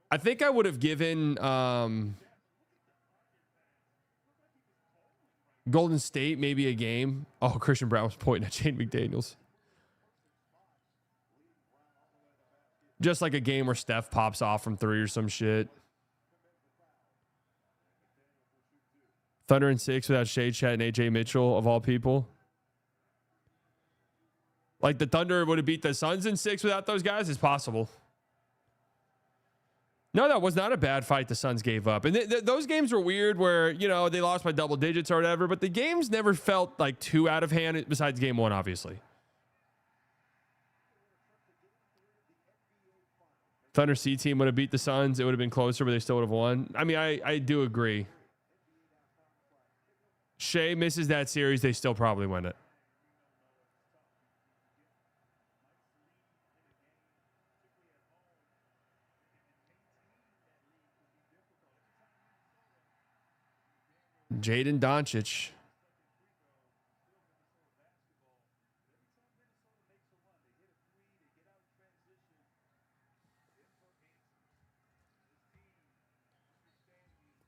I think I would have given Golden State maybe a game. Oh, Christian Brown was pointing at Shane McDaniels. Just like a game where Steph pops off from 3 or some shit. Thunder in 6 without Shea Chat and AJ Mitchell, of all people. Like the Thunder would have beat the Suns in 6 without those guys? It's possible. No, that was not a bad fight the Suns gave up. And those games were weird where, you know, they lost by double digits or whatever, but the games never felt like too out of hand besides game 1, obviously. Thunder C team would have beat the Suns. It would have been closer, but they still would have won. I mean, I do agree. Shea misses that series, they still probably win it. Jaden Doncic.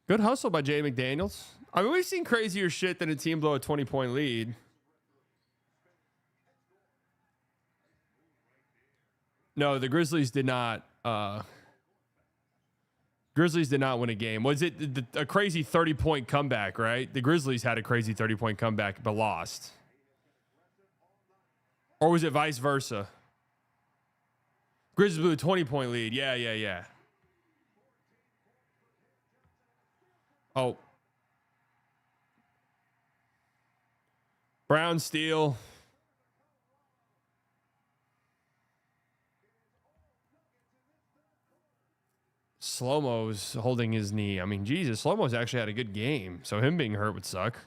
Good hustle by Jay McDaniels. I mean, we've seen crazier shit than a team blow a 20-point lead. No, the Grizzlies did not. Grizzlies did not win a game. Was it a crazy 30-point comeback, right? The Grizzlies had a crazy 30-point comeback, but lost. Or was it vice versa? Grizzlies blew a 20-point lead. Yeah. Oh. Brown steal. Slow-Mo's holding his knee. I mean, Jesus, Slow-Mo's actually had a good game, so him being hurt would suck.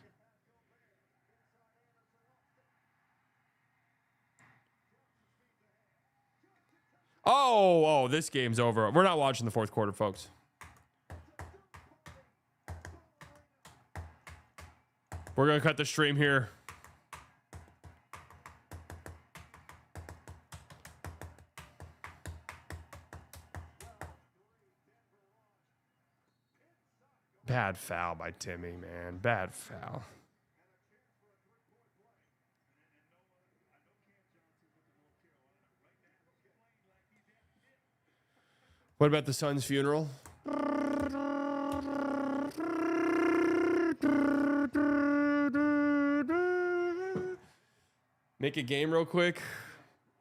Oh, this game's over. We're not watching the fourth quarter, folks. We're going to cut the stream here. Bad foul by Timmy, man. Bad foul. What about the son's funeral? Make a game real quick.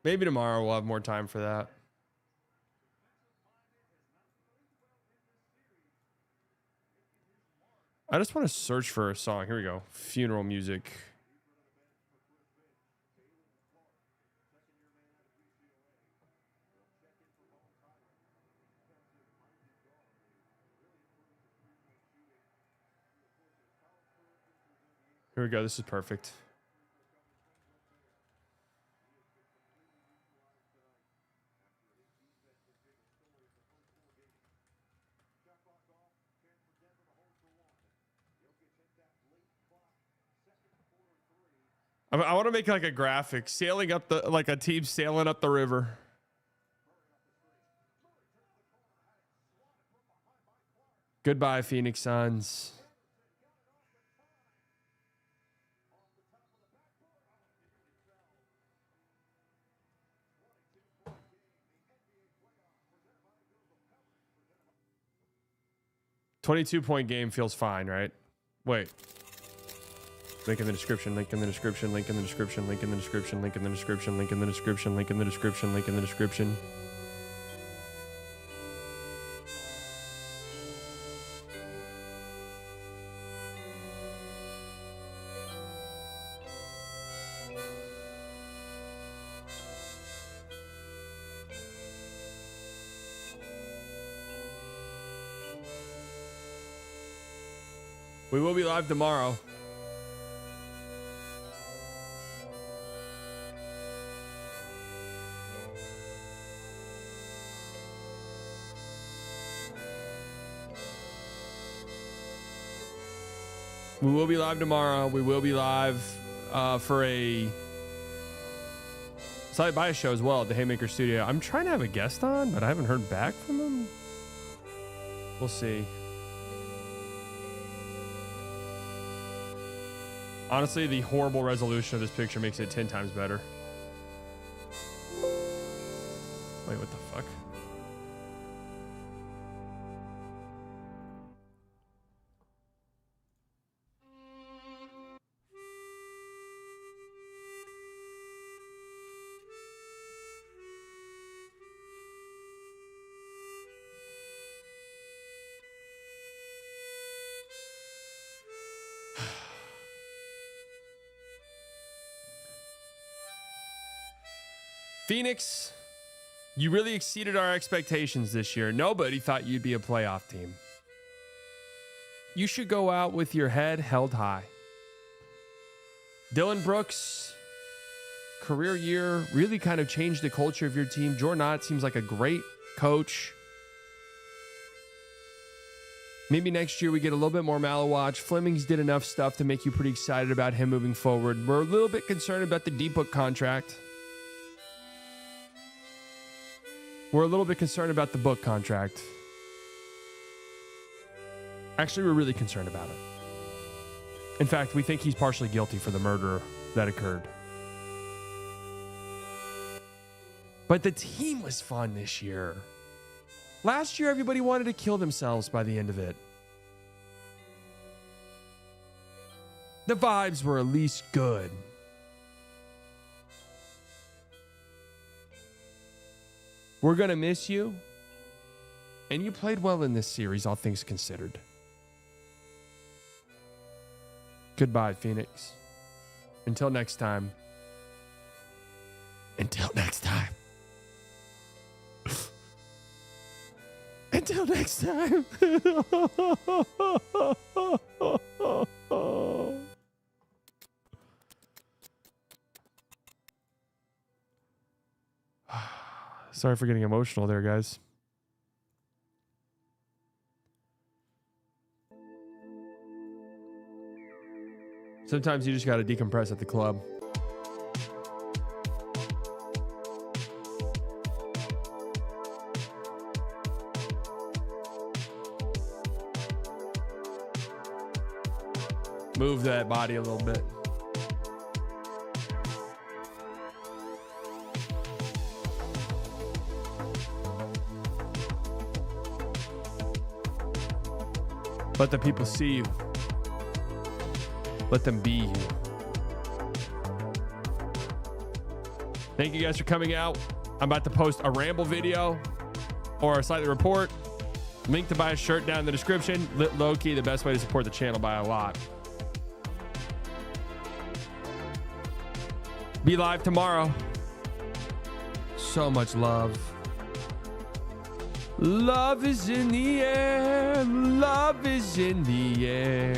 Maybe tomorrow we'll have more time for that. I just want to search for a song. Here we go. Funeral music. Here we go. This is perfect. I want to make like a graphic sailing up the, like a team sailing up the river. Goodbye, Phoenix Suns. $22-point game feels fine, right? Wait. Link in the description, link in the description, link in the description, link in the description, link in the description, link in the description, link in the description, link in the description. We will be live tomorrow. We will be live tomorrow. We will be live for a Side Bias show as well at the Haymaker Studio. I'm trying to have a guest on, but I haven't heard back from them. We'll see. Honestly, the horrible resolution of this picture makes it 10 times better. Wait, what the fuck? Phoenix, you really exceeded our expectations this year. Nobody thought you'd be a playoff team. You should go out with your head held high. Dylan Brooks, career year, really kind of changed the culture of your team. Jordan Ott seems like a great coach. Maybe next year we get a little bit more Malawatch. Flemings did enough stuff to make you pretty excited about him moving forward. We're a little bit concerned about the D-Book contract. We're a little bit concerned about the book contract. Actually, we're really concerned about it. In fact, we think he's partially guilty for the murder that occurred. But the team was fun this year. Last year, everybody wanted to kill themselves by the end of it. The vibes were at least good. We're going to miss you. And you played well in this series, all things considered. Goodbye, Phoenix. Until next time. Until next time. Until next time. Sorry for getting emotional there, guys. Sometimes you just got to decompress at the club. Move that body a little bit. Let the people see you. Let them be you. Thank you guys for coming out. I'm about to post a ramble video or a slightly report. Link to buy a shirt down in the description. Low key, the best way to support the channel by a lot. Be live tomorrow. So much love. Love is in the air. Love is in the air.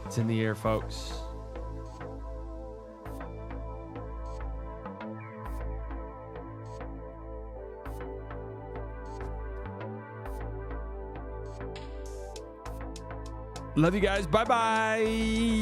It's in the air, folks. Love you guys. Bye-bye.